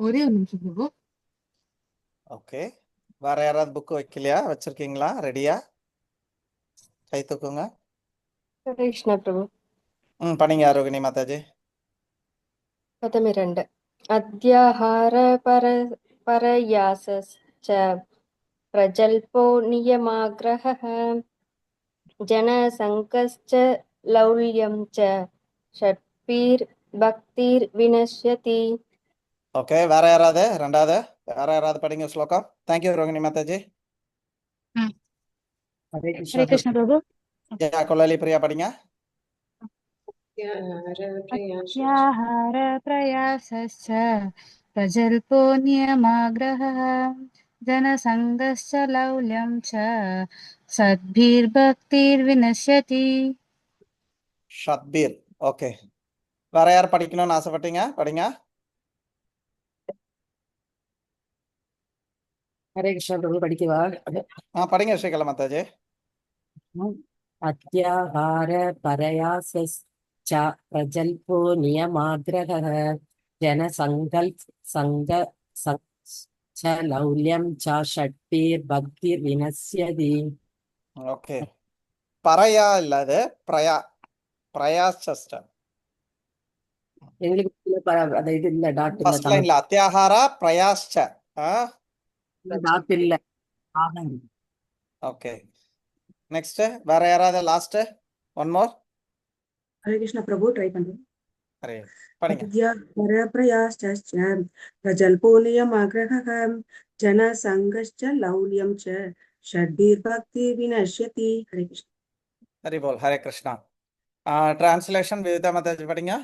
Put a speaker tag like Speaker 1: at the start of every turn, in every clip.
Speaker 1: ஒரே ஒரு நிமிஷம் பிரபு.
Speaker 2: ஓகே, வேற யாராவது புக் வைக்கலையா? வச்சிருக்கீங்களா? ரெடியா? கை தூக்குங்க.
Speaker 3: கிருஷ்ண பிரபு.
Speaker 2: பண்ணிங்க ரோகிணி மாதாஜி.
Speaker 3: பதமி 2. அத்தியாஹார பரயாசஸ்ச பிரஜல்போ நியமாக்ரஹः ஜனசங்கஸ்ச லௌல்யம் ச ஷட்பீர் பக்திர் வினஷ்யதி.
Speaker 2: ஓகே, வேற யாராவது ரெண்டாவது வேற யாராவது படிங்க ஸ்லோகம். தேங்க்யூ ரோகிணி மாதாஜி.
Speaker 4: ஹரே
Speaker 1: ஹரே கிருஷ்ண பிரபு.
Speaker 2: கொல்லாலி பிரியா படிங்க.
Speaker 1: அத்யாஹார பிரயாசஸ்ச பிரஜல்போ நியமாக்ரஹः ஜனசங்கஸ்ச லௌல்யம் ச சத்பீர்பக்திர்வினஷ்யதி.
Speaker 2: ஷத்பீர். ஓகே, வேற யார் படிக்கணும்னு ஆசைப்பட்டீங்க? படிங்க.
Speaker 4: ஹரே கிருஷ்ண பிரபு படிக்கவா?
Speaker 2: படிங்க ஸ்ரீகலா மாதாஜி.
Speaker 4: அத்தியாஹார பரயாசஸ்ச பிரஜல்போ நியமாக்ரஹः ஜனசங்க ச லௌல்யம் ச ஷட்பீர் பக்திர் வினஸ்யதி.
Speaker 2: ஓகே, பரையா இல்லாது பிரயாசஸ்ட.
Speaker 4: எங்களுக்கு அது இது இல்ல, டாட் இல்ல,
Speaker 2: ஃபர்ஸ்ட் லைன்ல அத்தியாஹாரா பிரயாஸ்ச.
Speaker 4: டாட் இல்ல.
Speaker 2: ஓகே, நெக்ஸ்ட் வேற யாராவது last one more.
Speaker 5: Hare Krishna பிரபு ட்ரை பண்றேன்.
Speaker 2: அரே படிங்க.
Speaker 5: அத்யாஹார பிரயாசஸ்ச பிரஜல்போ நியமாக்ரஹः ஜனசங்கஸ்ச லௌல்யம் ச ஷட்பீர்பக்திர் வினஷ்யதி. ஹரே கிருஷ்ண.
Speaker 2: ஹரி போல். ஹரே கிருஷ்ணா. டிரான்ஸ்லேஷன் விவிதா மாதாஜி படிங்க.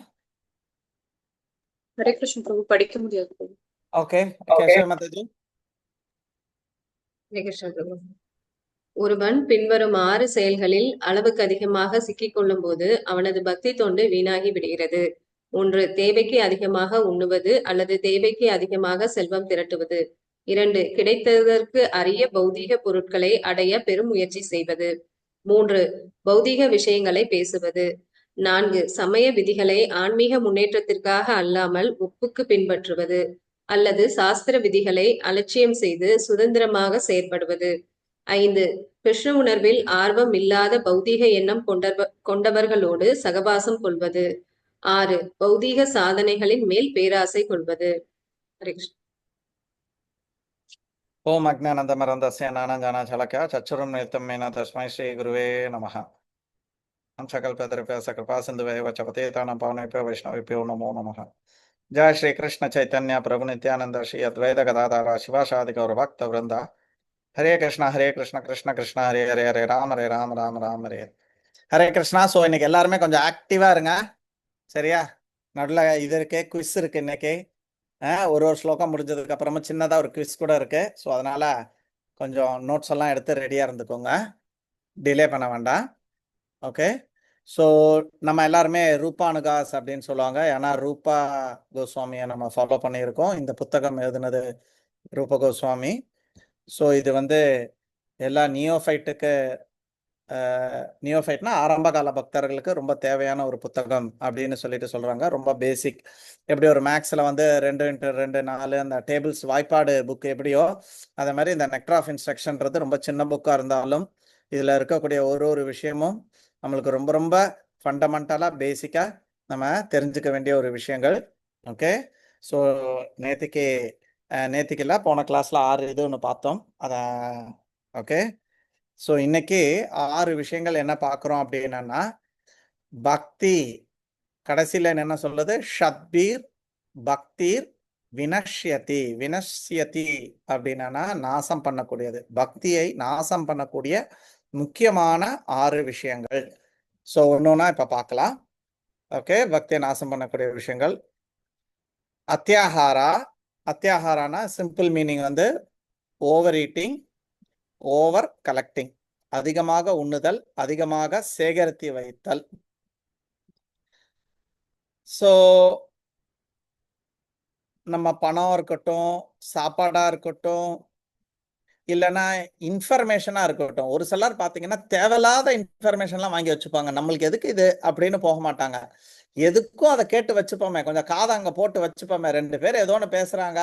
Speaker 6: ஹரே கிருஷ்ண பிரபு படிக்க முடியாது பிரபு.
Speaker 2: ஓகே, கேசவ மாதாஜி.
Speaker 6: ஹரே கிருஷ்ண பிரபு. ஒருவன் பின்வரும் 6 செயல்களில் அளவுக்கு அதிகமாக சிக்கிக் கொள்ளும் போது அவனது பக்தி தொண்டு வீணாகி விடுகிறது. 1. தேவைக்கு அதிகமாக உண்ணுவது அல்லது தேவைக்கு அதிகமாக செல்வம் திரட்டுவது. 2. கிடைத்ததற்கு அரிய பௌதீக பொருட்களை அடைய பெரும் முயற்சி செய்வது. 3. பௌதீக விஷயங்களை பேசுவது. 4. சமய விதிகளை ஆன்மீக முன்னேற்றத்திற்காக அல்லாமல் ஒப்புக்கு பின்பற்றுவது அல்லது சாஸ்திர விதிகளை அலட்சியம் செய்து சுதந்திரமாக செயற்படுவது. 5. கிருஷ்ண உணர்வில் ஆர்வம் இல்லாத பௌதீக எண்ணம் கொண்டவர்களோடு சகவாசம் கொள்வது. 6. பௌதீக சாதனைகளின் மேல் பேராசை கொள்வது. ஹரே கிருஷ்ண.
Speaker 2: ஓம் அக்ஞானந்தமரந்தஸ்ய ஞானஞ்சனாசலக்யா சச்சுரம் நிறுத்தம் மேன தஸ்மை ஸ்ரீ குருவே நமः. சகல்பதரப்ய கிருபா சிந்துவேவ ச பதேதானாம் பாவனேப்ய வைஷ்ணவேப்யோ நமோ நமः. ஜெய் ஸ்ரீ கிருஷ்ண சைத்தன்ய பிரபு நித்யானந்த ஸ்ரீ அத்வைத கதாதார சிவாசாதி கௌர பக்த விருந்தா. ஹரே கிருஷ்ணா கிருஷ்ண கிருஷ்ண ஹரே ஹரே ஹரே ராம ராம ஹரே ஹரே கிருஷ்ணா. ஸோ இன்னைக்கு எல்லாருமே கொஞ்சம் ஆக்டிவா இருங்க, சரியா? நடுவில் இது இருக்கு, குவிஸ் இருக்கு இன்னைக்கு. ஒரு ஸ்லோகம் முடிஞ்சதுக்கு அப்புறமா சின்னதா ஒரு குவிஸ் கூட இருக்கு. ஸோ அதனால கொஞ்சம் நோட்ஸ் எல்லாம் எடுத்து ரெடியா இருந்துக்கோங்க, டிலே பண்ண வேண்டாம். ஓகே, ஸோ நம்ம எல்லாருமே ரூபா அனுகாஸ் அப்படின்னு சொல்லுவாங்க. ஏன்னா ரூபா கோஸ்வாமியை நம்ம ஃபாலோ பண்ணியிருக்கோம். இந்த புத்தகம் எழுதுனது ரூபா கோஸ்வாமி. ஸோ இது வந்து எல்லா நியோஃபைட்னா ஆரம்ப கால பக்தர்களுக்கு ரொம்ப தேவையான ஒரு புத்தகம் அப்படின்னு சொல்லிட்டு சொல்றாங்க. ரொம்ப பேசிக். எப்படி ஒரு மேக்ஸில் வந்து 2x2 4 அந்த டேபிள்ஸ் வாய்ப்பாடு புக் எப்படியோ அதே மாதிரி இந்த நெக்டர் ஆஃப் இன்ஸ்ட்ரக்ஷன்றது ரொம்ப சின்ன புக்காக இருந்தாலும் இதில் இருக்கக்கூடிய ஒரு விஷயமும் நம்மளுக்கு ரொம்ப ரொம்ப ஃபண்டமெண்டலாக பேசிக்காக நம்ம தெரிஞ்சுக்க வேண்டிய ஒரு விஷயங்கள். ஓகே, ஸோ நேத்திக்கு இல்லை, போன கிளாஸில் 6 இது ஒன்று பார்த்தோம். அதான். ஓகே, ஸோ இன்னைக்கு 6 விஷயங்கள் என்ன பார்க்குறோம் அப்படின்னா, பக்தி கடைசியில் என்ன சொல்றது? ஷத்பீர் பக்திர் வினஷ்யதி அப்படின்னா நாசம் பண்ணக்கூடியது. பக்தியை நாசம் பண்ணக்கூடிய முக்கியமான 6 விஷயங்கள். ஸோ ஒன்னொன்னா இப்ப பார்க்கலாம். ஓகே, பக்தியை நாசம் பண்ணக்கூடிய விஷயங்கள். அத்தியாகாரானா சிம்பிள் மீனிங் வந்து ஓவர் ஈட்டிங், ஓவர் கலெக்டிங், அதிகமாக உண்ணுதல், அதிகமாக சேகரித்து வைத்தல். ஸோ நம்ம பணம் இருக்கட்டும், சாப்பாடா இருக்கட்டும், இல்லைன்னா இன்ஃபர்மேஷனா இருக்கட்டும். ஒரு சிலர் பார்த்தீங்கன்னா தேவையில்லாத இன்ஃபர்மேஷன்லாம் வாங்கி வச்சுப்பாங்க. நம்மளுக்கு எதுக்கு இது அப்படின்னு போக மாட்டாங்க. எதுக்கும் அதை கேட்டு வச்சுப்போமே, கொஞ்சம் காதை அங்க போட்டு வச்சுப்போமே. 2 பேர் ஏதோ ஒன்று பேசுறாங்க,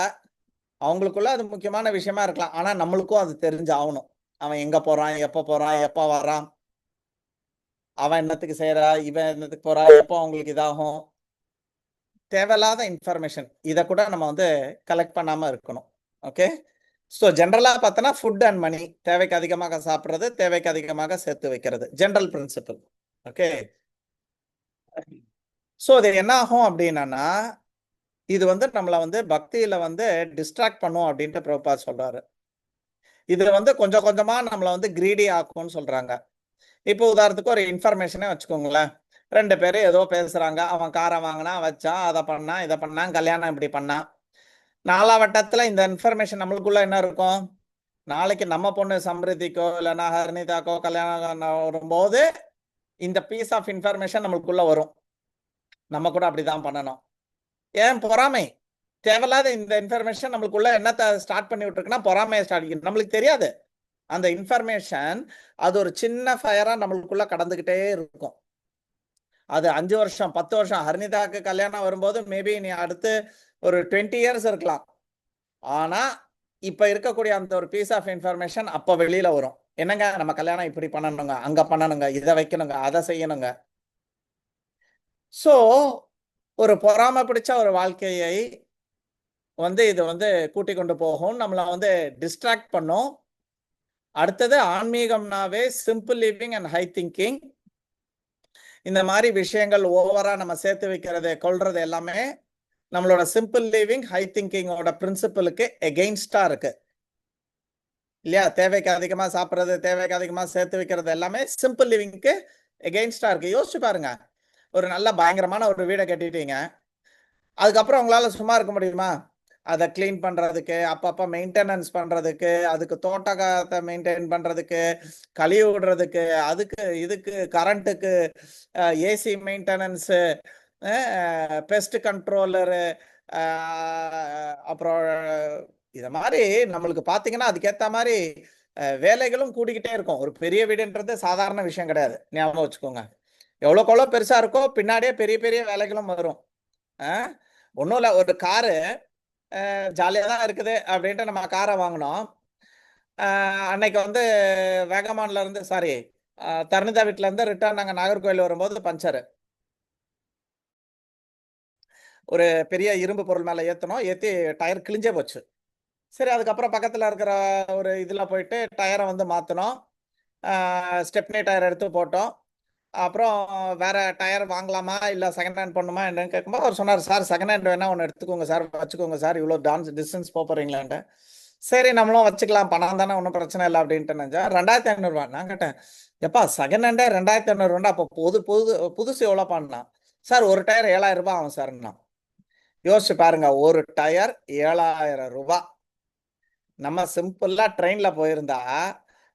Speaker 2: அவங்களுக்குள்ள அது முக்கியமான விஷயமா இருக்கலாம். ஆனா நம்மளுக்கும் அது தெரிஞ்சு ஆகணும். அவன் எங்க போறான், எப்ப வரான், அவன் என்னத்துக்கு செய்யறா, இவன் என்னத்துக்கு போறா, எப்போ அவங்களுக்கு இதாகும். தேவையில்லாத இன்ஃபர்மேஷன் இதை கூட நம்ம வந்து கலெக்ட் பண்ணாம இருக்கணும். ஓகே, ஸோ ஜென்ரலா பார்த்தோன்னா ஃபுட் அண்ட் மணி, தேவைக்கு அதிகமாக சாப்பிட்றது, தேவைக்கு அதிகமாக சேர்த்து வைக்கிறது, ஜென்ரல் பிரின்சிபல். ஓகே, ஸோ இது என்ன ஆகும் அப்படின்னா, இது வந்து நம்மளை வந்து பக்தியில வந்து டிஸ்ட்ராக்ட் பண்ணும் அப்படின்ட்டு பிரபுபாத் சொல்றாரு. இது வந்து கொஞ்சம் கொஞ்சமா நம்மளை வந்து கிரீடி ஆக்கும்னு சொல்றாங்க. இப்போ உதாரணத்துக்கு ஒரு இன்ஃபர்மேஷனே வச்சுக்கோங்களேன். 2 பேரும் ஏதோ பேசுறாங்க, அவன் காரை வாங்கினா, வச்சான், அதை பண்ணா, இதை பண்ணான், கல்யாணம் இப்படி பண்ணான். 4ஆம் வட்டத்துல இந்த இன்ஃபர்மேஷன் நம்மளுக்குள்ள என்ன இருக்கும், நாளைக்கு நம்ம பொண்ணு சம்ரிதிக்கோ இல்லைன்னா ஹரிணிதாக்கோ கல்யாணம் வரும்போது இந்த பீஸ் ஆஃப் இன்ஃபர்மேஷன் நம்மளுக்குள்ள வரும். நம்ம கூட அப்படிதான் பண்ணணும். ஏன் பொறாமை, தேவையில்லாத இந்த இன்ஃபர்மேஷன் நம்மளுக்குள்ள என்னத்தை ஸ்டார்ட் பண்ணி விட்டுருக்குன்னா பொறாமையை ஸ்டார்ட். நம்மளுக்கு தெரியாது அந்த இன்ஃபர்மேஷன், அது ஒரு சின்ன ஃபயரா நம்மளுக்குள்ள கடந்துகிட்டே இருக்கும். அது 5 வருஷம் 10 வருஷம், ஹரிணிதாக்கு கல்யாணம் வரும்போது மேபி நீ அடுத்து ஒரு 20 இயர்ஸ் இருக்கலாம். ஆனா இப்ப இருக்கக்கூடிய அந்த ஒரு பீஸ் ஆஃப் இன்ஃபர்மேஷன் அப்ப வெளியில வரும். என்னங்க, நம்ம கல்யாணம் இப்படி பண்ணணுங்க, அங்க பண்ணணுங்க, இதை வைக்கணுங்க, அதை செய்யணுங்க. சோ ஒரு பொறாமை பிடிச்ச ஒரு வாழ்க்கையை வந்து இது வந்து கூட்டி கொண்டு போகும், நம்மளை வந்து டிஸ்ட்ராக்ட் பண்ணும். அடுத்தது ஆன்மீகம்னாவே simple living and high thinking. இந்த மாதிரி விஷயங்கள் ஓவரா நம்ம சேர்த்து வைக்கிறது, கொள்றது எல்லாமே நம்மளோட சிம்பிள் லிவிங் ஹை திங்கிங்கோட பிரின்சிபலுக்கு எகெயின்ஸ்டா இருக்கு இல்லையா? தேவைக்கு அதிகமா சாப்பிட்றது, தேவைக்கு அதிகமா சேர்த்து வைக்கிறது எல்லாமே சிம்பிள் லிவிங்க்கு எகெயின்ஸ்டா இருக்கு. யோசிச்சு பாருங்க, ஒரு நல்ல பயங்கரமான ஒரு வீடை கட்டிட்டீங்க, அதுக்கப்புறம் உங்களால சும்மா இருக்க முடியுமா? அதை கிளீன் பண்றதுக்கு, அப்பப்ப மெயின்டெனன்ஸ் பண்றதுக்கு, அதுக்கு தோட்டத்தை மெயின்டைன் பண்றதுக்கு, கழுவி விடுறதுக்கு, அதுக்கு இதுக்கு கரண்ட்டுக்கு ஏசி மெயின்டெனன்ஸு, பெஸ்ட் கண்ட்ரோலரு, அப்புறம் இதை மாதிரி நம்மளுக்கு பார்த்தீங்கன்னா அதுக்கேற்ற மாதிரி வேலைகளும் கூடிக்கிட்டே இருக்கும். ஒரு பெரிய வீடுன்றது சாதாரண விஷயம் கிடையாது, ஞாபகம் வச்சுக்கோங்க. எவ்வளோக்கு எவ்வளோ பெருசா இருக்கோ பின்னாடியே பெரிய பெரிய வேலைகளும் வரும். ஒன்றும் இல்லை, ஒரு காரு ஜாலியாக தான் இருக்குது அப்படின்ட்டு நம்ம காரை வாங்கினோம். அன்னைக்கு வந்து வேகமான்ல இருந்து தருணிதா வீட்டில இருந்து ரிட்டர்ன் நாங்கள் நாகர்கோவில் வரும்போது பஞ்சரு. ஒரு பெரிய இரும்பு பொருள் மேலே ஏற்றி டயர் கிழிஞ்சே போச்சு. சரி, அதுக்கப்புறம் பக்கத்தில் இருக்கிற ஒரு இதில் போயிட்டு டயரை வந்து மாற்றினோம், ஸ்டெப்னி டயர் எடுத்து போட்டோம். அப்புறம் வேற டயர் வாங்கலாமா இல்லை செகண்ட் ஹேண்ட் பண்ணுமா என்னன்னு கேட்கும்போது அவர் சொன்னார், சார் செகண்ட் ஹேண்ட் வேணா ஒன்று எடுத்துக்கோங்க சார், வச்சுக்கோங்க சார், இவ்வளோ டிஸ்டன்ஸ் போகிறீங்களான்ட்டு. சரி நம்மளும் வச்சுக்கலாம், பணம் தானே, ஒன்றும் பிரச்சனை இல்லை அப்படின்ட்டு நினைச்சேன். 2500 நான் கேட்டேன், எப்பா செகண்ட் ஹேண்டே 2500 அப்போ புதுசு எவ்வளோ பண்ணலாம் சார்? ஒரு டயர் 7000 ரூபாய் ஆகும் சார்ண்ணா. யோசிச்சு பாருங்க, ஒரு டயர் 7000 ரூபாய். நம்ம சிம்பிளா ட்ரெயின்ல போயிருந்தா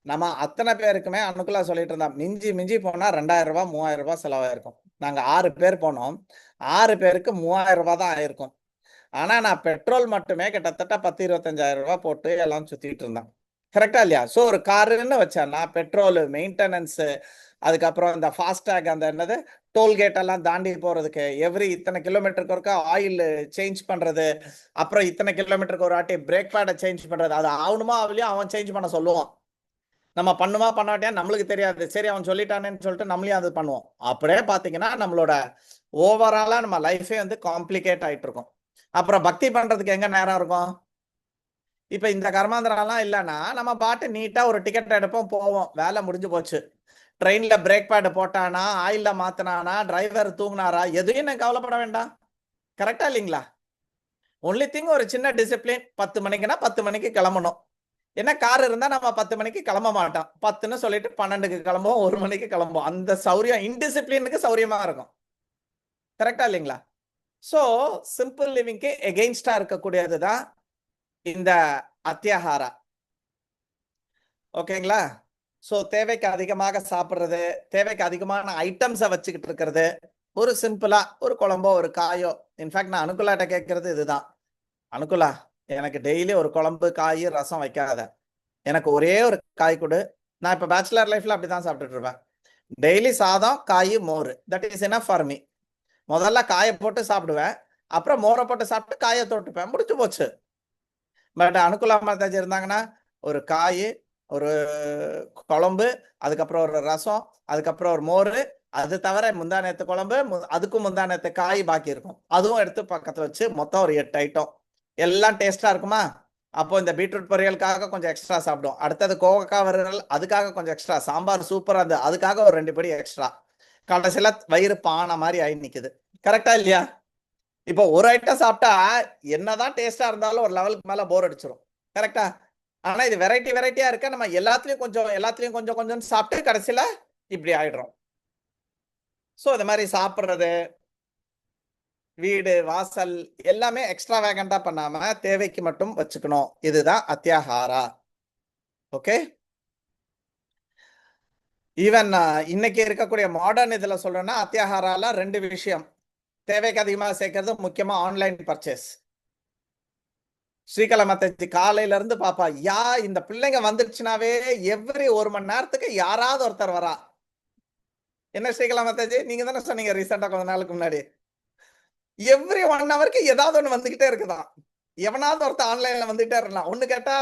Speaker 2: நம்ம அத்தனை பேருக்குமே அனுக்குலா சொல்லிட்டு இருந்தா, மிஞ்சி மிஞ்சி போனா 2000 ரூபாய் 3000 ரூபாய் செலவாயிருக்கும். நாங்க 6 பேர் போனோம், 6 பேருக்கு 3000 ரூபாய் தான் ஆயிருக்கும். ஆனா நான் பெட்ரோல் மட்டுமே கிட்டத்தட்ட 10-25,000 ரூபாய் போட்டு எல்லாம் சுத்திட்டு இருந்தேன். கரெக்டா இல்லையா? ஸோ ஒரு காருன்னு வச்சேன்னா பெட்ரோல், மெயின்டெனன்ஸ், அதுக்கப்புறம் இந்த ஃபாஸ்டேக், அந்த என்னது டோல்கேட் எல்லாம் தாண்டி போறதுக்கு எவ்ரி இத்தனை கிலோமீட்டருக்கு ஒருக்கா ஆயில் சேஞ்ச் பண்றது, அப்புறம் இத்தனை கிலோமீட்டருக்கு ஒரு வாட்டி பிரேக் பேடை சேஞ்ச் பண்றது. அது ஆகணுமா ஆகலையோ அவன் சேஞ்ச் பண்ண சொல்லுவான், நம்ம பண்ணுமா பண்ணாட்டியா நம்மளுக்கு தெரியாது. சரி அவன் சொல்லிட்டானேன்னு சொல்லிட்டு நம்மளையும் அது பண்ணுவோம். அப்படியே பார்த்தீங்கன்னா நம்மளோட ஓவராலா நம்ம லைஃபே வந்து காம்ப்ளிகேட் ஆயிட்டு இருக்கும். அப்புறம் பக்தி பண்றதுக்கு எங்க நேரம் இருக்கும்? இப்ப இந்த கர்மாந்திரம்லாம் இல்லைன்னா நம்ம பாட்டு நீட்டா ஒரு டிக்கெட் எடுப்போம், போவோம், வேலை முடிஞ்சு போச்சு. ட்ரெயின்ல பிரேக் பேடு போட்டானா, ஆயில்ல மாத்தினானா, டிரைவர் தூங்கினாரா, எதையும் நான் கவலைப்பட வேண்டாம். கரெக்டா இல்லைங்களா? ஒன்லி திங் ஒரு சின்ன டிசிப்ளின், 10 மணிக்குன்னா 10 மணிக்கு கிளம்பணும். ஏன்னா கார் இருந்தா நம்ம 10 மணிக்கு கிளம்ப மாட்டோம், 10ன்னு சொல்லிட்டு 12க்கு கிளம்புவோம், 1 மணிக்கு கிளம்புவோம். அந்த சௌரியம் இன்டிசிப்ளினுக்கு சௌரியமா இருக்கும். கரெக்டா இல்லைங்களா? ஸோ சிம்பிள் லிவிங்க்கு எகெயின்ஸ்டா இருக்கக்கூடியதுதான் இந்த அத்தியாகாரா. ஓகேங்களா? ஸோ தேவைக்கு அதிகமாக சாப்பிட்றது, தேவைக்கு அதிகமான ஐட்டம்ஸை வச்சுக்கிட்டு இருக்கிறது, ஒரு சிம்பிளா ஒரு குழம்போ ஒரு காயோ. இன்ஃபேக்ட் நான் அனுகுலாட்ட கேட்கறது இதுதான், அனுகுலா எனக்கு டெய்லி ஒரு குழம்பு காய் ரசம் வைக்காத, எனக்கு ஒரே ஒரு காய் கொடு. நான் இப்போ பேச்சுலர் லைஃப்ல அப்படிதான் சாப்பிட்டுட்டு இருப்பேன், டெய்லி சாதம் காய் மோர், that is enough for me. முதல்ல காயை போட்டு சாப்பிடுவேன், அப்புறம் மோரை போட்டு சாப்பிட்டு காயை தொட்டுப்பேன், முடிச்சு போச்சு. பட் அனுகூலா மாதாஜி இருந்தாங்கன்னா ஒரு காய், ஒரு குழம்பு, அதுக்கப்புறம் ஒரு ரசம், அதுக்கப்புறம் ஒரு மோர், அது தவிர முந்தா நேத்து குழம்பு, அதுக்கும் முந்தா நேத்து காய் பாக்கி இருக்கும், அதுவும் எடுத்து பக்கத்துல வச்சு மொத்தம் ஒரு 8 ஐட்டம். எல்லாம் டேஸ்டா இருக்குமா? அப்போ இந்த பீட்ரூட் பொரியலுக்காக கொஞ்சம் எக்ஸ்ட்ரா சாப்பிடும். அடுத்தது கோவக்காய் வறுவல், அதுக்காக கொஞ்சம் எக்ஸ்ட்ரா. சாம்பார் சூப்பரா இருந்தது, அதுக்காக ஒரு 2 படி எக்ஸ்ட்ரா. கடைசியில வயிறு பானை மாதிரி ஆகி நிக்குது. கரெக்டா இல்லையா? இப்போ ஒரு ஐட்டம் சாப்பிட்டா என்னதான் டேஸ்டா இருந்தாலும் ஒரு லெவலுக்கு மேல போர் அடிச்சிடும். கரெக்டா? ஆனா இது வெரைட்டியா இருக்க நம்ம எல்லாத்துலயும் கொஞ்சம் கொஞ்சம் சாப்பிட்டு கடைசியில இப்படி ஆயிடுறோம். சோ இந்த மாதிரி சாப்பிடுறது, வீடு வாசல் எல்லாமே எக்ஸ்ட்ரா வேகண்டா பண்ணாம தேவைக்கு மட்டும் வச்சுக்கணும். இதுதான் அத்தியாஹாரா. ஓகே. ஈவன் இன்னைக்கு இருக்கக்கூடிய மாடர்ன் இதுல சொல்றேன்னா அத்தியாஹாரால 2 விஷயம். தேவைக்கு அதிகமா சேர்க்கறது முக்கியமா ஆன்லைன் பர்ச்சேஸ். ஸ்ரீகலா மாதாஜி காலையில இருந்து பாப்பா, இந்த பிள்ளைங்க வந்துடுச்சுனாவே எவ்ரி 1 மணி நேரத்துக்கு யாராவது ஒருத்தர் வரா. என்ன ஸ்ரீகலா மாதாஜி, நீங்க தானே சொன்னீங்க ரீசெண்டா கொஞ்ச நாளுக்கு முன்னாடி, எவ்ரி 1 ஹவருக்கு ஏதாவது ஒண்ணு வந்துகிட்டே இருக்குதான். எவனாவது ஒருத்தர் ஆன்லைன்ல வந்துகிட்டே இருக்கலாம். ஒண்ணு கேட்டா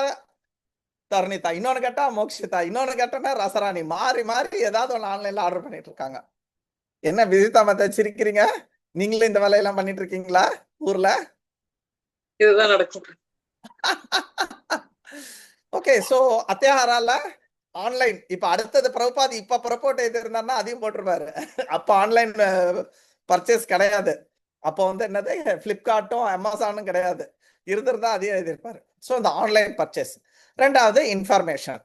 Speaker 2: தர்ணிதா, இன்னொன்னு கேட்டா மோக்ஷிதா, இன்னொன்னு கேட்டா ரசராணி, மாறி மாறி ஏதாவது ஒண்ணு ஆன்லைன்ல ஆர்டர் பண்ணிட்டு இருக்காங்க. என்ன விஜிதா மாதாஜி சிரிக்கிறீங்க? நீங்களும் இந்த வேலையெல்லாம் பண்ணிட்டு இருக்கீங்களா ஊர்ல?
Speaker 7: இதுதான் நடக்கும்.
Speaker 2: ஓகே. சோ அத்தியாஹாரால ஆன்லைன். இப்ப அடுத்தது பிரபுபாத் இப்ப ப்ரொபோட் எது இருந்தாருன்னா அதையும் போட்டிருப்பாரு. அப்ப ஆன்லைன் பர்ச்சேஸ் கிடையாது. அப்போ வந்து என்னது பிளிப்கார்ட்டும் அமேசானும் கிடையாது. இருந்திருந்தா அதையும் எழுதியிருப்பாரு. ஸோ இந்த ஆன்லைன் பர்ச்சேஸ். ரெண்டாவது இன்ஃபர்மேஷன்.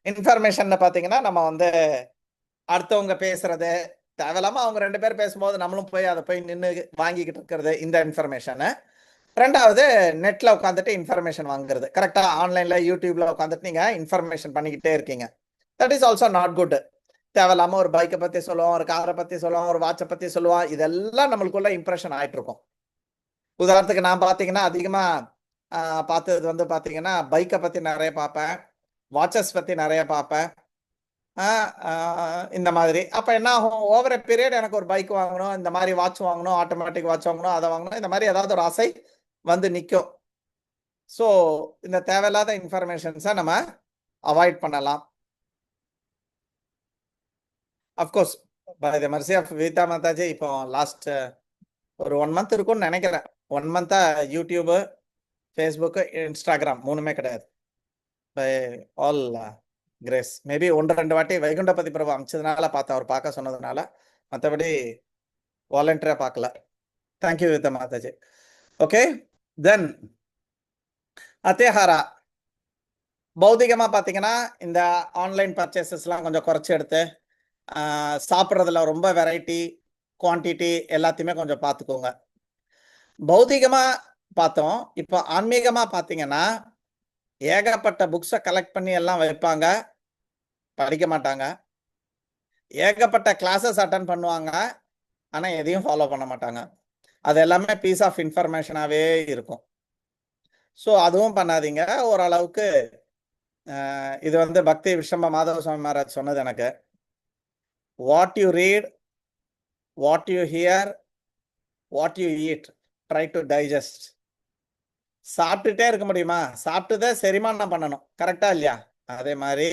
Speaker 2: இன்ஃபர்மேஷன் பாத்தீங்கன்னா நம்ம வந்து அடுத்தவங்க பேசுறது தேவையில்லாம அவங்க 2 பேர் பேசும்போது நம்மளும் போய் அதை போய் நின்று வாங்கிக்கிட்டு இருக்கிறது, இந்த இன்ஃபர்மேஷன். ரெண்டாவது நெட்ல உட்காந்துட்டு இன்ஃபர்மேஷன் வாங்குறது. கரெக்டா? ஆன்லைன்ல யூடியூப்ல உட்காந்துட்டு நீங்க இன்ஃபர்மேஷன் பண்ணிக்கிட்டே இருக்கீங்க. That is also not good. தேவையில்லாம ஒரு பைக்கை பத்தி சொல்லுவோம், ஒரு காரை பத்தி சொல்லுவோம், ஒரு வாட்சை பத்தி சொல்லுவோம், இதெல்லாம் நம்மளுக்குள்ள இம்ப்ரெஷன் ஆயிட்டு இருக்கும். உதாரணத்துக்கு நான் பாத்தீங்கன்னா அதிகமா பார்த்தது வந்து பாத்தீங்கன்னா பைக்கை பத்தி நிறைய பார்ப்பேன், வாட்சஸ் பத்தி நிறைய பார்ப்பேன். இந்த மாதிரி அப்ப என்ன ஆகும், ஓவர் எ பீரியட் எனக்கு ஒரு பைக் வாங்கணும், இந்த மாதிரி வாட்ச் வாங்கணும், ஆட்டோமேட்டிக் வாட்ச் வாங்கணும், அதை வாங்கணும், இந்த மாதிரி ஏதாவது ஒரு ஆசை வந்து நிற்கும். ஸோ இந்த தேவையில்லாத இன்ஃபர்மேஷன்ஸை நம்ம அவாய்ட் பண்ணலாம். Of course by the mercy of Vijitha Mataji இப்போ லாஸ்ட் ஒரு 1 மந்த் இருக்கும்னு நினைக்கிறேன். 1 மந்தா யூடியூபு, ஃபேஸ்புக்கு, இன்ஸ்டாகிராம் 3மே கிடையாது. By all grace. மேபி 1-2 வாட்டி வைகுண்டபதி பிரபு அமிச்சதுனால பார்த்தேன், அவர் பார்க்க சொன்னதுனால. மற்றபடி வாலண்டியரா பார்க்கல. தேங்க்யூ விஜிதா மாதாஜி. ஓகே. தென் அத்தியாஹாரா பௌதிகமா பாத்தீங்கன்னா இந்த ஆன்லைன் பர்ச்சேசஸ்லாம் கொஞ்சம் குறைச்சி எடுத்து சாப்பிட்றதுல ரொம்ப வெரைட்டி, குவான்டிட்டி எல்லாத்தையுமே கொஞ்சம் பார்த்துக்கோங்க. பௌதிகமா பார்த்தோம். இப்போ ஆன்மீகமா பார்த்தீங்கன்னா ஏகப்பட்ட புக்ஸை கலெக்ட் பண்ணி எல்லாம் வைப்பாங்க, படிக்க மாட்டாங்க. ஏகப்பட்ட கிளாஸஸ் அட்டன் பண்ணுவாங்க, ஆனால் எதையும் ஃபாலோ பண்ண மாட்டாங்க. அது எல்லாமே பீஸ் ஆஃப் இன்ஃபர்மேஷனாகவே இருக்கும். ஸோ அதுவும் பண்ணாதீங்க. ஓரளவுக்கு இது வந்து பக்தி விஸ்வம்ப மாதவ சுவாமி மகாராஜ் சொன்னது எனக்கு. What you read, what you here, what you eat, try to digest. சாப்பிட்டுட்டே இருக்க முடியுமா? சாப்பிட்டுதே செரிமானம் பண்ணணும். கரெக்டா இல்லையா? அதே மாதிரி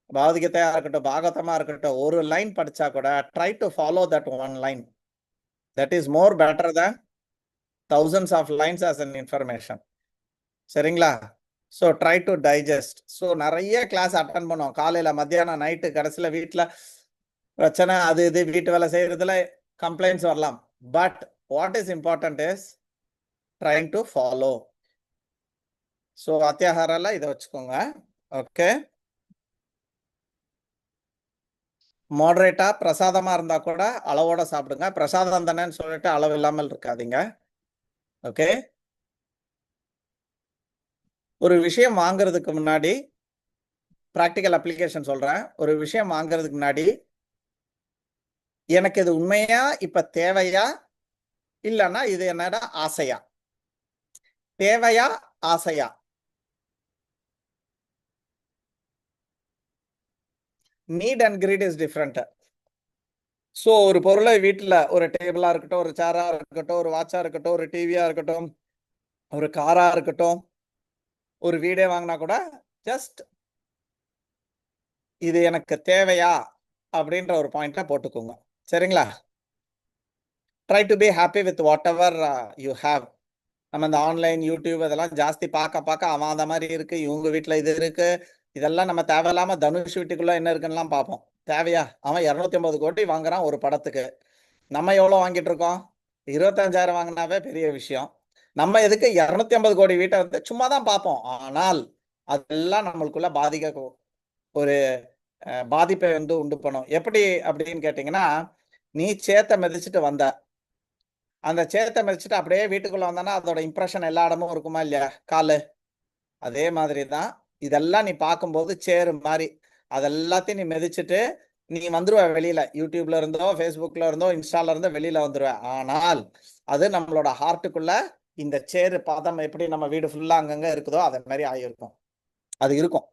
Speaker 2: பௌதிகத்தையா இருக்கட்டும், பாகவதமா இருக்கட்டும், ஒரு லைன் படிச்சா கூட try to follow that 1 line. That is more better than thousands of lines as an information. சரிங்களா? So try to digest. So நிறைய கிளாஸ் அட்டன் பண்ணுவோம், காலையில், மத்தியானம், நைட்டு. கடைசியில் வீட்டில் பிரச்சனை, அது இது வீட்டு வேலை செய்யறதுல கம்ப்ளைண்ட்ஸ் வரலாம். But what is important is trying to follow. So அத்தியாகாரால இதை வச்சுக்கோங்க. ஓகே. மாடரேட்டா பிரசாதமா இருந்தா கூட அளவோட சாப்பிடுங்க. பிரசாதம் தானேன்னு சொல்லிட்டு அளவு இல்லாமல் இருக்காதீங்க. ஓகே. ஒரு விஷயம் வாங்குறதுக்கு முன்னாடி பிராக்டிக்கல் அப்ளிகேஷன் சொல்றேன். ஒரு விஷயம் வாங்குறதுக்கு முன்னாடி எனக்கு இது உண்மையா இப்ப தேவையா, இல்லைன்னா இது என்னடா ஆசையா, தேவையா ஆசையா. Need and greed is different. So ஒரு பொருளை வீட்டில் ஒரு டேபிளா இருக்கட்டும், ஒரு சேரா இருக்கட்டும், ஒரு வாட்சா இருக்கட்டும், ஒரு டிவியா இருக்கட்டும், ஒரு காரா இருக்கட்டும், ஒரு வீடே வாங்கினா கூட ஜஸ்ட் இது எனக்கு தேவையா அப்படின்ற ஒரு பாயிண்ட்ல போட்டுக்கோங்க. சரிங்களா? Try to be happy with what ever you have. நம்ம இந்த ஆன்லைன் யூடியூப் இதெல்லாம் ஜாஸ்தி பார்க்க அவன் அந்த மாதிரி இருக்கு, இவங்க வீட்டில் இது இருக்கு, இதெல்லாம் நம்ம தேவையில்லாம தனுஷ் வீட்டுக்குள்ள என்ன இருக்குன்னுலாம் பார்ப்போம். தேவையா? அவன் 250 கோடி வாங்குறான் ஒரு படத்துக்கு. நம்ம எவ்வளோ வாங்கிட்டு இருக்கோம்? 25,000 வாங்கினாவே பெரிய விஷயம். நம்ம எதுக்கு 250 கோடி வீட்டை வந்து சும்மா தான் பார்ப்போம். ஆனால் அதெல்லாம் நம்மளுக்குள்ள ஒரு பாதிப்பை வந்து உண்டு பண்ணும். எப்படி அப்படின்னு கேட்டிங்கன்னா, நீ சேத்தை மிதிச்சுட்டு வந்த, அந்த சேத்தை மிதிச்சுட்டு அப்படியே வீட்டுக்குள்ள வந்தானா அதோட இம்ப்ரெஷன் எல்லா இடமும் இருக்குமா இல்லையா? காலு அதே மாதிரி தான் இதெல்லாம் நீ பார்க்கும்போது சேரு மாதிரி அதெல்லாத்தையும் நீ மிதிச்சுட்டு நீ வந்துருவ வெளியில. யூடியூப்ல இருந்தோ, ஃபேஸ்புக்ல இருந்தோ, இன்ஸ்டால இருந்தோ வெளியில வந்துருவ. ஆனால் அது நம்மளோட ஹார்ட்டுக்குள்ள இந்த சேரு பாதம் எப்படி நம்ம வீடு ஃபுல்லா அங்கங்க இருக்குதோ அதே மாதிரி ஆகியிருக்கும். அது இருக்கும்.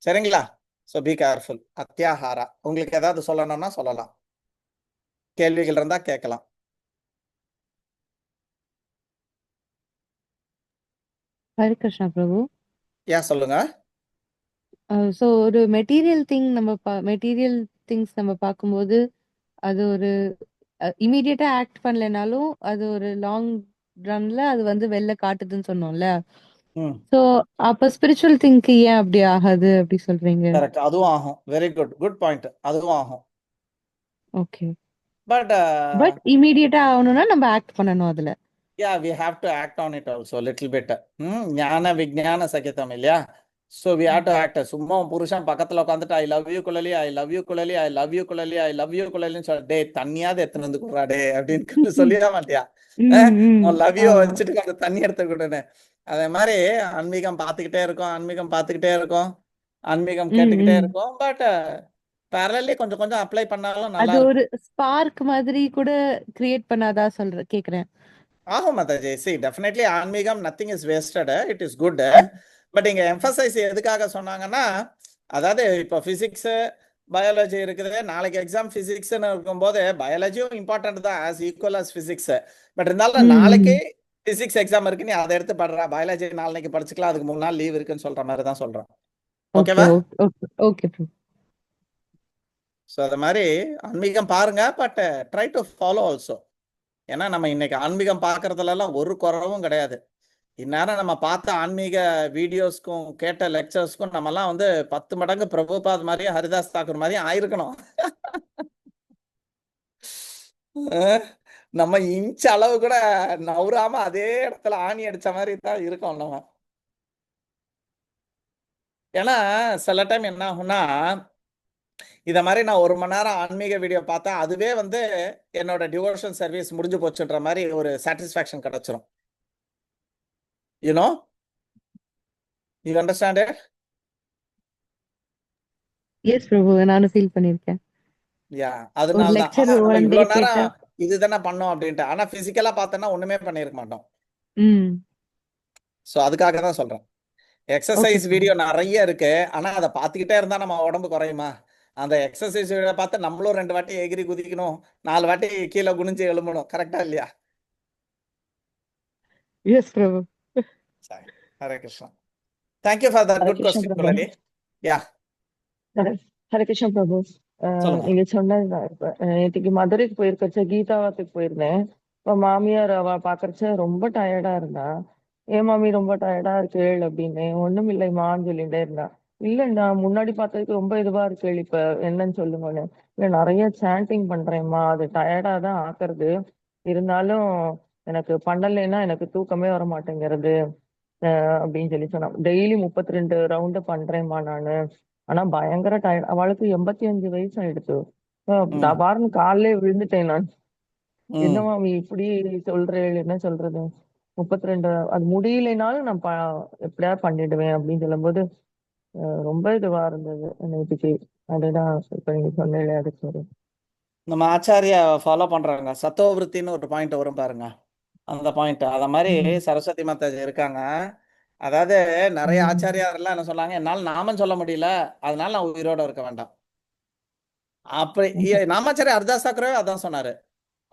Speaker 2: சரிங்களா? So be careful. அத்தியாகாரா. உங்களுக்கு ஏதாவது சொல்லணும்னா சொல்லலாம், கேள்விகள் இருந்தா கேட்கலாம்.
Speaker 1: ஹரே கிருஷ்ணா பிரபு.
Speaker 2: ஏன் சொல்லுங்க.
Speaker 1: ஸோ ஒரு மெட்டீரியல் திங்ஸ் நம்ம பார்க்கும்போது அது ஒரு இமீடியட்டா ஆக்ட் பண்ணலைனாலும் அது ஒரு லாங் ரன்ல அது வந்து வெளில காட்டுதுன்னு சொன்னோம்ல.
Speaker 2: ம்
Speaker 1: ஸோ அப்ப ஸ்பிரிச்சுவல் திங்க் ஏன் அப்படி ஆகாது அப்படி சொல்றீங்க?
Speaker 2: கரெக்ட். அதுவும் ஆகும். Very good, good point. அதுவும் ஆகும்.
Speaker 1: ஓகே.
Speaker 2: பட்
Speaker 1: பட் இமீடியட்டா ஆகணும்னா நம்ம ஆக்ட் பண்ணணும் அதுல.
Speaker 2: yeah, we have to act on it also little bit. ஞான விஞ்ஞான சகிதம் இல்லையா? So we have to act. சும்மா உன் புருஷன் பக்கத்துல உட்காந்துட்டு I love you Kuzhali, I love you Kuzhali, I love you Kuzhali, I love you குழலின்னு சொல்ல, டே தண்ணியாவது எடுத்துன்னு வந்து கொடுறா டே அப்படின்னு சொல்லிட மாட்டியா? உன் லவ் யூ
Speaker 1: ஆமா.
Speaker 2: வச்சுட்டு கொஞ்சம் தண்ணி எடுத்து கொடுன்னு. அதே மாதிரி ஆன்மீகம் பார்த்துக்கிட்டே இருக்கோம், ஆன்மீகம் பார்த்துக்கிட்டே இருக்கோம், ஆன்மீகம் கேட்டுக்கிட்டே இருக்கோம். பட் பேரலி கொஞ்சம் கொஞ்சம் அப்ளை பண்ணாலும் நல்லா
Speaker 1: அது
Speaker 2: இருக்கும்.
Speaker 1: ஒரு ஸ்பார்க் மாதிரி கூட கிரியேட் பண்ணாதா கேக்குறேன்.
Speaker 2: ஆகும் மாதாஜி. சி டெஃபினெட்லி ஆன்மீகம் nothing is wasted, it is good. But இங்க எம்பசைஸ் எதுக்காக சொன்னாங்கன்னா, அதாவது இப்போ பிசிக்ஸ் பயாலஜி இருக்குது, நாளைக்கு எக்ஸாம் பிசிக்ஸ்னு இருக்கும்போது பயாலஜியும் இம்பார்ட்டன்ட் தான் as equal as physics. But இருந்தாலும் நாளைக்கு பிசிக்ஸ் எக்ஸாம் இருக்கு, நீ அதை எடுத்து படுறா. பயாலஜி நாளைக்கு படிச்சுக்கலாம், அதுக்கு 3 நாள் லீவ் இருக்குன்னு சொல்ற மாதிரி தான் சொல்றேன். ஓகேவா?
Speaker 1: ஓகே.
Speaker 2: ஸோ அது மாதிரி ஆன்மீகம் பாருங்க, but try to follow also. ஏன்னா நம்ம இன்னைக்கு ஆன்மீகம் பார்க்கறதுலாம் ஒரு குறவும் கிடையாது. இந்நேரம் நம்ம பார்த்த ஆன்மீக வீடியோஸ்க்கும் கேட்ட லெக்சர்ஸ்க்கும் நம்மலாம் வந்து 10 மடங்கு பிரபுபாத் மாதிரியும் ஹரிதாஸ் தாக்கூர் மாதிரியும் ஆயிருக்கணும். நம்ம இன்ச் அளவு கூட நவுறாம அதே இடத்துல ஆணி அடிச்ச மாதிரி தான் இருக்கோம் நம்ம. ஏன்னா சில டைம் என்ன ஆகும்னா, இத மாதிரி நான் 1 மணி நேரம் ஆன்மீக வீடியோ பார்த்தா அதுவே வந்து என்னோட டிவோஷன் சர்வீஸ் முடிஞ்சு போச்சுன்ற மாதிரி ஒரு சாட்டிஸ்ஃபேக்ஷன் கிடைச்சிரும். You know? You understand it?
Speaker 1: Yes பிரபு, நானும் ஃபீல் பண்ணிருக்கேன்.
Speaker 2: யா
Speaker 1: ஒரு
Speaker 2: அதனால தான்
Speaker 1: லெக்சர்
Speaker 2: நம்ம
Speaker 1: ஒன் டே
Speaker 2: இவ்வளவு
Speaker 1: கேட்டா
Speaker 2: நேரம் இதுதானே பண்ணோம் அப்படின்ட்டு. ஆனா பிசிக்கலா பார்த்தோன்னா ஒண்ணுமே பண்ணிருக்க மாட்டோம். ஸோ அதுக்காக தான் சொல்றேன். Exercise
Speaker 1: Okay.
Speaker 2: வீடியோ நிறைய இருக்கு, ஆனா அதை பார்த்துக்கிட்டே இருந்தா நம்ம உடம்பு குறையுமா? அந்த எக்ஸசைஸ் வீடியோ பார்த்து நம்மளும் 2 வாட்டி எகிரி குதிக்கணும், 4 வாட்டி கீழே குனிஞ்சு எழும்பணும். கரெக்டா இல்லையா?
Speaker 1: எஸ் பிரபு.
Speaker 2: சரி. Hare Krishna. Thank you for that
Speaker 8: Hare
Speaker 2: good
Speaker 8: Krishna
Speaker 2: question
Speaker 8: பிரபு.
Speaker 2: குலலி. யா
Speaker 8: ஹரே கிருஷ்ண பிரபு.
Speaker 2: சொல்லுங்க.
Speaker 8: நீங்க சொன்னது நேற்றுக்கு மதுரைக்கு போயிருக்கச்ச கீதாவாத்துக்கு போயிருந்தேன். இப்ப மாமியார் அவ பாக்குறச்ச ரொம்ப டயர்டா இருந்தா. ஏன் மாமி ரொம்ப டயர்டா இருக்கு அப்படின்னு. ஒண்ணும் இல்லைம்மான்னு சொல்லிட்டே இருந்தா. இல்லைண்ணா முன்னாடி பார்த்ததுக்கு ரொம்ப இதுவா இருக்கு, இப்ப என்னன்னு சொல்லுங்கன்னு. இல்ல நிறைய சாண்டிங் பண்றேம்மா, அது டயர்டா தான் ஆக்குறது. இருந்தாலும் எனக்கு பண்ணலைன்னா எனக்கு தூக்கமே வர மாட்டேங்கிறது அப்படின்னு சொன்னா. டெய்லி 32 ரவுண்டு பண்றேம்மா நானு. ஆனா பயங்கர டயர்ட். அவளுக்கு 85 வயசு ஆயிடுச்சு. பாருன்னு காலையிலே விழுந்துட்டேன் நான். என்ன மாமி இப்படி சொல்றேன், என்ன சொல்றது, 32 அது முடியலைனாலும் நான் எப்படியாவது பண்ணிடுவேன் அப்படின்னு சொல்லும்போது ரொம்ப இதுவா இருந்தது நேற்றுக்கு. அதுதான் இப்ப நீங்க சொன்னீங்க அதுக்கு ஒரு
Speaker 2: நம்ம ஆச்சாரியா ஃபாலோ பண்றாங்க. சத்தோவிருத்தின்னு ஒரு பாயிண்ட் வரும் பாருங்க, அந்த பாயிண்ட். அத மாதிரி சரஸ்வதி மாதாஜி இருக்காங்க. அதாவது நிறைய ஆச்சாரியார் எல்லாம் என்ன சொன்னாங்க, என்னால் நாமம் சொல்ல முடியல, அதனால நான் உயிரோட இருக்க வேண்டாம். அப்படி நாமாச்சாரிய அர்த்தாசாக்கரவே அதான் சொன்னாரு.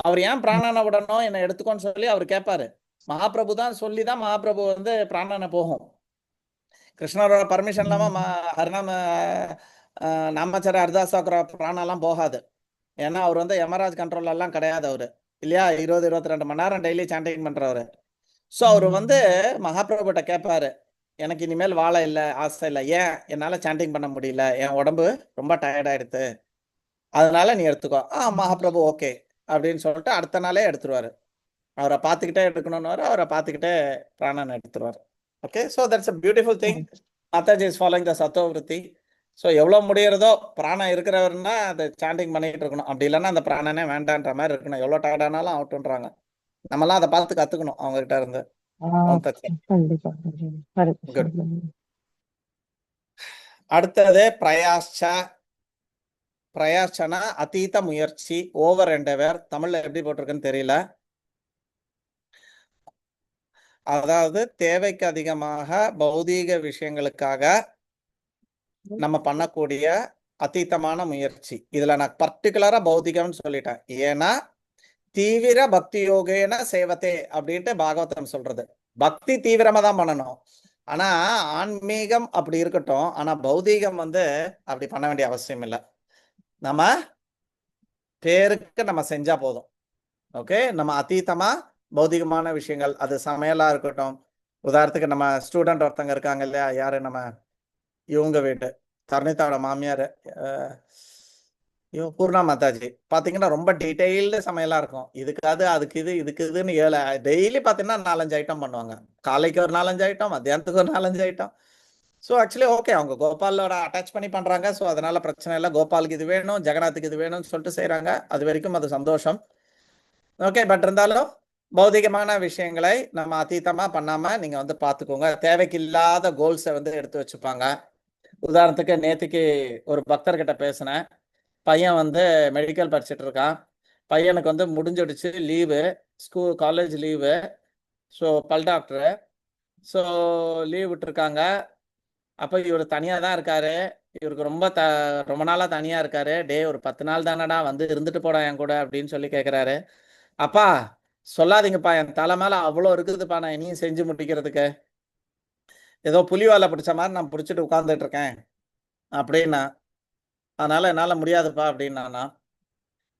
Speaker 2: அவர் ஏன் பிராணனை விடணும் என்னை எடுத்துக்கோன்னு சொல்லி அவர் கேட்பாரு. மகாபிரபு தான் சொல்லி தான் மகாபிரபு வந்து பிராணனை போகும். கிருஷ்ணரோட பர்மிஷன் இல்லாம ஹரிநாம நாமாச்சாரிய அர்த்தாசாக்கர பிராணெல்லாம் போகாது. ஏன்னா அவர் வந்து யமராஜ் கண்ட்ரோல் எல்லாம் கிடையாது அவரு இல்லையா. 20-22 மணி நேரம் டெய்லி சாண்டிங் பண்றவரு. ஸோ அவர் வந்து மகாபிரபுட்ட கேட்பாரு, எனக்கு இனிமேல் வாழ இல்லை, ஆசை இல்லை, ஏன் என்னால் சாண்டிங் பண்ண முடியல, என் உடம்பு ரொம்ப டயர்டாயிடுது, அதனால நீ எடுத்துக்கோ. மகாபிரபு ஓகே அப்படின்னு சொல்லிட்டு அடுத்த நாளே எடுத்துருவாரு. அவரை பார்த்துக்கிட்டே எடுக்கணும்னு அவரை பார்த்துக்கிட்டே பிராணன் எடுத்துருவார். Okay, so that's a beautiful thing. மாதாஜி இஸ் ஃபாலோயிங் த சத்தோவிருத்தி. ஸோ எவ்வளோ முடியறதோ பிராணம் இருக்கிறவர்னா அதை சாண்டிங் பண்ணிட்டு இருக்கணும். அப்படி இல்லைன்னா அந்த பிராணனே வேண்டான்ற மாதிரி இருக்கணும். எவ்வளோ டயர்டானாலும் அவுட்டுன்றாங்க. நம்மலாம் அதை பார்த்து கற்றுக்கணும் அவங்ககிட்ட இருந்து.
Speaker 8: கண்டிப்பா. ஹரே
Speaker 2: குட்.
Speaker 8: கிருஷ்ணா.
Speaker 2: அடுத்தது பிரயாச்சனா அதீத முயற்சி, ஓவர் எண்டவர். தமிழ்ல எப்படி போட்டிருக்குன்னு தெரியல. அதாவது தேவைக்கு அதிகமாக பௌதீக விஷயங்களுக்காக நம்ம பண்ணக்கூடிய அதீதமான முயற்சி. இதுல நான் பர்டிகுலரா பௌதிகம்னு சொல்லிட்டேன். ஏன்னா தீவிர பக்தி யோகேன சேவத்தே அப்படின்ட்டு பாகவதம் சொல்றது. பக்தி தீவிரமா தான் பண்ணணும். ஆனா ஆன்மீகம் அப்படி இருக்கட்டும். ஆனா பௌதீகம் வந்து அப்படி பண்ண வேண்டிய அவசியம் இல்லை. நம்ம பேருக்கு நம்ம செஞ்சா போதும். ஓகே, நம்ம அதீதமா பௌதிகமான விஷயங்கள், அது சமையலா இருக்கட்டும். உதாரணத்துக்கு நம்ம ஸ்டூடெண்ட் ஒருத்தங்க இருக்காங்க இல்லையா, யாரு நம்ம இவங்க வீட்டு தர்ணிதாவோட மாமியார் பூர்ணா மாதாஜி பாத்தீங்கன்னா ரொம்ப டீட்டெயில்டு சமையலா இருக்கும். இதுக்காது அதுக்கு இதுக்கு இதுன்னு டெய்லி பாத்தீங்கன்னா 4-5 ஐட்டம் பண்ணுவாங்க. காலைக்கு ஒரு 4-5 ஐட்டம், மத்தியானத்துக்கு ஒரு 4-5 ஐட்டம். ஸோ ஆக்சுவலி ஓகே, அவங்க கோபாலோட அட்டாச் பண்ணி பண்றாங்க. ஸோ அதனால பிரச்சனை இல்லை. கோபாலுக்கு இது வேணும், ஜெகநாத்துக்கு இது வேணும்னு சொல்லிட்டு செய்யறாங்க. அது வரைக்கும் அது சந்தோஷம். ஓகே, பட் இருந்தாலும் பௌதிகமான விஷயங்களை நம்ம அதீதமா பண்ணாம நீங்க வந்து பாத்துக்கோங்க. தேவைக்கு இல்லாத கோல்ஸை வந்து எடுத்து வச்சுப்பாங்க. உதாரணத்துக்கு நேற்றுக்கு ஒரு பக்தர்கிட்ட பேசினேன். பையன் வந்து மெடிக்கல் படிச்சுட்டு இருக்கான். பையனுக்கு வந்து முடிஞ்சிடுச்சு லீவு, காலேஜ் லீவு. ஸோ பல் டாக்டரு. ஸோ லீவ் விட்டுருக்காங்க. அப்போ இவர் தனியாக தான் இருக்காரு. இவருக்கு ரொம்ப நாளாக தனியாக இருக்காரு. ஒரு 10 நாள் தானடா, வந்து இருந்துட்டு போடா என் கூட அப்படின்னு சொல்லி கேட்குறாரு. அப்பா சொல்லாதீங்கப்பா, என் தலை மேலே அவ்வளோ இருக்குதுப்பா, நான் இனியும் செஞ்சு முடிக்கிறதுக்கு. ஏதோ புலிவாலை பிடிச்ச மாதிரி நான் பிடிச்சிட்டு உட்காந்துட்டு இருக்கேன் அப்படின்னா, அதனால என்னால் முடியாதுப்பா அப்படின்னா.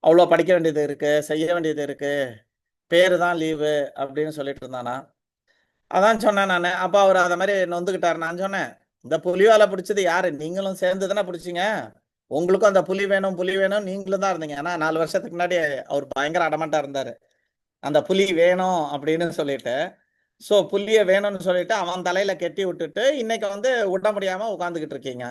Speaker 2: அவ்வளோ படிக்க வேண்டியது இருக்கு, செய்ய வேண்டியது இருக்கு, பேரு தான் லீவு அப்படின்னு சொல்லிட்டு இருந்தானா. அதான் சொன்னேன் நான். அப்போ அவர் அதை மாதிரி நொந்துக்கிட்டார். நான் சொன்னேன், இந்த புலிவாலை பிடிச்சது யாரு? நீங்களும் சேர்ந்து தானே பிடிச்சிங்க. உங்களுக்கும் அந்த புலி வேணும் நீங்களும் தான் இருந்தீங்க. ஆனா 4 வருஷத்துக்கு முன்னாடி அவர் பயங்கர அடமண்டா இருந்தாரு, அந்த புலி வேணும் அப்படின்னு சொல்லிட்டு. ஸோ புலியை வேணும்னு சொல்லிட்டு அவன் தலையில கெட்டி விட்டுட்டு இன்னைக்கு வந்து விட முடியாம உட்காந்துக்கிட்டு இருக்கீங்க.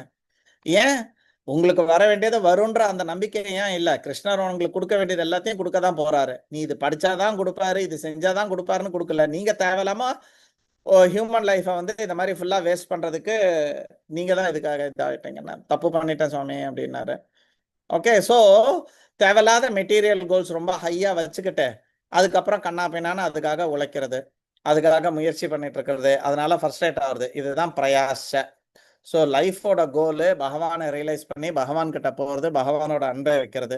Speaker 2: ஏன்? உங்களுக்கு வர வேண்டியது வரும்ன்ற அந்த நம்பிக்கை ஏன் இல்லை? கிருஷ்ணர் உங்களுக்கு கொடுக்க வேண்டியது எல்லாத்தையும் கொடுக்க தான் போறாரு. நீ இது படிச்சாதான் கொடுப்பாரு, இது செஞ்சாதான் கொடுப்பாருன்னு கொடுக்கல. நீங்க தேவையில்லாம ஹியூமன் லைஃபை வந்து இந்த மாதிரி ஃபுல்லா வேஸ்ட் பண்றதுக்கு நீங்க தான் இதுக்காக இதாகிட்டீங்கன்னா. தப்பு பண்ணிட்டேன் சுவாமி அப்படின்னாரு. ஓகே, ஸோ தேவையில்லாத மெட்டீரியல் கோல்ஸ் ரொம்ப ஹையா வச்சுக்கிட்டு அதுக்கப்புறம் கண்ணா பின்னான்னு அதுக்காக உழைக்கிறது, அதுக்காக முயற்சி பண்ணிட்டு இருக்கிறது, அதனால ஃபர்ஸ்ட்ரேட் ஆகுது. இதுதான் பிரயாச. ஸோ லைஃபோட கோலு பகவானை ரியலைஸ் பண்ணி பகவான் கிட்ட போகிறது, பகவானோட அன்பை வைக்கிறது.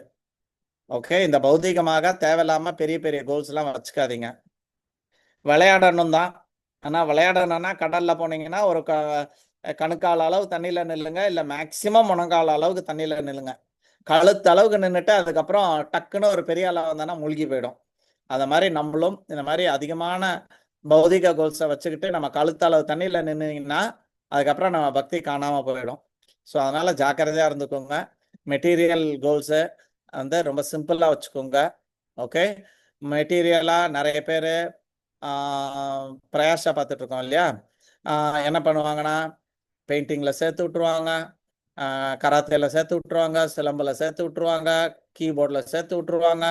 Speaker 2: ஓகே, இந்த பௌதிகமாக தேவையில்லாம பெரிய பெரிய கோல்ஸ் எல்லாம் வச்சுக்காதீங்க. விளையாடணும் தான். ஆனால் விளையாடணும்னா கடலில் போனீங்கன்னா ஒரு கணுக்கால் அளவு தண்ணியில் நில்லுங்க, இல்லை மேக்சிமம் முனங்கால் அளவுக்கு தண்ணியில் நில்லுங்க. கழுத்து அளவுக்கு நின்றுட்டு அதுக்கப்புறம் டக்குன்னு ஒரு பெரிய அளவு வந்தோன்னா மூழ்கி போயிடும். அதை மாதிரி நம்மளும் இந்த மாதிரி அதிகமான பௌதிக கோல்ஸை வச்சுக்கிட்டு நம்ம கழுத்தளவு தண்ணியில் நின்னீங்கன்னா அதுக்கப்புறம் நம்ம பக்தி காணாமல் போயிடும். ஸோ அதனால ஜாக்கிரதையாக இருந்துக்கோங்க. மெட்டீரியல் கோல்ஸை வந்து ரொம்ப சிம்பிளாக வச்சுக்கோங்க. ஓகே, மெட்டீரியலாக நிறைய பேர் பிரயாசா பார்த்துட்டு இருக்கோம் இல்லையா. என்ன பண்ணுவாங்கன்னா பெயிண்டிங்கில் சேர்த்து விட்ருவாங்க, கராத்தேல சேர்த்து விட்ருவாங்க, சிலம்பில் சேர்த்து விட்ருவாங்க, கீபோர்டில் சேர்த்து விட்ருவாங்க,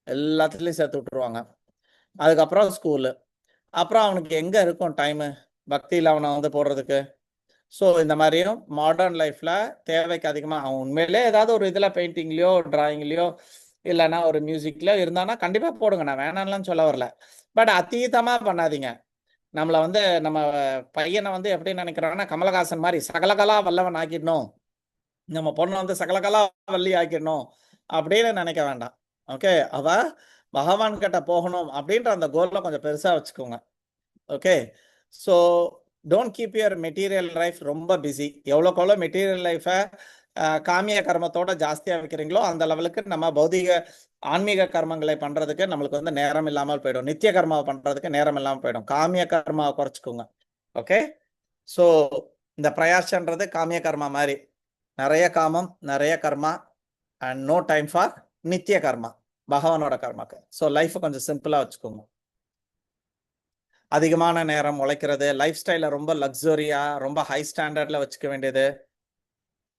Speaker 2: எல்லாத்துலேயும் சேர்த்து விட்ருவாங்க. அதுக்கப்புறம் ஸ்கூலு. அப்புறம் அவனுக்கு எங்கே இருக்கும் டைமு பக்தியில் அவனை வந்து போடுறதுக்கு? ஸோ இந்த மாதிரியும் மாடர்ன் லைஃப்பில் தேவைக்கு அதிகமாக அவன் உண்மையிலே ஏதாவது ஒரு இதில் பெயிண்டிங்லேயோ டிராயிங்லேயோ இல்லைன்னா ஒரு மியூசிக்லையோ இருந்தானா கண்டிப்பாக போடுங்க, நான் வேணாம்லாம் சொல்ல வரல. பட் அதீதமாக பண்ணாதீங்க. நம்மளை வந்து நம்ம பையனை வந்து எப்படி நினைக்கிறாங்கன்னா கமலஹாசன் மாதிரி சகலகலா வல்லவன் ஆக்கிடணும் நம்ம பொண்ணை வந்து சகலகலா வள்ளி ஆக்கிடணும் அப்படின்னு நினைக்க வேண்டாம். ஓகே, அவ பகவான் கிட்ட போகணும் அப்படின்ற அந்த கோல்ல கொஞ்சம் பெருசா வச்சுக்கோங்க. Okay, so don't keep your material life ரொம்ப பிஸி. எவ்வளோக்கு எவ்வளோ மெட்டீரியல் லைஃபை காமிய கர்மத்தோட ஜாஸ்தியாக வைக்கிறீங்களோ அந்த லெவலுக்கு நம்ம பௌதிக ஆன்மீக கர்மங்களை பண்ணுறதுக்கு நம்மளுக்கு வந்து நேரம் இல்லாமல் போயிடும். நித்திய கர்மாவை பண்ணுறதுக்கு நேரம் இல்லாமல் போயிடும். காமிய கர்மாவை குறைச்சிக்கோங்க. ஓகே, ஸோ இந்த பிரயாசன்றது காமிய கர்மா மாதிரி, நிறைய காமம் நிறைய கர்மா அண்ட் நோ டைம் ஃபார் நித்திய கர்மா, பகவானோட கர்மாக்கு. ஸோ லைஃப்பை கொஞ்சம் சிம்பிளாக வச்சுக்கோங்க. அதிகமான நேரம் உழைக்கிறது, லைஃப் ஸ்டைலை ரொம்ப லக்ஸரியா ரொம்ப ஹை ஸ்டாண்டர்ட்ல வச்சுக்க வேண்டியது,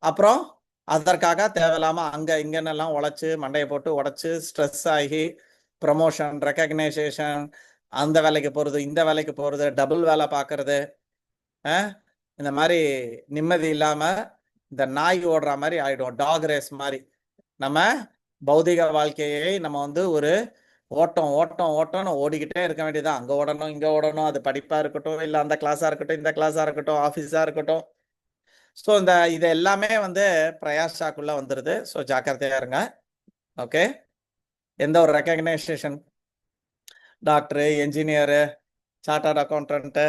Speaker 2: அப்புறம் அதற்காக தேவையில்லாம அங்க இங்கன்னெல்லாம் உழைச்சு மண்டையை போட்டு உடைச்சு ஸ்ட்ரெஸ் ஆகி ப்ரமோஷன் ரெக்கக்னைசேஷன், அந்த வேலைக்கு போறது இந்த வேலைக்கு போறது, டபுள் வேலை பார்க்கறது, இந்த மாதிரி நிம்மதி இல்லாம இந்த நாய் ஓடுற மாதிரி ஆயிடும், டாக் ரேஸ் மாதிரி. நம்ம பௌதிக வாழ்க்கையை நம்ம வந்து ஒரு ஓட்டம் ஓட்டம் ஓட்டம்னு ஓடிக்கிட்டே இருக்க வேண்டியதான். அங்கே ஓடணும் இங்கே ஓடணும், அது படிப்பாக இருக்கட்டும் இல்லை அந்த கிளாஸாக இருக்கட்டும் இந்த கிளாஸாக இருக்கட்டும் ஆஃபீஸாக இருக்கட்டும். ஸோ இது எல்லாமே வந்து பிரயாசாக்குள்ளே வந்துடுது. ஸோ ஜாக்கிரதையாக இருங்க. ஓகே, எந்த ஒரு recognisation, doctor engineer chartered accountant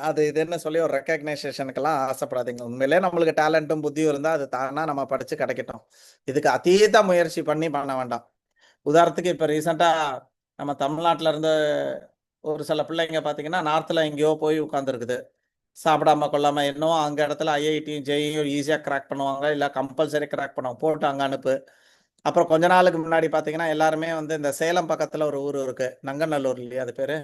Speaker 2: அது இதுன்னு சொல்லி ஒரு ரெக்கக்னைசேஷனுக்கெல்லாம் ஆசைப்படாதீங்க. உண்மையிலே நம்மளுக்கு டேலண்ட்டும் புத்தியும் இருந்தால் அது தானா நம்ம படித்து கிடைக்கட்டும். இதுக்கு அதீத முயற்சி பண்ண வேண்டாம். உதாரணத்துக்கு இப்போ ரீசெண்டாக நம்ம தமிழ்நாட்டில் இருந்து ஒரு சில பிள்ளைங்க பார்த்தீங்கன்னா நார்த்தில் எங்கேயோ போய் உட்காந்துருக்குது, சாப்பிடாம கொள்ளாமல். இன்னும் அங்கே இடத்துல ஐஐடியும் ஜேஇயும் ஈஸியாக கிராக் பண்ணுவாங்க, இல்லை கம்பல்சரி கிராக் பண்ணுவாங்க, போட்டு அங்கே அனுப்பு. அப்புறம் கொஞ்ச நாளுக்கு முன்னாடி பார்த்தீங்கன்னா எல்லாருமே வந்து இந்த சேலம் பக்கத்தில் ஒரு ஊர் இருக்குது, நங்கநல்லூர் இல்லையா அது பேர்,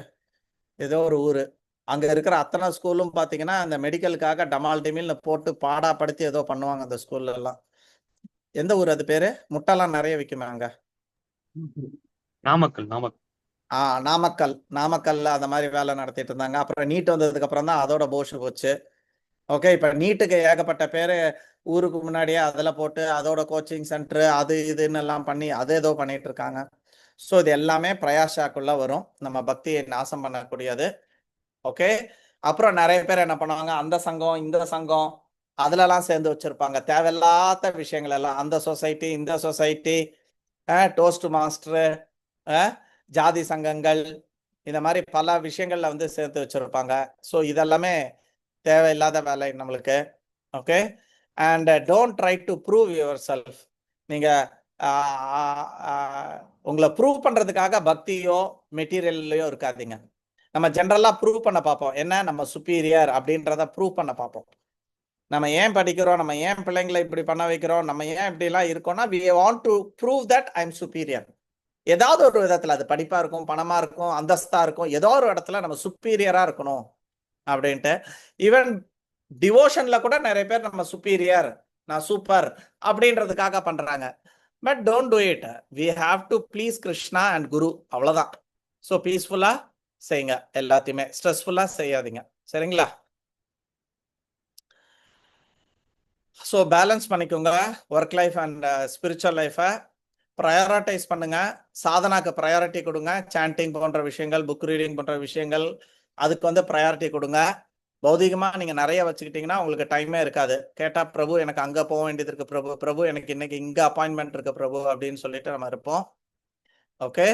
Speaker 2: ஏதோ ஒரு ஊர். அங்கே இருக்கிற அத்தனை ஸ்கூலும் பார்த்தீங்கன்னா அந்த மெடிக்கலுக்காக டமால் டிமில்னு போட்டு பாடாப்படுத்தி ஏதோ பண்ணுவாங்க அந்த ஸ்கூல்லலாம். எந்த ஊர் அது பேர்? முட்டைலாம் நிறைய விற்குமே அங்கே.
Speaker 9: நாமக்கல்.
Speaker 2: நாமக்கல்ல அந்த மாதிரி வேலை நடத்திட்டு இருந்தாங்க. அப்புறம் நீட் வந்ததுக்கு அப்புறம் தான் அதோட போஷு போச்சு. ஓகே, இப்போ நீட்டுக்கு ஏகப்பட்ட பேர் ஊருக்கு முன்னாடியே அதில் போட்டு அதோட கோச்சிங் சென்டரு அது இதுன்னு எல்லாம் பண்ணி அது ஏதோ பண்ணிட்டு இருக்காங்க. ஸோ இது எல்லாமே பிரயாசாக்குள்ள வரும், நம்ம பக்தியை நாசம் பண்ணக்கூடியது. ஓகே, அப்புறம் நிறைய பேர் என்ன பண்ணுவாங்க, அந்த சங்கம் இந்த சங்கம் அதுலலாம் சேர்ந்து வச்சிருப்பாங்க தேவையில்லாத விஷயங்கள் எல்லாம். அந்த சொசைட்டி இந்த சொசைட்டி, டோஸ்ட் மாஸ்டரு, ஜாதி சங்கங்கள், இந்த மாதிரி பல விஷயங்கள்ல வந்து சேர்த்து வச்சிருப்பாங்க. ஸோ இதெல்லாமே தேவையில்லாத வேலை நம்மளுக்கு. Okay, and don't try to prove your self. நீங்கள் உங்களை ப்ரூவ் பண்ணுறதுக்காக பக்தியோ மெட்டீரியல்லையோ இருக்காதீங்க. நம்ம ஜென்ரலாக ப்ரூவ் பண்ண பார்ப்போம், என்ன நம்ம சுப்பீரியர் அப்படின்றத ப்ரூவ் பண்ண பார்ப்போம். நம்ம ஏன் படிக்கிறோம், நம்ம ஏன் பிள்ளைங்களை இப்படி பண்ண வைக்கிறோம், நம்ம ஏன் இப்படிலாம் இருக்கோம்னா we want to prove that I am superior. ஏதாவது ஒரு விதத்தில், அது படிப்பாக இருக்கும், பணமாக இருக்கும், அந்தஸ்தாக இருக்கும், ஏதோ ஒரு இடத்துல நம்ம சுப்பீரியராக இருக்கணும் அப்படின்ட்டு. ஈவன் டிவோஷனில் கூட நிறைய பேர் நம்ம சுப்பீரியர், நான் சூப்பர் அப்படின்றதுக்காக பண்ணுறாங்க. But don't do it. We have to please Krishna and guru, அவ்வளோதான். ஸோ பீஸ்ஃபுல்லாக செய்யுங்க, எல்லாத்தையுமே ஸ்ட்ரெஸ்ஃபுல்லாக செய்யாதீங்க, சரிங்களா? ஸோ பேலன்ஸ் பண்ணிக்கோங்க ஒர்க் லைஃப் அண்ட் ஸ்பிரிச்சுவல் லைஃபை. ப்ரையாரிட்டைஸ் பண்ணுங்க, சாதனாக்கு ப்ரையாரிட்டி கொடுங்க. சாண்டிங் போன்ற விஷயங்கள், புக் ரீடிங் போன்ற விஷயங்கள், அதுக்கு வந்து ப்ரையாரிட்டி கொடுங்க. பௌதிகமாக நீங்கள் நிறைய வச்சுக்கிட்டிங்கன்னா உங்களுக்கு டைமே இருக்காது. கேட்டால் பிரபு எனக்கு அங்கே போக வேண்டியது இருக்குது, பிரபு எனக்கு இன்னைக்கு இங்கே அப்பாயின்மெண்ட் இருக்குது பிரபு அப்படின்னு சொல்லிட்டு நம்ம இருப்போம். ஓகே,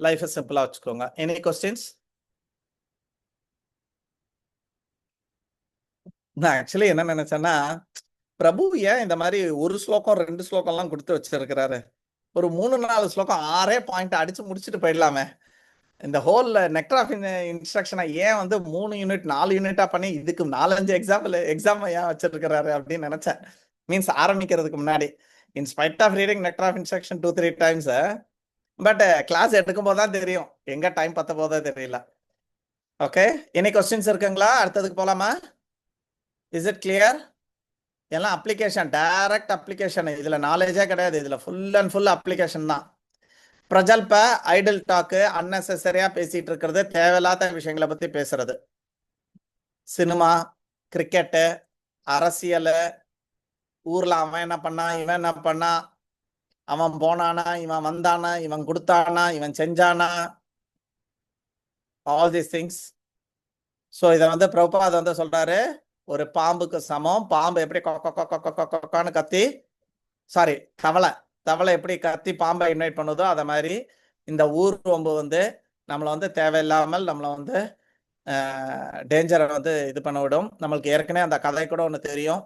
Speaker 2: லைஃபை சிம்பிளாக வச்சுக்கோங்க. Any questions? நான் ஆக்சுவலி என்ன நினைச்சேன்னா, பிரபு ஏன் இந்த மாதிரி ஒரு ஸ்லோகம் 2 ஸ்லோகம்லாம் கொடுத்து வச்சிருக்கிறாரு, ஒரு 3-4 ஸ்லோகம் 6 பாயிண்ட் அடிச்சு முடிச்சுட்டு போயிடலாமே. இந்த ஹோல் நெக்டர் ஆஃப் இன்ஸ்ட்ரக்ஷனை ஏன் வந்து 3 யூனிட் 4 யூனிட்டா பண்ணி இதுக்கு 4-5 எக்ஸாம் ஏன் வச்சிருக்கிறாரு அப்படின்னு நினைச்சேன். மீன்ஸ் ஆரம்பிக்கிறதுக்கு முன்னாடி, in spite of reading nectar of instruction 2-3 times, but class எடுக்கும் போது தான் தெரியும் எங்க டைம் பத்த போதே தெரியல. ஓகே, எனி கொஸ்டின்ஸ் இருக்குங்களா? அடுத்ததுக்கு போலாமா? Is it clear? எல்லாம் அப்ளிகேஷன், டைரக்ட் அப்ளிகேஷன். இதுல நாலேஜே கிடையாது, இதுல ஃபுல் அண்ட் ஃபுல் அப்ளிகேஷன் தான். பிரஜல்ப ஐடல் டாக்கு, அன்னெசரியா பேசிட்டு இருக்கிறது, தேவையில்லாத விஷயங்களை பத்தி பேசுறது, சினிமா, கிரிக்கெட்டு, அரசியல், ஊர்ல அவன் என்ன பண்ணா இவன் என்ன பண்ணா, அவன் போனானா இவன் வந்தானா, இவன் கொடுத்தானா இவன் செஞ்சானா, ஆல் தீஸ் திங்ஸ். ஸோ இதை வந்து பிரபுபாத் வந்து சொல்றாரு, ஒரு பாம்புக்கு சமம். பாம்பு எப்படி கொக்கான்னு கத்தி, சாரி தவளை எப்படி கத்தி பாம்பை இன்வைட் பண்ணுதோ அதை மாதிரி இந்த ஊர்வம்பு வந்து நம்மளை வந்து தேவையில்லாமல் நம்மளை வந்து டேஞ்சரை வந்து இது பண்ண விடும். நம்மளுக்கு ஏற்கனவே அந்த கதை கூட ஒன்று தெரியும்.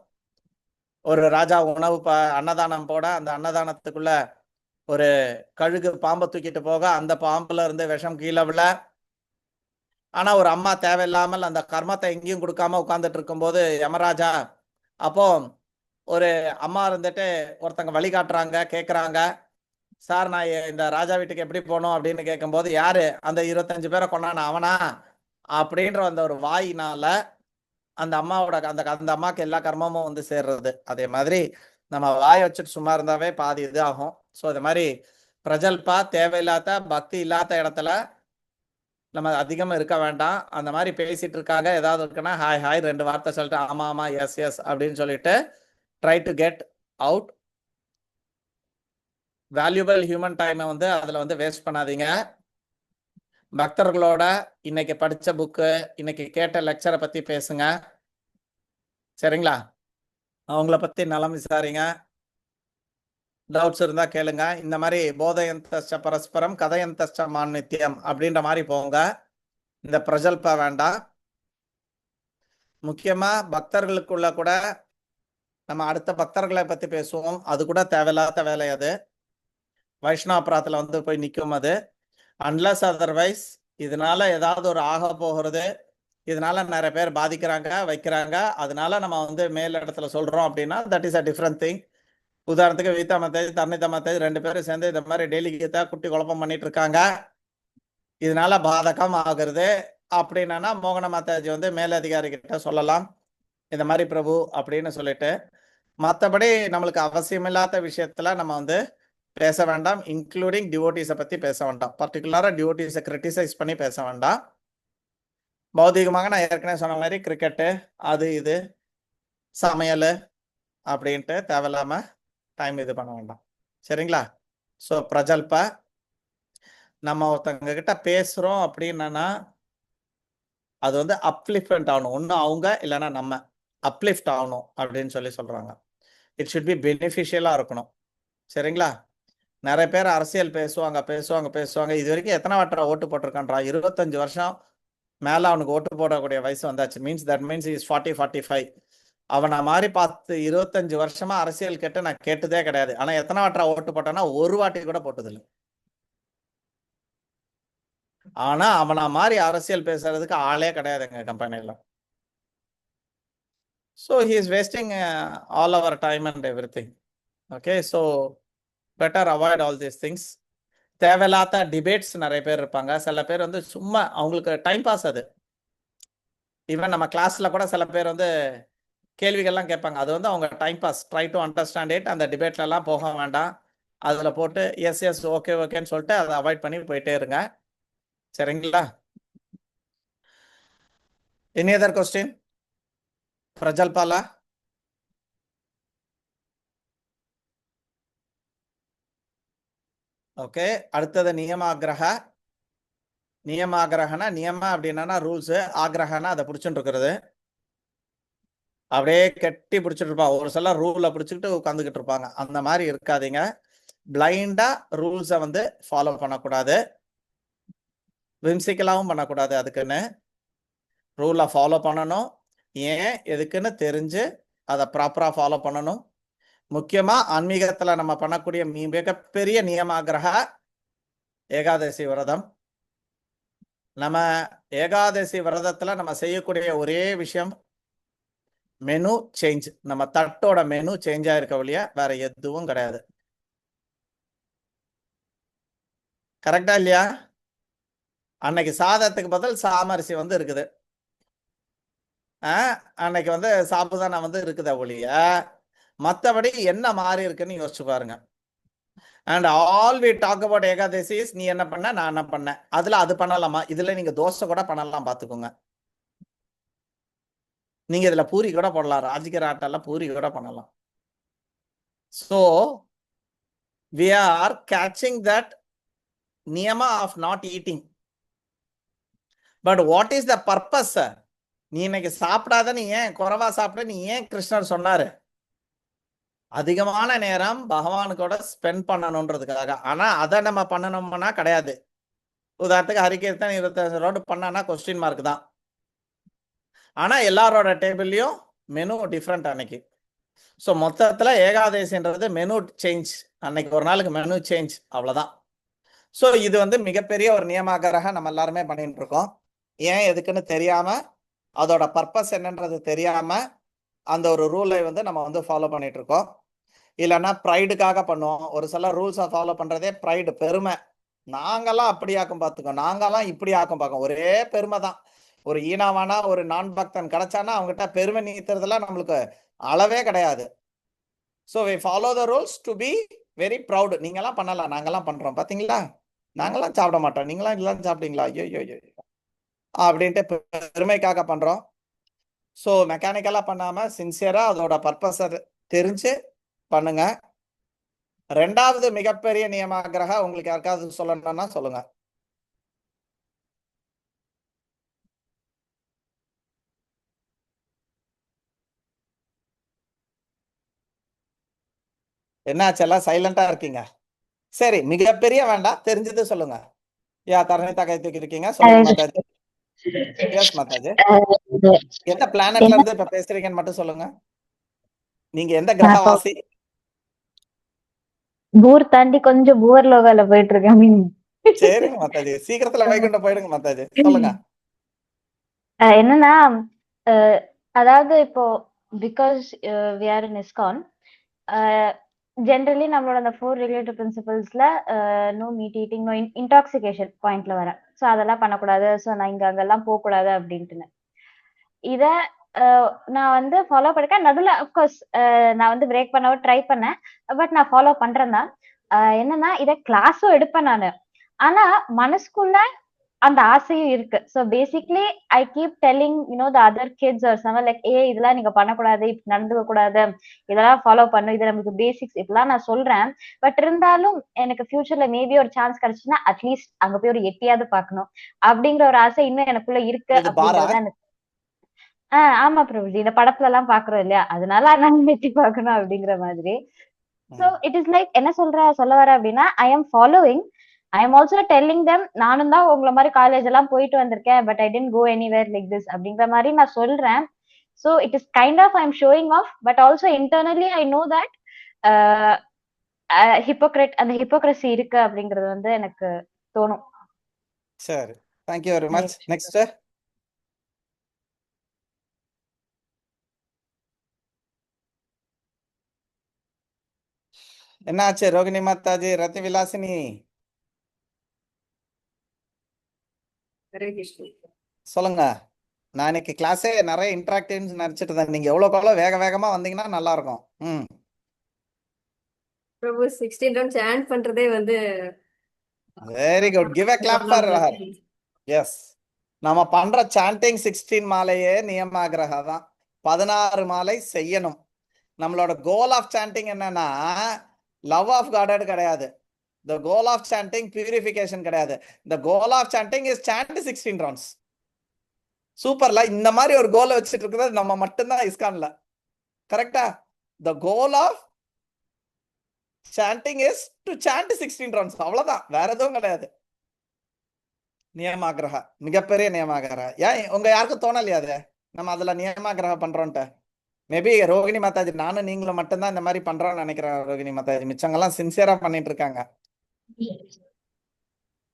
Speaker 2: ஒரு ராஜா உணவு அன்னதானம் போட, அந்த அன்னதானத்துக்குள்ள ஒரு கழுகு பாம்பை தூக்கிட்டு போக, அந்த பாம்புல இருந்து விஷம் கீழே விழ, ஆனா ஒரு அம்மா தேவையில்லாமல் அந்த கர்மத்தை எங்கேயும் கொடுக்காம உட்கார்ந்துட்டு இருக்கும்போது யமராஜா அப்போ ஒரு அம்மா இருந்துட்டு ஒருத்தங்க வழிகாட்டுறாங்க, கேட்குறாங்க, சார் நான் இந்த ராஜா வீட்டுக்கு எப்படி போகணும் அப்படின்னு கேட்கும்போது, யாரு அந்த 25 பேரை கொண்டான அவனா அப்படின்ற அந்த ஒரு வாயினால அந்த அம்மாவோட அந்த அம்மாவுக்கு எல்லா கர்மமும் வந்து சேர்றது. அதே மாதிரி நம்ம வாயை வச்சுட்டு சும்மா இருந்தாவே பாதி இது ஆகும். ஸோ இது மாதிரி பிரஜல்பா தேவையில்லாத பக்தி இல்லாத இடத்துல நம்ம அதிகமாக இருக்க வேண்டாம். அந்த மாதிரி பேசிட்டு இருக்காங்க, ஏதாவது இருக்குன்னா ஹாய் ஹாய் 2 வார்த்தை சொல்லிட்டு ஆமா ஆமா எஸ் எஸ் அப்படின்னு சொல்லிட்டு try to get out. Valuable human டைமை வந்து அதில் வந்து வேஸ்ட் பண்ணாதீங்க. பக்தர்களோட இன்னைக்கு படித்த புக்கு, இன்னைக்கு கேட்ட லெக்சரை பற்றி பேசுங்க, சரிங்களா? அவங்கள பற்றி நலம் விசாரிங்க, டவுட்ஸ் இருந்தால் கேளுங்க. இந்த மாதிரி போதயந்தஸ்ச பரஸ்பரம் கதையந்தஸ்ச மான்னித்யம் அப்படின்ற மாதிரி போங்க. இந்த பிரஜல்பா வேண்டாம். முக்கியமாக பக்தர்களுக்குள்ள கூட நம்ம அடுத்த பக்தர்களை பற்றி பேசுவோம், அது கூட தேவையில்லாத வேலை. அது வைஷ்ணவபுரத்தில் வந்து போய் நிற்கும் அது. அன்லஸ் அதர்வைஸ் இதனால ஏதாவது ஒரு ஆக போகிறது, இதனால நிறைய பேர் பாதிக்கிறாங்க வைக்கிறாங்க, அதனால நம்ம வந்து மேல் இடத்துல சொல்கிறோம் அப்படின்னா that is a different thing. உதாரணத்துக்கு வீத்தா மத்தேஜ் தர்ணிதா மத்தேஜ் 2 பேரும் சேர்ந்து இந்த மாதிரி டெய்லி கீதா குட்டி குழப்பம் பண்ணிட்டு இருக்காங்க, இதனால பாதகம் ஆகுறது அப்படின்னா மோகன மாதாஜி வந்து மேலதிகாரி கிட்ட சொல்லலாம் இந்த மாதிரி பிரபு அப்படின்னு சொல்லிட்டு. மற்றபடி நம்மளுக்கு அவசியமில்லாத விஷயத்துல நம்ம வந்து பேச வேண்டாம். இன்க்ளூடிங் டிவோட்டிஸை பற்றி பேச வேண்டாம். பர்டிகுலராக டிவோட்டிஸை கிரிட்டிசைஸ் பண்ணி பேச வேண்டாம். பௌதிகமாக நான் ஏற்கனவே சொன்ன மாதிரி கிரிக்கெட்டு அது இது சமையல் அப்படின்ட்டு தேவையில்லாமல் டைம் இது பண்ண வேண்டாம், சரிங்களா? ஸோ பிரஜல்ப நம்ம ஒருத்தங்க கிட்ட பேசுகிறோம் அப்படின்னா அது வந்து அப்லிஃப்ட் ஆகணும். ஒன்று அவங்க இல்லைன்னா நம்ம அப்லிஃப்ட் ஆகணும் அப்படின்னு சொல்கிறாங்க. இட் ஷுட் பி பெனிஃபிஷியலாக இருக்கணும், சரிங்களா? நிறைய பேர் அரசியல் பேசுவாங்க. இது வரைக்கும் எத்தனை வாட்டரை ஓட்டு போட்டிருக்கான்றா? 25 வருஷம் மேலே அவனுக்கு ஓட்டு போடக்கூடிய வயசு வந்தாச்சு. That means is 40-45. அவனை மாதிரி பார்த்து 25 வருஷமா அரசியல் கேட்டு நான் கேட்டதே கிடையாது. ஆனால் எத்தனை வாட்டரா ஓட்டு போட்டானா? ஒரு வாட்டி கூட போட்டதில்லை. ஆனா அவனை மாதிரி அரசியல் பேசுறதுக்கு ஆளே கிடையாது எங்க கம்பெனியில். So he is wasting all our time and everything. Okay, so better avoid all these things. தேவையில்லாத டிபேட்ஸ் நிறைய பேர் இருப்பாங்க. சில பேர் வந்து சும்மா அவங்களுக்கு டைம் பாஸ் அது. ஈவன் நம்ம கிளாஸ்ல கூட சில பேர் வந்து கேள்விகள்லாம் கேட்பாங்க, அது வந்து அவங்க time pass. Try to understand it. அந்த டிபேட்லலாம் போக வேண்டாம். அதில் போட்டு எஸ் எஸ் ஓகே ஓகேன்னு சொல்லிட்டு அதை அவாய்ட் பண்ணி போயிட்டே இருங்க, சரிங்களா? Any other question? பிரஜல்பாலா? ஓகே, அடுத்தது நியமாகிரக. நியமாகிரகனா நியம அப்படின்னா ரூல்ஸு, ஆகிரகனா அதை பிடிச்சுட்டு இருக்கிறது. அப்படியே கெட்டி பிடிச்சிட்டு இருப்பாங்க. ஒரு சில ரூலை பிடிச்சிக்கிட்டு உட்காந்துக்கிட்டு இருப்பாங்க. அந்த மாதிரி இருக்காதீங்க. பிளைண்டா ரூல்ஸை வந்து ஃபாலோ பண்ணக்கூடாது, விம்சிக்கலாகவும் பண்ணக்கூடாது. அதுக்குன்னு ரூலை ஃபாலோ பண்ணணும். ஏன் எதுக்குன்னு தெரிஞ்சு அதை ப்ராப்பராக ஃபாலோ பண்ணணும். முக்கியமாக ஆன்மீகத்தில் நம்ம பண்ணக்கூடிய மிகப்பெரிய நியமாகிரக ஏகாதசி விரதம். நம்ம ஏகாதசி விரதத்தில் நம்ம செய்யக்கூடிய ஒரே விஷயம் மெனு சேஞ்ச். நம்ம தட்டோட மெனு சேஞ்ச் ஆயிருக்க வழியா வேற எதுவும் கிடையாது. கரெக்டா இல்லையா? அன்னைக்கு சாதத்துக்கு பதில் சாமரிசி வந்து இருக்குது, அன்னைக்கு வந்து சாப்புதானா வந்து இருக்குதா ஒழிய மற்றபடி என்ன மாறி இருக்குன்னு யோசிச்சு பாருங்க. And all we talk about Ekadashi is நீ என்ன பண்ண நான் என்ன பண்ணேன், அதுல அது பண்ணலாமா? இதுல நீங்க தோசை கூட பண்ணலாம், பாத்துக்கோங்க. நீங்க இதுல பூரி கூட போடலாம், ராஜகிர ஆட்டால பூரி கூட பண்ணலாம். So we are catching that நியமா of not eating. But what is the purpose? நீ இன்னைக்கு சாப்பிடாத, நீ ஏன் குறைவா சாப்பிட, நீ ஏன் கிருஷ்ணர் சொன்னாரு? அதிகமான நேரம் பகவானுக்கூட ஸ்பெண்ட் பண்ணணுன்றதுக்காக. ஆனா அதை நம்ம பண்ணணும்னா கிடையாது. உதாரணத்துக்கு ஹரிகீர்த்தன் 25 ரவுண்டு பண்ணானா கொஸ்டின் மார்க் தான். ஆனா எல்லாரோட டேபிள்லயும் மெனு டிஃப்ரெண்ட் அன்னைக்கு. ஸோ மொத்தத்துல ஏகாதசின்றது மெனு சேஞ்ச், அன்னைக்கு ஒரு நாளுக்கு மெனு சேஞ்ச், அவ்வளவுதான். ஸோ இது வந்து மிகப்பெரிய ஒரு நியமாகராக நம்ம எல்லாருமே பண்ணிட்டு இருக்கோம். ஏன் எதுக்குன்னு தெரியாம, அதோட பர்பஸ் என்னன்றது தெரியாம அந்த ஒரு ரூலை வந்து நம்ம வந்து ஃபாலோ பண்ணிட்டு இருக்கோம். இல்லைன்னா ப்ரைடுக்காக பண்ணுவோம். ஒரு சில ரூல்ஸை ஃபாலோ பண்றதே ப்ரைடு, பெருமை. நாங்கெல்லாம் அப்படி ஆக்கும் பார்த்துக்கோ, நாங்கெல்லாம் இப்படி ஆக்கும் பார்க்கோம், ஒரே பெருமை தான். ஒரு ஈனாவானா ஒரு நான் பக்தன் கிடைச்சானா அவங்ககிட்ட பெருமை நீக்கிறதுலாம் நம்மளுக்கு அளவே கிடையாது. So we follow the rules to be very proud. நீங்கெல்லாம் பண்ணலாம், நாங்கெல்லாம் பண்றோம் பாத்தீங்களா. நாங்கெல்லாம் சாப்பிட மாட்டோம், நீங்களாம் இதெல்லாம் சாப்பிட்டீங்களா, ஐயோ ஐயோ அப்படின்ட்டு பெருமைக்காக பண்றோம். ஸோ மெக்கானிக்கலா பண்ணாம சின்சியரா அதோட பர்பஸை தெரிஞ்சு பண்ணுங்க. ரெண்டாவது மிகப்பெரிய நியமாகிரக உங்களுக்கு யாருக்காவது சொல்லணும்னா சொல்லுங்க. என்னாச்சு, எல்லாம் சைலண்டா இருக்கீங்க? சரி, மிகப்பெரிய வேண்டாம், தெரிஞ்சது சொல்லுங்க. யா தரணிதா கை தூக்கி இருக்கீங்க, சொல்லுங்க மாதாஜி. எஸ் மாதாஜி. எந்த பிளானட்ல இருந்து இப்ப பேசுறீங்கன்னு மட்டும் சொல்லுங்க. நீங்க எந்த கிரகவாசி?
Speaker 9: பூர் தாண்டி கொஞ்சம் பூவர் லோகால போயிட்டு இருக்கேன். I mean,
Speaker 2: சரிங்க மாதாஜி, சீக்கிரத்துல வைகுண்டம் போயிடுங்க மாதாஜி, சொல்லுங்க.
Speaker 9: என்னன்னா அதாவது இப்போ because we are in ISKCON, generally நம்மளோட அந்த 4 ரெகுலேட்டரி பிரின்சிபல்ஸ்ல no meat eating, no intoxication பாயிண்ட்ல வரேன். ஸோ அதெல்லாம் பண்ணக்கூடாது, ஸோ நான் இங்க அங்கெல்லாம் போகக்கூடாது அப்படின்ட்டுன்னு இத நான் வந்து ஃபாலோ பண்ணிருக்கேன். நடுவில் அப்கோர்ஸ் நான் வந்து பிரேக் பண்ண ட்ரை பண்ணேன், பட் நான் ஃபாலோ பண்றேன் தான். என்னன்னா இதை கிளாஸும் எடுப்பேன் நான், ஆனா மனசுக்குள்ள அந்த ஆசையும் இருக்கு. So basically I keep telling the other kids are some like, இதெல்லாம் நீங்க பண்ணக்கூடாது, இப்படி நடந்துக்க கூடாது, இதெல்லாம் ஃபாலோ பண்ணும், இது நமக்கு பேசிக்ஸ், இப்பெல்லாம் நான் சொல்றேன். பட் இருந்தாலும் எனக்கு ஃபியூச்சர்ல மேபி ஒரு சான்ஸ் கிடைச்சுன்னா அட்லீஸ்ட் அங்க போய் ஒரு எட்டியாவது பார்க்கணும் அப்படிங்கிற ஒரு ஆசை இன்னும் எனக்குள்ள இருக்கு. அப்படிங்கறத எனக்கு ஆமா பிரபுஜி, இந்த படத்துல எல்லாம் பாக்குறோம் இல்லையா, அதனால நான் எட்டி பார்க்கணும் அப்படிங்கிற மாதிரி. சோ இட் இஸ் லைக் என்ன சொல்ல வர அப்படின்னா, I am following, I am also telling them, நானும் தான் உங்களை மாதிரி காலேஜ் எல்லாம் போயிட்டு வந்திருக்கேன், but I tend go anywhere like this அப்படிங்கிற மாதிரி நான் சொல்றேன். So it is kind of I am showing off, but also internally I know that hypocrite, அந்த ஹிப்போக்ரஸி இருக்கு அப்படிங்கிறது வந்து எனக்கு தோணும்.
Speaker 2: சரி, தேங்க்யூ வெரி மச். நெக்ஸ்ட் என்னாச்சு ரோகிணி மாதாஜி, ரத்தி விலாசினி சொல்லுங்க. நான் இன்னைக்கு கிளாஸே நிறைய இன்டராக்டிவ்ஸ் நினைச்சிட்டு இருந்தேன். நீங்க எவ்வளவு வேக வேகமா வந்தீங்கன்னா நல்லா இருக்கும்.
Speaker 3: பிரபு 16 ரவுண்ட் சாண்ட் பண்றதே வந்து
Speaker 2: very good, give a clap for her. Yes, நம்ம பண்ற சாண்டிங் 16 மாலையே நியமாகிரகா தான். 16 மாலை செய்யணும். நம்மளோட கோல் ஆஃப் சாண்டிங் என்னன்னா லவ் ஆஃப் காட் கிடையாது. the goal of chanting purification கிடையாது. the goal of chanting is chant 16 rounds. சூப்பர்ல, இந்த மாதிரி ஒரு கோலை வச்சுட்டு இருக்கிறது நம்ம மட்டும்தான் இஸ்கான்ல. கரெக்டா? the goal of chanting is to chant 16 rounds, அவ்வளவுதான், வேற எதுவும் கிடையாது. நியமாகிரகா மிகப்பெரிய நியமாகிரகா. ஏன் உங்க யாருக்கும் தோணலையா அது நம்ம அதுல நியமாகிரகா பண்றோம்ட்டு? மேபி ரோகிணி மாதாஜி நானும் நீங்களும் மட்டும்தான் இந்த மாதிரி பண்றோம்னு நினைக்கிறேன். ரோகிணி மாதாஜி மிச்சங்கெல்லாம் சின்சியரா பண்ணிட்டு இருக்காங்க.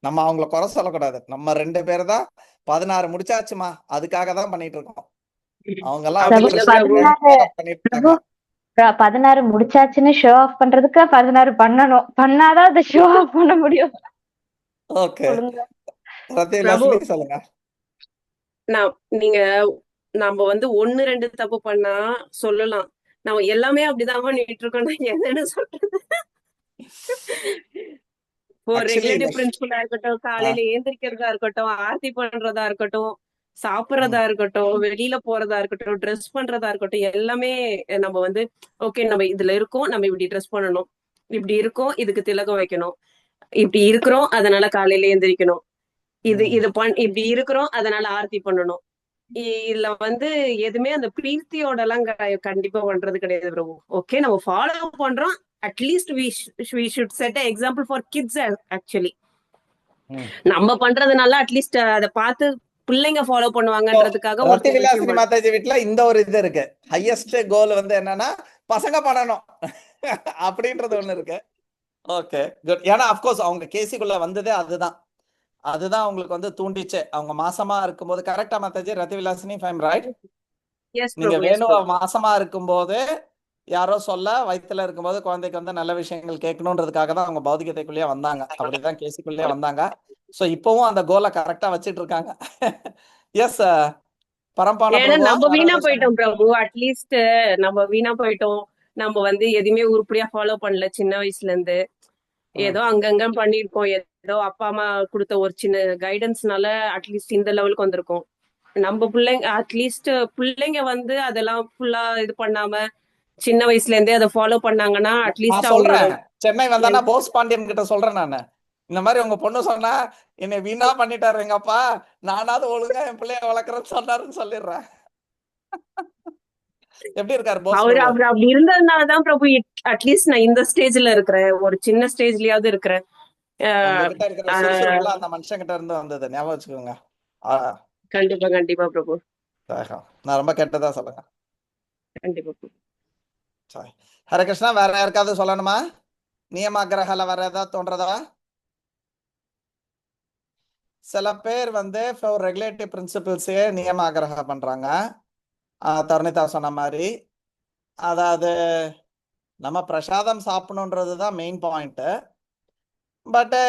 Speaker 2: நம்ம அவங்கள குறை சொல்லக்கூடாது. நம்ம 2 பேர் தான் 16 முடிச்சாச்சுமா, அதுக்காக தான் பண்ணிட்டு இருக்கோம். அவங்க எல்லாம் பண்ணிட்டு இருக்காங்க.
Speaker 9: 16 முடிச்சாச்சுன்னு ஷோ ஆஃப் பண்றதுக்கு 16 பண்ணணும், பண்ணாதான் அதை ஷோ ஆஃப் பண்ண முடியும்.
Speaker 2: ஓகே, சொல்லுங்க.
Speaker 7: நீங்க நம்ம வந்து 1-2 தப்பு பண்ணா சொல்லலாம், நம்ம எல்லாமே அப்படிதான் பண்ணிட்டு இருக்கோம். என்னன்னு சொல்றது, ரெகுலேட்டிவ் பிரின்சிபலா இருக்கட்டும், காலையில ஏந்திரிக்கிறதா இருக்கட்டும், ஆர்த்தி பண்றதா இருக்கட்டும், சாப்பிட்றதா இருக்கட்டும், வெளியில போறதா இருக்கட்டும், ட்ரெஸ் பண்றதா இருக்கட்டும், எல்லாமே நம்ம வந்து ஓகே நம்ம இதுல இருக்கோம், நம்ம இப்படி ட்ரெஸ் பண்ணணும், இப்படி இருக்கோம், இதுக்கு திலகம் வைக்கணும், இப்படி இருக்கிறோம் அதனால காலையில ஏந்திரிக்கணும், இப்படி இருக்கிறோம் அதனால ஆர்த்தி பண்ணணும், இதுல வந்து எதுவுமே அந்த பிரீத்தியோட எல்லாம் கண்டிப்பா பண்றது கிடையாது பிரபு. ஓகே, நம்ம ஃபாலோ பண்றோம். At least we should set example for kids. Actually நம்ம பண்றதுனால அட்லீஸ்ட் அதை பார்த்து பிள்ளைங்க ஃபாலோ பண்ணுவாங்கன்றதுக்காக ஒரு
Speaker 2: ரத்தி
Speaker 7: சில விஷயம்
Speaker 2: விலாசினி மாதாஜி வீட்டுல இந்த ஒரு இது இருக்கு. ஹையஸ்ட் கோல் வந்து என்னன்னா பசங்க பண்ணணும் அப்படின்றது ஒண்ணு இருக்கு. Okay good. ஏன்னா அப்கோர்ஸ் அவங்க கேசிக்குள்ள வந்ததே அதுதான் அவங்களுக்கு வந்து தூண்டிச்சு. அவங்க மாசமா இருக்கும்போது கரெக்டா மாதாஜி Rati Vilasini fine right?
Speaker 7: Yes
Speaker 2: நீங்க
Speaker 7: பிரபு, எஸ்
Speaker 2: வேணு
Speaker 7: பிரபு.
Speaker 2: மாசமா இருக்கும்போது யாரோ சொல்ல வயித்துல இருக்கும்போது குழந்தைக்கு வந்து நல்ல விஷயங்கள் கேட்கணுன்றதுக்காக தான் அவங்க பௌதிகத்தைக்குள்ளேயே வந்தாங்க. அப்படிதான் கேசிக்குள்ளேயே வந்தாங்க. ஸோ இப்பவும் அந்த கோலை கரெக்டா வச்சிட்டு இருக்காங்க. எஸ் பரம்பான
Speaker 7: ஏன்னா
Speaker 2: பிரபு
Speaker 7: நம்ம வீணா
Speaker 2: யாராவது
Speaker 7: போயிட்டோம் பிரபு. அட்லீஸ்ட் நம்ம வீணா போயிட்டோம். நம்ம வந்து எதுவுமே உருப்படியா ஃபாலோ பண்ணல சின்ன வயசுல இருந்து. ஏதோ அங்கங்க பண்ணிருக்கோம். ஏதோ அப்பா அம்மா கொடுத்த ஒரு சின்ன கைடன்ஸ்னால அட்லீஸ்ட் இந்த லெவலுக்கு வந்திருக்கோம். நம்ம பிள்ளைங்க அட்லீஸ்ட் பிள்ளைங்க வந்து அதெல்லாம் ஃபுல்லா இது பண்ணாம சின்ன வயசுல இருந்தே அதை ஃபாலோ பண்ணாங்கன்னா அட்லீஸ்ட்
Speaker 2: நான்
Speaker 7: அவங்களோட
Speaker 2: சொல்றேன். சென்னை வந்தானா போஸ் பாண்டியன் கிட்ட சொல்றேன் நானு. இந்த மாதிரி உங்க பொண்ணு சொன்னா என்னை வீணா பண்ணிட்டாரு எங்க அப்பா, நானாவது ஒழுங்கா என் பிள்ளைய வளர்க்கறேன்னு சொன்னாருன்னு சொல்லிடுறேன். எப்படி இருக்காரு போஸ்
Speaker 7: அவரு
Speaker 2: பிரபு?
Speaker 7: அவர் அப்படி இருந்ததுனாலதான் பிரபு அட்லீஸ்ட் நான் இந்த ஸ்டேஜ்ல இருக்கிறேன். ஒரு சின்ன ஸ்டேஜ்லயாவது இருக்கிறேன்.
Speaker 2: உங்ககிட்ட இருக்கிற சுறுசுறுப்புல அந்த மனுஷன் கிட்ட இருந்து வந்தது, ஞாபகம் வச்சுக்கோங்க.
Speaker 7: கண்டிப்பா கண்டிப்பா பிரபு,
Speaker 2: நான் ரொம்ப கெட்டதா சொல்லுங்க.
Speaker 7: கண்டிப்பா பிரபு.
Speaker 2: சரி, ஹரே கிருஷ்ணா. வேற யாருக்காவது சொல்லணுமா? நியமாகிரகால வேற ஏதாவது தோன்றதா? சில பேர் வந்து ரெகுலேட்டிவ் பிரின்சிபிள்ஸே நியமாகிரக பண்றாங்க. தருணிதா சொன்ன மாதிரி, அதாவது நம்ம பிரசாதம் சாப்பிடணுன்றது தான் மெயின் பாயிண்ட். பட்டு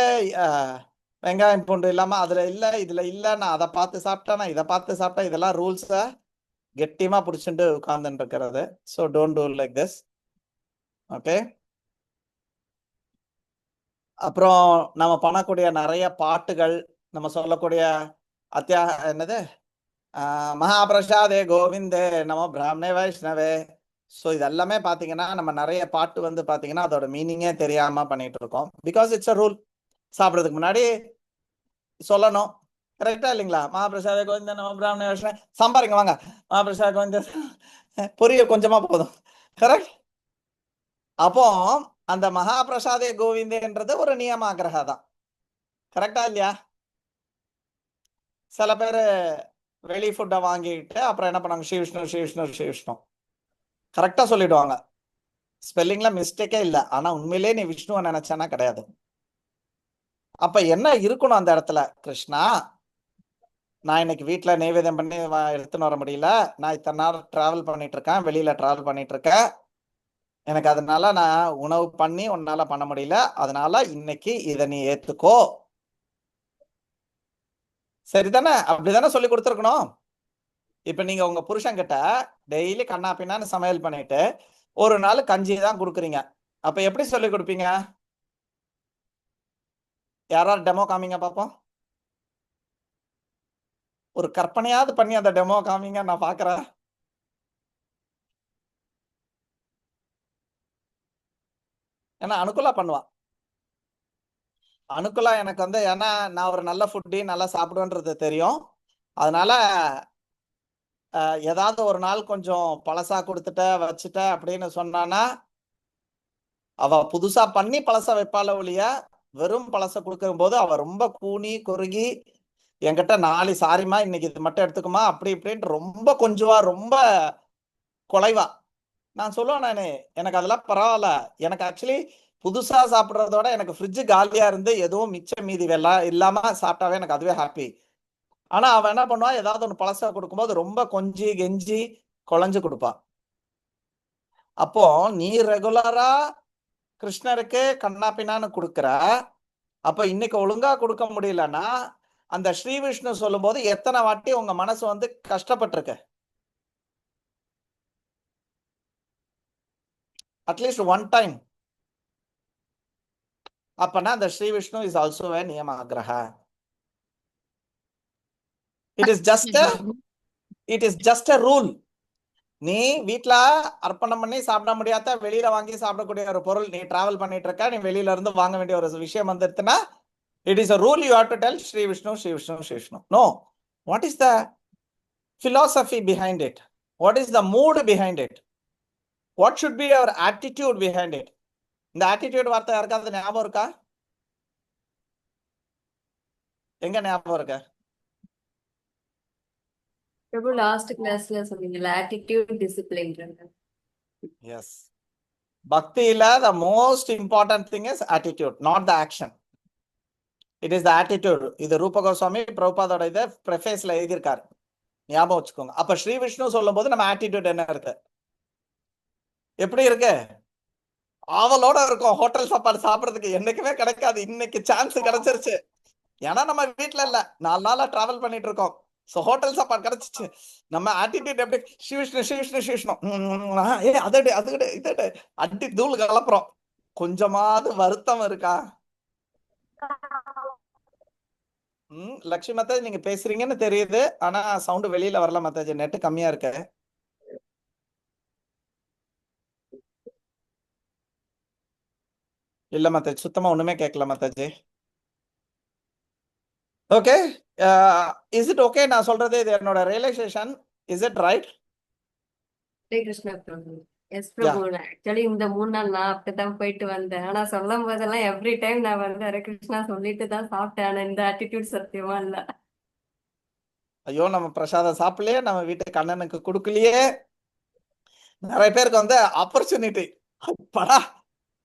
Speaker 2: வெங்காயம் பூண்டு இல்லாம அதுல இல்ல இதுல இல்ல, நான் அதை பார்த்து சாப்பிட்டேன், நான் இதை பார்த்து சாப்பிட்டேன், இதெல்லாம் ரூல்ஸை கெட்டியமா பிடிச்சிட்டு உட்கார்ந்துட்டு இருக்கிறது. So don't do like this. Okay. அப்புறம் நம்ம பண்ணக்கூடிய நிறைய பாட்டுகள், நம்ம சொல்லக்கூடிய என்னது மகாபிரசாதே கோவிந்தே நம்ம பிராமணே வைஷ்ணவே. ஸோ இதெல்லாமே பார்த்தீங்கன்னா நம்ம நிறைய பாட்டு வந்து பார்த்தீங்கன்னா அதோட மீனிங்கே தெரியாம பண்ணிட்டு இருக்கோம். Because it's a rule. சாப்பிட்றதுக்கு முன்னாடி சொல்லணும், கரெக்டா இல்லைங்களா? மகாபிரசாத கோவிந்த நம்ம பிராமண வைஷ்ணவ. சாம்பாருங்க வாங்க, மகாபிரசாத கோவிந்த, பொரியல் கொஞ்சமா போதும், கரெக்ட்? அப்போ அந்த மகாபிரசாதே கோவிந்தேன்றது ஒரு நியமாகிரகா தான், கரெக்டா இல்லையா? சில பேர் வெளி ஃபுட்டை வாங்கிட்டு அப்புறம் என்ன பண்ணாங்க, ஸ்ரீ விஷ்ணு ஸ்ரீ விஷ்ணு ஸ்ரீ விஷ்ணு கரெக்டா சொல்லிடுவாங்க. ஸ்பெல்லிங்ல மிஸ்டேக்கே இல்லை, ஆனா உண்மையிலே நீ விஷ்ணுவை நினைச்சானா கிடையாது. அப்ப என்ன இருக்கணும் அந்த இடத்துல? கிருஷ்ணா, நான் இன்னைக்கு வீட்டில் நைவேத்தியம் பண்ணி எடுத்துன்னு வர முடியல, நான் இத்தனை நாள் டிராவல் பண்ணிட்டு இருக்கேன், வெளியில டிராவல் பண்ணிட்டு இருக்கேன், எனக்கு அதனால நான் உணவு பண்ணி உன்னால பண்ண முடியல, அதனால இன்னைக்கு இதை நீ ஏத்துக்கோ. சரிதானே? அப்படிதானே சொல்லி கொடுத்துருக்கணும். இப்ப நீங்க உங்க புருஷன் கிட்ட டெய்லி கண்ணா பின்னான்னு சமையல் பண்ணிட்டு ஒரு நாள் கஞ்சி தான் கொடுக்குறீங்க, அப்ப எப்படி சொல்லி கொடுப்பீங்க? யாராவது டெமோ காமிங்க பார்ப்போம். ஒரு கற்பனையாவது பண்ணி அந்த டெமோ காமிங்க, நான் பாக்குறேன். ஏன்னா அனுகூலா பண்ணுவான். அனுகூலா எனக்கு வந்து, ஏன்னா நான் ஒரு நல்ல ஃபுட்டி நல்லா சாப்பிடுவேன்றது தெரியும். அதனால ஏதாவது ஒரு நாள் கொஞ்சம் பழசா கொடுத்துட்ட வச்சுட்ட அப்படின்னு சொன்னானா அவ புதுசா பண்ணி பழச வைப்பாள ஒழிய வெறும் பழச கொடுக்கும் போது அவ ரொம்ப கூனி குறுகி என்கிட்ட நாளை சாரிமா இன்னைக்கு இது மட்டும் எடுத்துக்குமா அப்படி இப்படின்ட்டு ரொம்ப கொஞ்சுவா, ரொம்ப குலைவா. நான் சொல்லுவேன், நானு எனக்கு அதெல்லாம் பரவாயில்ல, எனக்கு ஆக்சுவலி புதுசா சாப்பிட்றதோட எனக்கு ஃப்ரிட்ஜு காலியா இருந்து எதுவும் மிச்சம் மீதி வெல்லாம் இல்லாம சாப்பிட்டாவே எனக்கு அதுவே ஹாப்பி. ஆனா அவன் என்ன பண்ணுவா, ஏதாவது ஒன்று பழசா கொடுக்கும்போது ரொம்ப கொஞ்சி கெஞ்சி குழஞ்சு கொடுப்பா. அப்போ நீ ரெகுலரா கிருஷ்ணருக்கு கண்ணா பின்னான்னு கொடுக்குற, அப்ப இன்னைக்கு ஒழுங்கா கொடுக்க முடியலன்னா அந்த ஸ்ரீ விஷ்ணு சொல்லும் போது எத்தனை வாட்டி உங்க மனசு வந்து கஷ்டப்பட்டிருக்கு? At least one time. அப்பனா அந்த Sri Vishnu is also a நியமாகிரகா. It is just a rule. நீ வீட்டுல அர்ப்பணம் பண்ணி சாப்பிட முடியாத வெளியில வாங்கி சாப்பிடக்கூடிய ஒரு பொருள் நீ டிராவல் பண்ணிட்டு இருக்க, நீ வெளியில இருந்து வாங்க வேண்டிய ஒரு விஷயம் வந்துருச்சுன்னா it is a rule you have to tell Shri Vishnu Shri Vishnu Shri Vishnu. No, what is the philosophy behind it? What is the mood behind it? What should be our attitude behind it? இந்த attitude வார்த்தை யாருக்காவது ஞாபகம் இருக்கா? எங்க ஞாபகம் இருக்க?
Speaker 3: பிரபு லாஸ்ட் கிளாஸ்ல சொன்னீங்கல்ல attitude discipline.
Speaker 2: Yes. Bhaktiல the most important thing is attitude, not the action. It is the attitude. இது ரூப கோஸ்வாமி பிரபுபாதோட இதை ப்ரெஃபேஸ்ல எழுதியிருக்காரு, ஞாபகம் வச்சுக்கோங்க. அப்ப ஸ்ரீ விஷ்ணு சொல்லும் போது நம்ம ஆட்டிடியூட் என்ன இருக்கு, எப்படி இருக்கு? ஆவலோட இருக்கும். ஹோட்டல் சாப்பாடு சாப்பிடறதுக்கு என்னைக்குமே கிடைக்காது, இன்னைக்கு சான்ஸ் கிடைச்சிருச்சு. ஏன்னா நம்ம வீட்டுல இல்ல, 4 நாளா டிராவல் பண்ணிட்டு இருக்கோம். சோ ஹோட்டல் சாப்பாடு கிடைச்சிச்சு. நம்ம ஆட்டிடியூட் எப்படி, ஸ்ரீவிஷ்ணு ஸ்ரீவிஷ்ணு ஸ்ரீவிஷ்ணு, அதடு அதுடு இதடு அடி தூள் கலப்புறோம். கொஞ்சமாவது வருத்தம் இருக்கா? லட்சுமி மாதாஜி நீங்க பேசுறீங்கன்னு தெரியுது, ஆனா சவுண்ட் வெளியில வரல மாதாஜி, நெட் கம்மியா இருக்கு. இல்ல மாதாஜி, சுத்தமா ஒண்ணுமே கேட்கல Mataji. Okay, is it okay நான் சொல்றது? இது என்னோட realisation. Is it right?
Speaker 3: Hare Krishna Prabhu. Yes Prabhu, actually இந்த 3 நாள் நான் அப்படிதான் போயிட்டு வந்தேன். ஆனா சொல்லும் போதெல்லாம் எவ்ரி டைம் நான் வந்து ஹரே கிருஷ்ணா சொல்லிட்டு தான் சாப்பிட்டேன். ஆனா இந்த ஆட்டிடியூட் சத்தியமா இல்ல.
Speaker 2: ஐயோ, நம்ம பிரசாதம் சாப்பிடலையே, நம்ம வீட்டு கண்ணனுக்கு கொடுக்கலையே. நிறைய பேருக்கு வந்து ஆப்பர்ச்சுனிட்டி, படா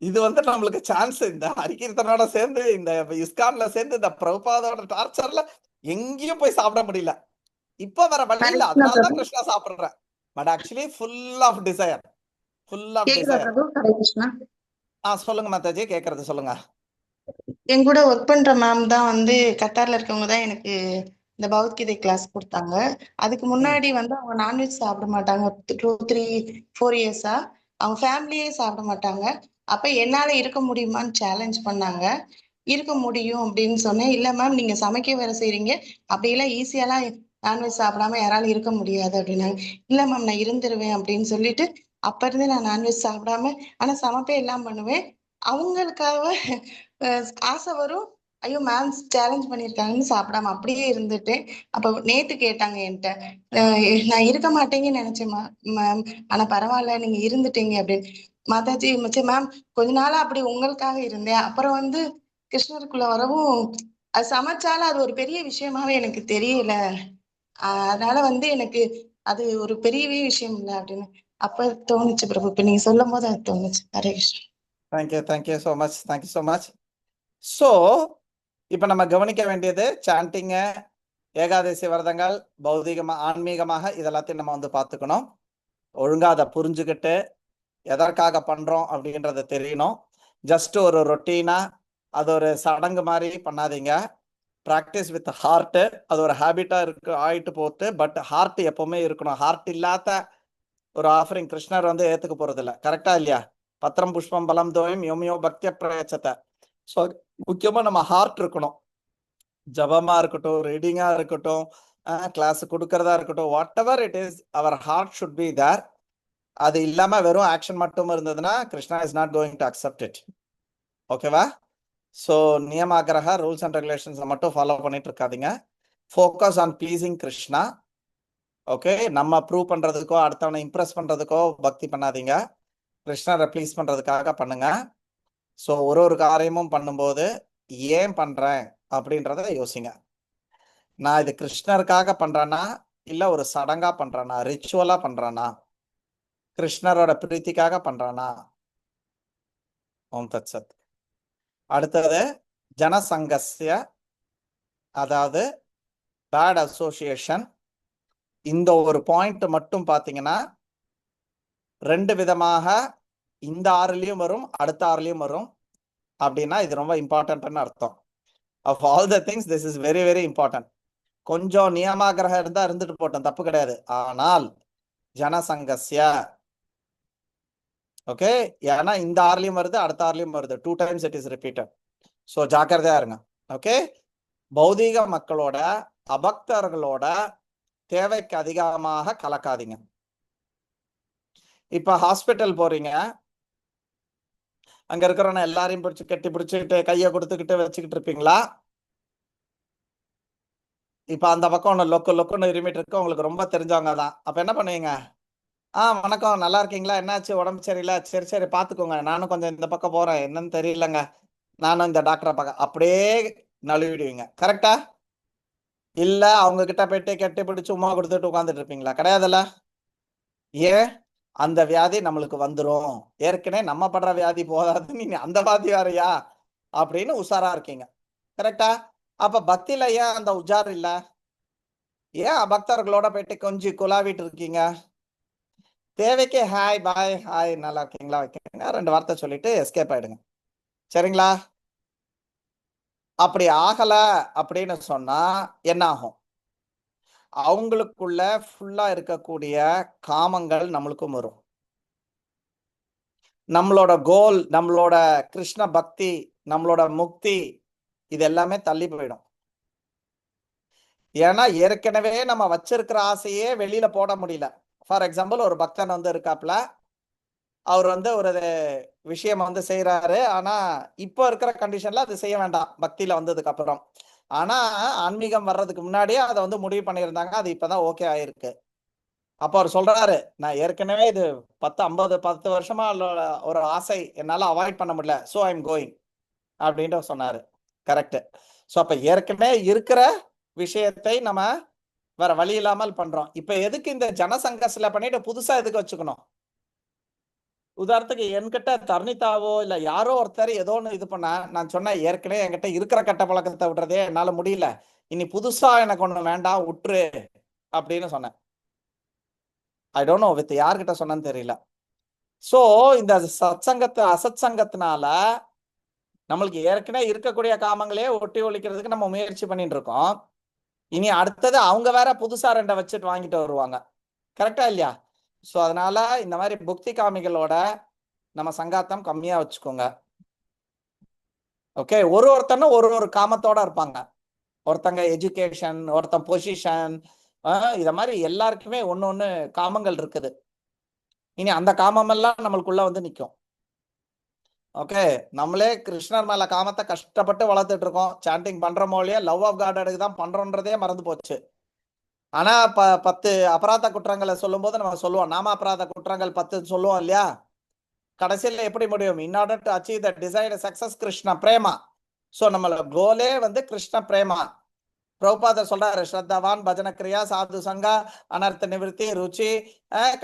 Speaker 2: இது வந்து நம்மளுக்கு சான்ஸ். இந்த ஹரிகீர்த்தனோட சேர்ந்து, இந்த இஸ்கான்ல சேர்ந்து, இந்த பிரபுபாதோட டார்ச்சர்ல எங்கேயும் போய் சாப்பிட முடியல. இப்ப வர வழி இல்ல, அதனாலதான் கிருஷ்ணா சாப்பிடுறேன். But actually full of desire, full of desire. சொல்லுங்க மாதாஜி, கேக்குறது சொல்லுங்க.
Speaker 10: என் கூட ஒர்க் பண்ற மேம் தான் வந்து கத்தார்ல இருக்கவங்க தான் எனக்கு இந்த பகவத்கீதை கிளாஸ் கொடுத்தாங்க. அதுக்கு முன்னாடி வந்து அவங்க நான்வெஜ் சாப்பிட மாட்டாங்க. 2-3-4 இயர்ஸா அவங்க ஃபேமிலியே சாப்பிட மாட்டாங்க. அப்ப என்னால இருக்க முடியுமான்னு சேலஞ்ச் பண்ணாங்க. இருக்க முடியும் அப்படின்னு சொன்னேன். இல்ல மேம், நீங்க சமைக்க வேற செய்றீங்க, அப்படியெல்லாம் ஈஸியாலாம் நான்வெஜ் சாப்பிடாம யாராலும் இருக்க முடியாது அப்படின்னாங்க. இல்ல மேம், நான் இருந்துருவேன் அப்படின்னு சொல்லிட்டு அப்ப இருந்து நான் நான்வெஜ் சாப்பிடாம, ஆனா சமைப்பே எல்லாம் பண்ணுவேன். அவங்களுக்காக ஆசை வரும், ஐயோ மேம் சேலஞ்ச் பண்ணிருக்காங்கன்னு சாப்பிடாம அப்படியே இருந்துட்டேன். அப்ப நேத்து கேட்டாங்க என்கிட்ட, நான் இருக்க மாட்டேங்கன்னு நினைச்சேன் மேம், ஆனா பரவாயில்ல நீங்க இருந்துட்டீங்க அப்படின்னு. மாதாஜி மேம், கொஞ்ச நாளா அப்படி உங்களுக்காக இருந்தேன். அப்புறம் வந்து கிருஷ்ணருக்குள்ள வரவும் அது சமைச்சாலும் அது ஒரு பெரிய விஷயமாவே எனக்கு தெரியல. அதனால வந்து எனக்கு அது ஒரு பெரியவே விஷயம் இல்லை அப்படின்னு அப்ப தோணுச்சு பிரபு. இப்ப நீங்க சொல்லும் போது அது தோணுச்சு. Hare Krishna.
Speaker 2: Thank you so much, thank you so much. So இப்போ நம்ம கவனிக்க வேண்டியது சாண்டிங்கு, ஏகாதசி விரதங்கள், பௌதிகமாக ஆன்மீகமாக இதெல்லாத்தையும் நம்ம வந்து பார்த்துக்கணும். ஒழுங்காக அதை புரிஞ்சுக்கிட்டு எதற்காக பண்ணுறோம் அப்படின்றத தெரியணும். ஜஸ்ட் ஒரு ரொட்டீனா அது ஒரு சடங்கு மாதிரி பண்ணாதீங்க. ப்ராக்டிஸ் வித் ஹார்ட்டு, அது ஒரு ஹேபிட்டாக இருக்கு ஆயிட்டு போட்டு. பட் ஹார்ட் எப்பவுமே இருக்கணும். ஹார்ட் இல்லாத ஒரு ஆஃபரிங் கிருஷ்ணர் வந்து ஏற்றுக்க போகிறது இல்லை. கரெக்டா இல்லையா? பத்திரம் புஷ்பம் பலம் தோயம் யோமியோ பக்திய பிரயச்சத்தை. ஸோ முக்கியமாக நம்ம ஹார்ட் இருக்கணும். ஜபமா இருக்கட்டும், ரீடிங்கா இருக்கட்டும், கிளாஸ் கொடுக்கறதா இருக்கட்டும், whatever it is, our heart should be there. அது இல்லாம வெறும் ஆக்ஷன் மட்டும் இருந்ததுன்னா Krishna is not going to accept it. ஓகேவா? ஸோ நியமாகிரக ரூல்ஸ் அண்ட் ரெகுலேஷன்ஸ் மட்டும் ஃபாலோ பண்ணிட்டு இருக்காதீங்க. Focus on pleasing Krishna. Okay, நம்ம ப்ரூவ் பண்றதுக்கோ அடுத்தவனை இம்ப்ரெஸ் பண்றதுக்கோ பக்தி பண்ணாதீங்க. கிருஷ்ணரை ப்ளீஸ் பண்றதுக்காக பண்ணுங்க. ஸோ ஒரு காரியமும் பண்ணும்போது ஏன் பண்றேன் அப்படின்றத யோசிங்க. நான் இது கிருஷ்ணருக்காக பண்றேன்னா, இல்ல ஒரு சடங்கா பண்றேனா, ரிச்சுவலா பண்றேனா, கிருஷ்ணரோட பிரீத்திக்காக பண்றேனா? ஓம் தத் சத். அடுத்தது ஜனசங்கஸ்ய, அதாவது பேட் அசோசியேஷன். இந்த ஒரு பாயிண்ட் மட்டும் பாத்தீங்கன்னா 2 விதமாக இந்த 6லயும் வரும், அடுத்த 6லயும் வரும். அப்படின்னா இது ரொம்ப இம்பார்ட்டன்ட்னு அர்த்தம். Of all the things this is very very important. கொஞ்சம் நியமாகிரகம் இருந்தா இருந்துட்டு போட்டோம், தப்பு கிடையாது. ஆனால் ஜனசங்கஸ்ய, ஓகே, ஏன்னா இந்த 6லயும் வருது, அடுத்த 6லயும் வருது. 2 times it is repeated. So ஜாக்கிரதையா இருங்க. ஓகே, பௌதீக மக்களோட, அபக்தர்களோட தேவைக்கு அதிகமாக கலக்காதீங்க. இப்ப ஹாஸ்பிட்டல் போறீங்க, அங்க இருக்கிறவன எல்லாரையும் பிடிச்சு கட்டி பிடிச்சுக்கிட்டு கையை கொடுத்துக்கிட்டு வச்சுக்கிட்டு இருப்பீங்களா? இப்ப அந்த பக்கம் ஒன்று லொக்குன்னு இருமிட்டு இருக்கு, உங்களுக்கு ரொம்ப தெரிஞ்சவங்க தான். அப்ப என்ன பண்ணுவீங்க? வணக்கம், நல்லா இருக்கீங்களா? என்னாச்சு, உடம்பு சரியில்லை? சரி சரி பார்த்துக்கோங்க, நானும் கொஞ்சம் இந்த பக்கம் போறேன், என்னன்னு தெரியலங்க, நானும் இந்த டாக்டரை பார்க்க, அப்படியே நழுவிடுவீங்க. கரெக்டா? இல்ல அவங்க கிட்ட போயிட்டு கெட்டி பிடிச்சு உமா கொடுத்துட்டு உட்காந்துட்டு இருப்பீங்களா? கிடையாதுல்ல. ஏன்? அந்த வியாதி நம்மளுக்கு வந்துடும், ஏற்கனவே நம்ம படுற வியாதி போதாது, நீங்க அந்த வியாதி வேறையா அப்படின்னு உஷாரா இருக்கீங்க. கரெக்டா? அப்ப பக்தியில ஏன் அந்த உஜார் இல்ல? ஏன் பக்தர்களோட போயிட்டு கொஞ்சம் குலாவிட்டு இருக்கீங்க? தேவைக்கு ஹாய் பாய், ஹாய் நல்லா இருக்கீங்களா, வைக்கிறீங்க, 2 வார்த்தை சொல்லிட்டு எஸ்கேப் ஆயிடுங்க. சரிங்களா? அப்படி ஆகல அப்படின்னு சொன்னா என்ன ஆகும்? அவங்களுக்குள்ள ஃபுல்லா இருக்கக்கூடிய காமங்கள் நம்மளுக்கும் வரும். நம்மளோட கோல், நம்மளோட கிருஷ்ண பக்தி, நம்மளோட முக்தி, இது எல்லாமே தள்ளி போயிடும். ஏன்னா ஏற்கனவே நம்ம வச்சிருக்கிற ஆசையே வெளியில போட முடியல. ஃபார் எக்ஸாம்பிள், ஒரு பக்தன் வந்து இருக்காப்ல, அவர் வந்து ஒரு விஷயம் வந்து செய்யறாரு, ஆனா இப்போ இருக்கிற கண்டிஷன்ல அது செய்ய வேண்டாம் பக்தியில வந்ததுக்கு அப்புறம். ஆனா ஆன்மீகம் வர்றதுக்கு முன்னாடியே அதை வந்து முடிவு பண்ணியிருந்தாங்க, அது இப்பதான் ஓகே ஆயிருக்கு. அப்போ அவர் சொல்றாரு, நான் ஏற்கனவே இது 10 வருஷமா ஒரு ஆசை என்னால அவாய்ட் பண்ண முடியல, ஸோ ஐ எம் கோயிங் அப்படின்ட்டு சொன்னாரு. கரெக்ட். ஸோ அப்ப ஏற்கனவே இருக்கிற விஷயத்தை நம்ம வேற வழி இல்லாமல் பண்றோம். இப்ப எதுக்கு இந்த ஜனசங்கஸ்ல பண்ணிட்டு புதுசா எதுக்கு வச்சுக்கணும்? உதாரணத்துக்கு என்கிட்ட தர்ணிதாவோ இல்ல யாரோ ஒருத்தர் ஏதோ ஒன்று இது பண்ண, நான் சொன்னேன் ஏற்கனவே என்கிட்ட இருக்கிற கட்ட பழக்கத்தை விடுறதே என்னால முடியல, இனி புதுசா எனக்கு ஒண்ணு வேண்டாம் விட்டுரு அப்படின்னு சொன்னேன். ஐ டோன்ட் நோ வித் யார்கிட்ட சொன்னேன்னு தெரியல. சோ இந்த அசத் சங்கத்தினால நம்மளுக்கு ஏற்கனவே இருக்கக்கூடிய காமங்களே ஒட்டி ஒழிக்கிறதுக்கு நம்ம முயற்சி பண்ணிட்டு இருக்கோம். இனி அடுத்தது அவங்க வேற புதுசா 2 வச்சுட்டு வாங்கிட்டு வருவாங்க. கரெக்டா இல்லையா? ஸோ அதனால இந்த மாதிரி புக்தி காமிகளோட நம்ம சங்காத்தம் கம்மியா வச்சுக்கோங்க. ஓகே. ஒருத்தனும் ஒரு காமத்தோட இருப்பாங்க. ஒருத்தங்க எஜுகேஷன், ஒருத்தன் பொசிஷன், இத மாதிரி எல்லாருக்குமே ஒண்ணு காமங்கள் இருக்குது. இனி அந்த காமம் எல்லாம் நம்மளுக்குள்ள வந்து நிற்கும். ஓகே. நம்மளே கிருஷ்ணர் மேல காமத்தை கஷ்டப்பட்டு வளர்த்துட்டு இருக்கோம், சாண்டிங் பண்றோமோ இல்லையா, லவ் ஆஃப் காட் தான் பண்றோன்றதே மறந்து போச்சு. ஆனா 10 அபராத குற்றங்களை சொல்லும் போது நம்ம சொல்லுவோம், நாம அபராத குற்றங்கள் 10 சொல்லுவோம் இல்லையா? கடைசியில் எப்படி முடியும்? In order to achieve the desired success Krishna Prema. So நம்மளோட கோலே வந்து கிருஷ்ண பிரேமா. பிரபுபாதர் சொல்றாரு, ஸ்ரத்தவான், பஜன கிரியா, சாது சங்கா, அனர்த்த நிவர்த்தி, ருச்சி,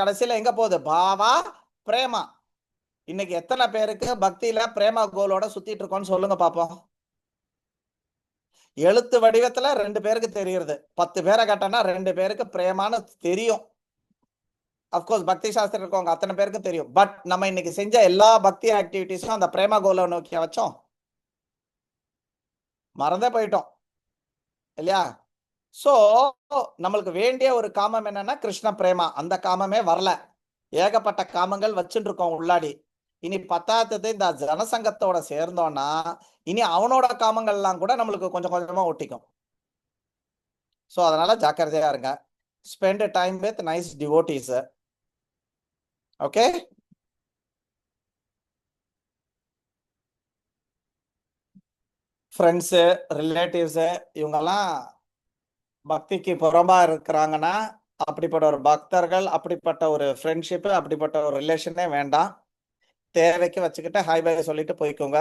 Speaker 2: கடைசியில எங்க போகுது? பாவா பிரேமா. இன்னைக்கு எத்தனை பேருக்கு பக்தியில பிரேமா கோலோட சுத்திட்டு இருக்கோம்னு சொல்லுங்க பாப்போம். எழுத்து வடிவத்துல 2 பேருக்கு தெரியுது, 10 பேரை கேட்டோம்னா 2 பேருக்கு பிரேமான்னு தெரியும். அப்கோர்ஸ் பக்தி சாஸ்திரம் இருக்கவங்க அத்தனை பேருக்கு தெரியும். பட் நம்ம இன்னைக்கு செஞ்ச எல்லா பக்தி ஆக்டிவிட்டிஸும் அந்த பிரேமா கோலை நோக்கிய வச்சோம், மறந்தே போயிட்டோம் இல்லையா? சோ நம்மளுக்கு வேண்டிய ஒரு காமம் என்னன்னா கிருஷ்ண பிரேமா. அந்த காமமே வரல, ஏகப்பட்ட காமங்கள் வச்சுட்டு இருக்கோம் உள்ளாடி. இனி 10வது இந்த ஜனசங்கத்தோட சேர்ந்தோம்னா இனி அவனோட காமங்கள் எல்லாம் கூட நம்மளுக்கு கொஞ்சம் கொஞ்சமா ஒட்டிக்கும். ஸோ அதனால ஜாக்கிரதையா இருங்க. Spend time with nice devotees. Okay. Friends, relatives இவங்கெல்லாம் பக்திக்கு புறம்பா இருக்கிறாங்கன்னா அப்படிப்பட்ட ஒரு பக்தர்கள், அப்படிப்பட்ட ஒரு ஃப்ரெண்ட்ஷிப்பு, அப்படிப்பட்ட ஒரு ரிலேஷனே வேண்டாம். தேவைக்கு வச்சுக்கிட்டு ஹாய் பை சொல்லிட்டு போய்க்கோங்க.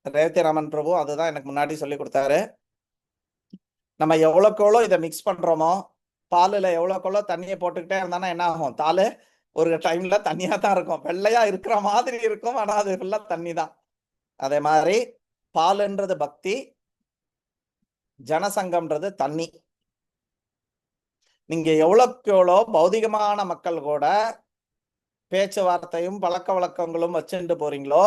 Speaker 2: ரேவதி ராமன் பிரபு அதுதான் எனக்கு முன்னாடி சொல்லி கொடுத்தாரு. நம்ம எவ்வளோக்கு எவ்வளோ இதை மிக்ஸ் பண்றோமோ, பாலில் எவ்வளோக்கு எவ்வளோ தண்ணியை போட்டுக்கிட்டே இருந்தானா என்ன ஆகும்? தாள் ஒரு டைம்ல தண்ணியா தான் இருக்கும், வெள்ளையா இருக்கிற மாதிரி இருக்கும், ஆனா அது ஃபுல்லா தண்ணி தான். அதே மாதிரி பாலுன்றது பக்தி, ஜனசங்கம்ன்றது தண்ணி. நீங்க எவ்வளோக்கு எவ்வளோ பௌதிகமான மக்கள் கூட பேச்சுவார்த்தையும் பழக்க வழக்கங்களும் வச்சுட்டு போறீங்களோ,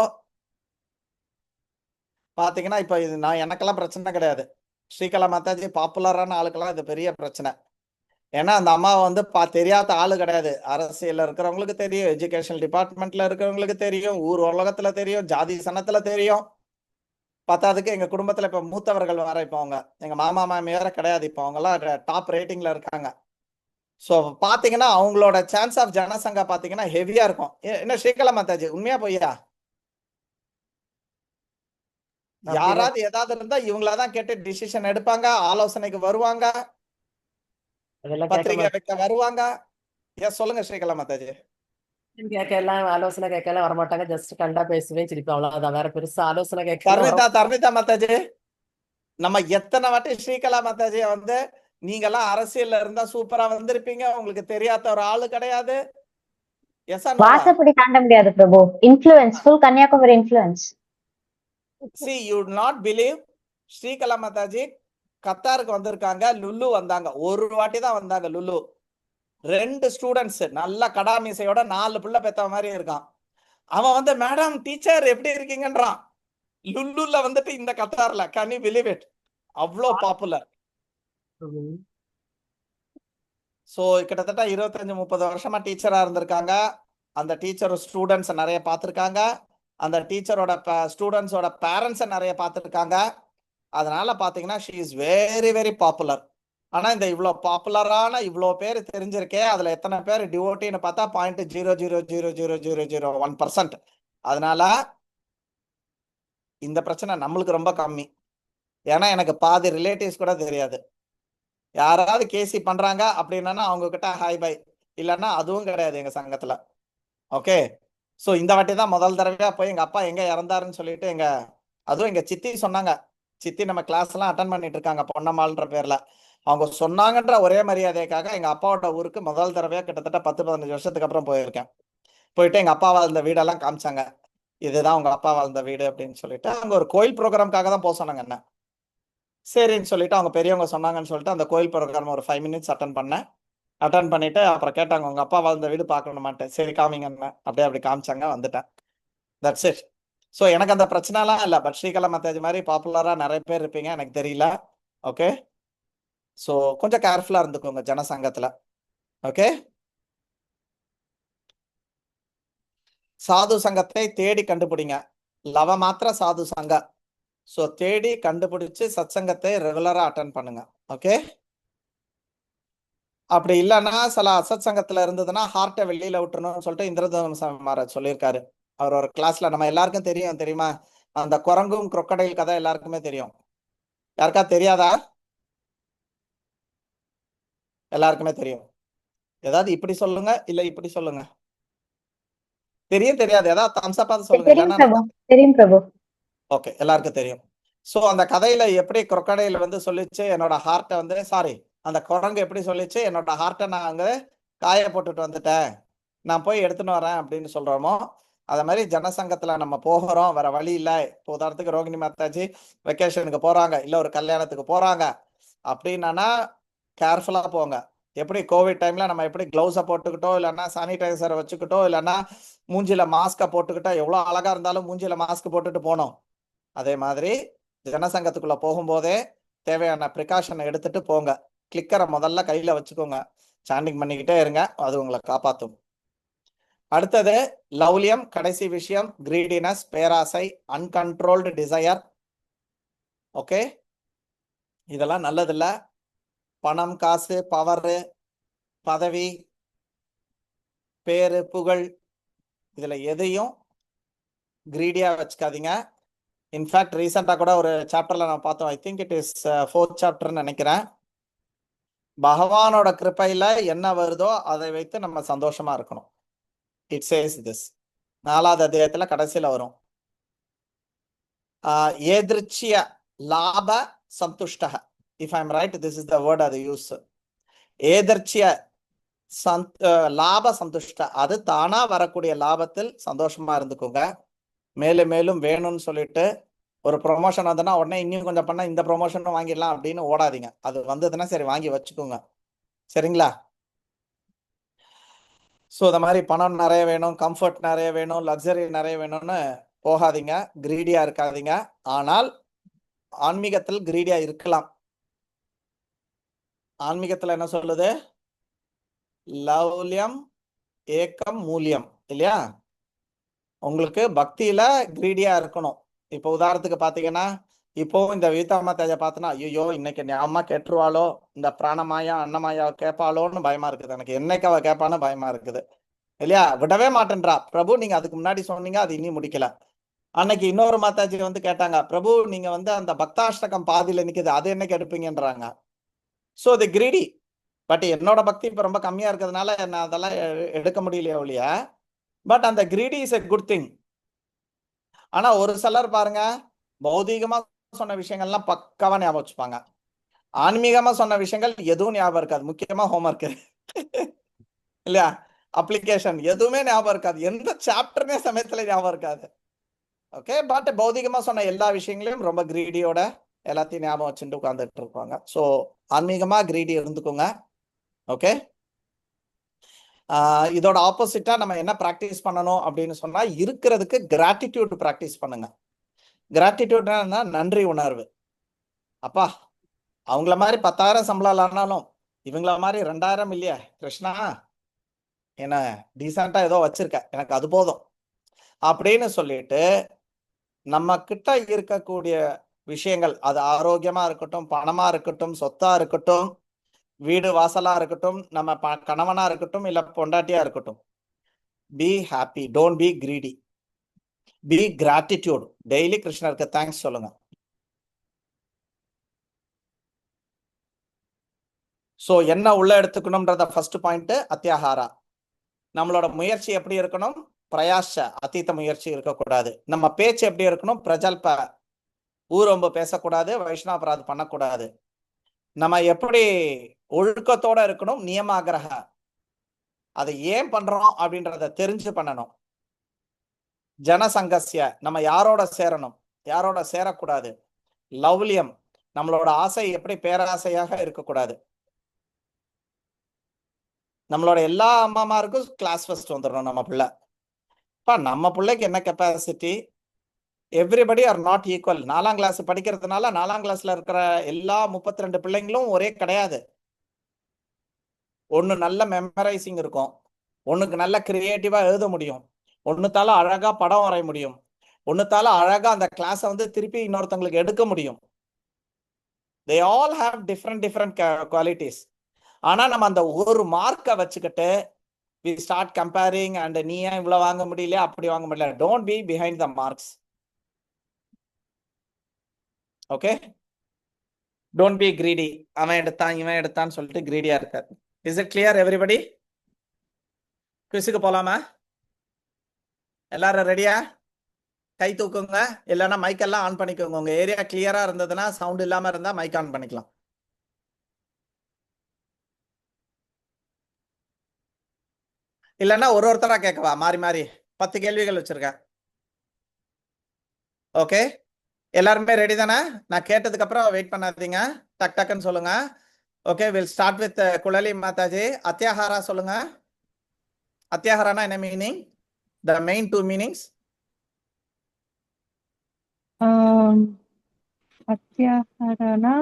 Speaker 2: பாத்தீங்கன்னா இப்ப இது எனக்கெல்லாம் பிரச்சனை கிடையாது. ஸ்ரீகலா மாதாஜி பாப்புலரான ஆளுக்கெல்லாம் இது பெரிய பிரச்சனை. ஏன்னா அந்த அம்மா வந்து தெரியாத ஆளு கிடையாது. அரசியல்ல இருக்கிறவங்களுக்கு தெரியும், எஜுகேஷன் டிபார்ட்மெண்ட்ல இருக்கிறவங்களுக்கு தெரியும், ஊர் உலகத்துல தெரியும், ஜாதி சனத்துல தெரியும். பத்தாவதுக்கு எங்க குடும்பத்துல இப்ப மூத்தவர்கள் வர, இப்ப அவங்க எங்க மாமா மாமி வேற கிடையாது, இப்ப அவங்க எல்லாம் டாப் ரேட்டிங்ல இருக்காங்க. ஸோ பாத்தீங்கன்னா அவங்களோட சான்ஸ் ஆஃப் ஜனசங்கா பாத்தீங்கன்னா ஹெவியா இருக்கும். என்ன ஸ்ரீகலா மாதாஜி, உண்மையா பொய்யா? யாராவது ஏதாவது இருந்தா இவங்களாதான் கேட்டு டிசிஷன் எடுப்பாங்க, ஆலோசனைக்கு வருவாங்க.
Speaker 4: அதெல்லாம் கேட்க
Speaker 2: பத்திரிகை வைக்க வருவாங்க. எஸ் சொல்லுங்க ஸ்ரீகலா மாதாஜி.
Speaker 4: கேட்கலாம், ஆலோசனை கேட்கலாம் வரமாட்டாங்க. ஜஸ்ட் கண்டா பேசுவேன், சிரிப்பேன், அவ்வளவுதான். வேற பெருசா ஆலோசனை கேட்கலாம் வர
Speaker 2: தர்மிதா மாதாஜி, நம்ம எத்தனை வாட்டி ஸ்ரீகலா மாதாஜிய வந்து நீங்கெல்லாம் அரசியல்ல இருந்தா சூப்பரா வந்திருப்பீங்க, உங்களுக்கு தெரியாத ஒரு ஆளு கிடையாது.
Speaker 9: வாசப்படி தாண்ட முடியாது பிரபு. Influence, full Kanyakumari influence.
Speaker 2: See, you would not believe, Srikala மாதாஜி கத்தாருக்கு வந்திருக்காங்க, லுல்லு வந்தாங்க. ஒரு வாட்டி தான் வந்தாங்க லுல்லு. 2 ஸ்டூடெண்ட்ஸ் நல்ல கடாமீசையோட 4 பிள்ளை பெத்த மாதிரி இருக்கான். அவன் வந்து மேடம் டீச்சர் எப்படி இருக்கீங்கன்றான். லுல்லுல வந்துட்டு இந்த கத்தார்ல. Can you believe it? அவ்வளோ பாப்புலர். ஸோ கிட்டத்தட்ட 25-30 வருஷமா டீச்சரா இருந்திருக்காங்க. அந்த டீச்சர் ஸ்டூடெண்ட்ஸ் நிறைய பார்த்துருக்காங்க. அந்த டீச்சரோட ஸ்டூடெண்ட்ஸோட பேரண்ட்ஸை நிறைய பார்த்துருக்காங்க. அதனால பார்த்தீங்கன்னா she is very very popular. ஆனால் இந்த இவ்வளோ பாப்புலரான இவ்வளோ பேர் தெரிஞ்சிருக்கே, அதில் எத்தனை பேர் டிவோட்டின்னு பார்த்தா 0.0000001%. அதனால இந்த பிரச்சனை நம்மளுக்கு ரொம்ப கம்மி. ஏன்னா எனக்கு பாதி ரிலேட்டிவ்ஸ் கூட தெரியாது. யாராவது கேசி பண்றாங்க அப்படின்னா அவங்க கிட்ட ஹாய் பை, இல்லைன்னா அதுவும் கிடையாது எங்க சங்கத்துல. ஓகே, ஸோ இந்த வாட்டி தான் முதல் தடவையா போய் எங்க அப்பா எங்க இறந்தாருன்னு சொல்லிட்டு அதுவும் எங்க சித்தி சொன்னாங்க. சித்தி நம்ம கிளாஸ் எல்லாம் அட்டன் பண்ணிட்டு இருக்காங்க பொன்னம்மாள்ன்ற பேர்ல. அவங்க சொன்னாங்கன்ற ஒரே மரியாதைக்காக எங்க அப்பாவோட ஊருக்கு முதல் தடவையா கிட்டத்தட்ட 10-15 வருஷத்துக்கு அப்புறம் போயிருக்கேன். போயிட்டு எங்க அப்பா வாழ்ந்த வீடெல்லாம் காமிச்சாங்க. இதுதான் உங்க அப்பா வாழ்ந்த வீடு அப்படின்னு சொல்லிட்டு. அங்க ஒரு கோயில் ப்ரோக்ராம்காக தான் போக சொன்னாங்க என்ன. சரின்னு சொல்லிட்டு அவங்க பெரியவங்க சொன்னாங்கன்னு சொல்லிட்டு அந்த கோயில் ப்ரோக்ராம் ஒரு 5 minutes அட்டன் பண்ணேன். அட்டன் பண்ணிட்டு அப்புறம் கேட்டாங்க உங்க அப்பா வாழ்ந்த வீடு பார்க்கணுமான்ட்டு. சரி காமிங்கன்னு அப்படியே அப்படி காமிச்சாங்க, வந்துட்டேன். That's it. ஸோ எனக்கு அந்த பிரச்சனைலாம் இல்லை. பட் ஸ்ரீகலா மாதாஜி மாதிரி பாப்புலராக நிறைய பேர் இருப்பீங்க, எனக்கு தெரியல. ஓகே, ஸோ கொஞ்சம் கேர்ஃபுல்லாக இருந்துக்கோங்க ஜனசங்கத்தில். ஓகே, சாது சங்கத்தை தேடி கண்டுபிடிங்க. லவ மாத்திர சாது சங்க. ஸோ தேடி கண்டுபிடிச்சு சத்சங்கத்தை ரெகுலராக அட்டன் பண்ணுங்க. ஓகே, அப்படி இல்லைன்னா சில அசத் சங்கத்துல இருந்ததுன்னா ஹார்ட்டை வெளியில விட்டுறணும்னு சொல்லிட்டு இந்திரதேவன் சாமி மகாராஜ் சொல்லியிருக்காரு. அவர் ஒரு கிளாஸ்ல நம்ம எல்லாருக்கும் தெரியும் தெரியுமா, அந்த குரங்கும் crocodile கதை எல்லாருக்குமே தெரியும். யாருக்கா தெரியாதா? எல்லாருக்குமே தெரியும். ஏதாவது இப்படி சொல்லுங்க, இல்ல இப்படி சொல்லுங்க. தெரியும் தெரியாது, ஏதாவது தம்சா பார்த்து சொல்லுங்க.
Speaker 9: தெரியும் பிரபு.
Speaker 2: ஓகே, எல்லாருக்கும் தெரியும். ஸோ அந்த கதையில எப்படி crocodile வந்து சொல்லிச்சு என்னோட ஹார்ட்டை வந்து, சாரி அந்த குரங்கு எப்படி சொல்லிச்சு என்னோட ஹார்ட்டை நான் அங்கே காய போட்டுட்டு வந்துட்டேன், நான் போய் எடுத்துன்னு வரேன் அப்படின்னு சொல்றோமோ, அத மாதிரி ஜனசங்கத்துல நம்ம போகிறோம், வேற வழி இல்லை. இப்போ உதாரணத்துக்கு ரோகிணி மாதாஜி வெக்கேஷனுக்கு போறாங்க, இல்ல ஒரு கல்யாணத்துக்கு போறாங்க அப்படின்னா கேர்ஃபுல்லா போங்க. எப்படி கோவிட் டைம்ல நம்ம எப்படி கிளவுஸை போட்டுக்கிட்டோ, இல்லைன்னா சானிடைசரை வச்சுக்கிட்டோ, இல்லைன்னா மூஞ்சில மாஸ்கை போட்டுக்கிட்டோ, எவ்வளோ அழகா இருந்தாலும் மூஞ்சில மாஸ்க் போட்டுட்டு போனோம். அதே மாதிரி ஜனசங்கத்துக்குள்ள போகும்போதே தேவையான ப்ரிகாஷனை எடுத்துட்டு போங்க. கிளிக்கரை முதல்ல கையில வச்சுக்கோங்க, சாண்டிங் பண்ணிக்கிட்டே இருங்க, அது உங்களை காப்பாற்றும். அடுத்தது லௌலியம், கடைசி விஷயம் கிரீடினஸ், பேராசை, அன்கண்ட்ரோல்டு டிசையர். ஓகே, இதெல்லாம் நல்லதில்ல. பணம், காசு, பவரு, பதவி, பேரு, புகழ், இதுல எதையும் கிரீடியா வச்சுக்காதீங்க. இன்ஃபேக்ட் ரீசெண்டாக கூட ஒரு சாப்டர்ல நான் பார்த்தோம், I think it is 4th சாப்டர்னு நினைக்கிறேன். பகவானோட கிருப்பையில என்ன வருதோ அதை வைத்து நம்ம சந்தோஷமா இருக்கணும். It says this. 4வது அத்தியாயத்துல கடைசியில வரும். ஏதிருச்சிய லாப சந்துஷ்டக. If I am right, this is the word அது யூஸ். ஏதிர்ச்சிய லாப சந்துஷ்ட, அது தானா வரக்கூடிய லாபத்தில் சந்தோஷமா இருந்துக்கோங்க. மேலும் மேலும் வேணும்னு சொல்லிட்டு ஒரு ப்ரொமோஷன் வந்ததுன்னா உடனே இன்னும் கொஞ்சம் பண்ணா இந்த ப்ரொமோஷனும் வாங்கிடலாம் அப்படின்னு ஓடாதீங்க. அது வந்ததுன்னா சரி வாங்கி வச்சுக்கோங்க, சரிங்களா? ஸோ இந்த மாதிரி பணம் நிறைய வேணும், கம்ஃபர்ட் நிறைய வேணும், லக்ஸரி நிறைய வேணும்னு போகாதீங்க, கிரீடியா இருக்காதீங்க. ஆனால் ஆன்மீகத்தில் கிரீடியா இருக்கலாம். ஆன்மீகத்துல என்ன சொல்லுது? லௌல்யம் ஏக்கம் மூல்யம், இல்லையா? உங்களுக்கு பக்தியில கிரீடியா இருக்கணும். இப்போ உதாரணத்துக்கு பாத்தீங்கன்னா, இப்போ இந்த வீதாமா தேஜை பார்த்தோன்னா ஐயோ இன்னைக்கு அம்மா கேட்டுருவாளோ, இந்த பிராணமாயா அன்னமாயா கேட்பாளோன்னு பயமா இருக்குது, எனக்கு என்னைக்கு அவ கேட்பான்னு பயமா இருக்குது, இல்லையா? விடவே மாட்டேன்றா. பிரபு நீங்க அதுக்கு முன்னாடி சொன்னீங்க, அது இன்னும் முடிக்கல. அன்னைக்கு இன்னொரு மாதாஜி வந்து கேட்டாங்க, பிரபு நீங்க அந்த பக்தாஷ்டகம் பாதியில நிக்குது, அது என்னைக்கு எடுப்பீங்கன்றாங்க. ஸோ தி கிரீடி, பட் என்னோட பக்தி இப்போ ரொம்ப கம்மியா இருக்கிறதுனால நான் அதெல்லாம் எடுக்க முடியலையே ஒழிய. பட் அந்த greedy is a good thing. ஆனா ஒரு சிலர் பாருங்க, பௌதீகமா சொன்ன விஷயங்கள்லாம் பக்காவா ஞாபகம் வச்சுப்பாங்க. ஆன்மீகமா சொன்ன விஷயங்கள் எதுவும் ஞாபகம் இருக்காது. முக்கியமா ஹோம்ஒர்க் இல்லையா, அப்ளிகேஷன் எதுவுமே ஞாபகம் இருக்காது. எந்த சாப்டர்னே சமயத்துல ஞாபகம் இருக்காது. ஓகே, பட் பௌதிகமா சொன்ன எல்லா விஷயங்களையும் ரொம்ப கிரீடியோட எல்லாத்தையும் ஞாபகம் வச்சுட்டு உட்கார்ந்துட்டு இருப்பாங்க. ஸோ ஆன்மீகமா கிரீடி இருந்துக்கோங்க. ஓகே, இதோட ஆப்போசிட்டா நம்ம என்ன ப்ராக்டிஸ் பண்ணணும் அப்படின்னு சொன்னா, இருக்கிறதுக்கு கிராட்டிடியூட் ப்ராக்டிஸ் பண்ணுங்க. கிராட்டிடியூட்னா நன்றி உணர்வு. அப்பா, அவங்கள மாதிரி 10,000 சம்பளம் இல்லைனாலும் இவங்கள மாதிரி 2,000 இல்லையா கிருஷ்ணா, என்ன டீசெண்டா ஏதோ வச்சிருக்க, எனக்கு அது போதும் அப்படின்னு சொல்லிட்டு நம்ம கிட்ட இருக்கக்கூடிய விஷயங்கள், அது ஆரோக்கியமா இருக்கட்டும், பணமா இருக்கட்டும், சொத்தா இருக்கட்டும், வீடு வாசலா இருக்கட்டும், நம்ம கணவனா இருக்கட்டும், இல்ல பொண்டாட்டியா இருக்கட்டும், be happy, don't be greedy, be gratitude. Daily கிருஷ்ணருக்கு தேங்க்ஸ் சொல்லுங்க. ஸோ என்ன உள்ள எடுத்துக்கணும்ன்றத ஃபர்ஸ்ட் பாயிண்ட் அத்தியாகாரா. நம்மளோட முயற்சி எப்படி இருக்கணும்? பிரயாச, அதீத முயற்சி இருக்கக்கூடாது. நம்ம பேச்சு எப்படி இருக்கணும்? பிரஜல்ப, ஊரொம்ப பேசக்கூடாது, வைஷ்ணவபராத் பண்ணக்கூடாது. நம்ம எப்படி ஒழுக்கத்தோட இருக்கணும்? நியமாகிரக, அதை ஏன் பண்றோம் அப்படின்றத தெரிஞ்சு பண்ணணும். ஜனசங்கஸ்ய, நம்ம யாரோட சேரணும், யாரோட சேரக்கூடாது. லவ்லியம், நம்மளோட ஆசை எப்படி பேராசையாக இருக்கக்கூடாது. நம்மளோட எல்லா அம்மாமாருக்கும் கிளாஸ் ஃபர்ஸ்ட் வந்துடணும் நம்ம பிள்ளை. நம்ம பிள்ளைக்கு என்ன capacity? Everybody are not equal. 4ஆம் கிளாஸ் படிக்கிறதுனால 4ஆம் கிளாஸ்ல இருக்கிற எல்லா 32 பிள்ளைங்களும் ஒரே கிடையாது. ஒன்று நல்ல மெமரைசிங் இருக்கும், ஒன்றுக்கு நல்ல கிரியேட்டிவா எழுத முடியும், ஒன்றுத்தால அழகா படம் வரைய முடியும், ஒன்றுத்தால அழகா அந்த கிளாஸை வந்து திருப்பி இன்னொருத்தவங்களுக்கு எடுக்க முடியும். They all have different qualities. ஆனா நம்ம அந்த ஒரு மார்க்கை வச்சுக்கிட்டு we start comparing and நீ ஏன் இவ்வளவு வாங்க முடியல, அப்படி வாங்க முடியல. Don't be behind the marks. Okay, don't be greedy. அவன் எடுத்தான் இவன் எடுத்தான்னு சொல்லிட்டு கிரீடியா இருக்காது. Is it clear everybody? குவிஸுக்கு போலாமா? எல்லாரும் ரெடியா? கை தூக்குங்க, இல்லைன்னா மைக் எல்லாம் ஆன் பண்ணிக்கோங்க. உங்க ஏரியா கிளியரா இருந்ததுன்னா, சவுண்ட் இல்லாம இருந்தா மைக் ஆன் பண்ணிக்கலாம். இல்லைன்னா ஒருத்தரா கேட்கவா? மாறி மாறி 10 கேள்விகள் வச்சிருக்கேன். ஓகே, எல்லாருமே ரெடி தானே? நான் கேட்டதுக்கு அப்புறம் வெயிட் பண்ணாதீங்க, டக் டக்குன்னு சொல்லுங்க. Okay, will start with Kuzhali மாதாஜி. அத்தியாகாரா சொல்லுங்க. அத்தியாகாரானா என்ன மீனிங்? The main 2 meanings.
Speaker 1: அத்தியாகாரனா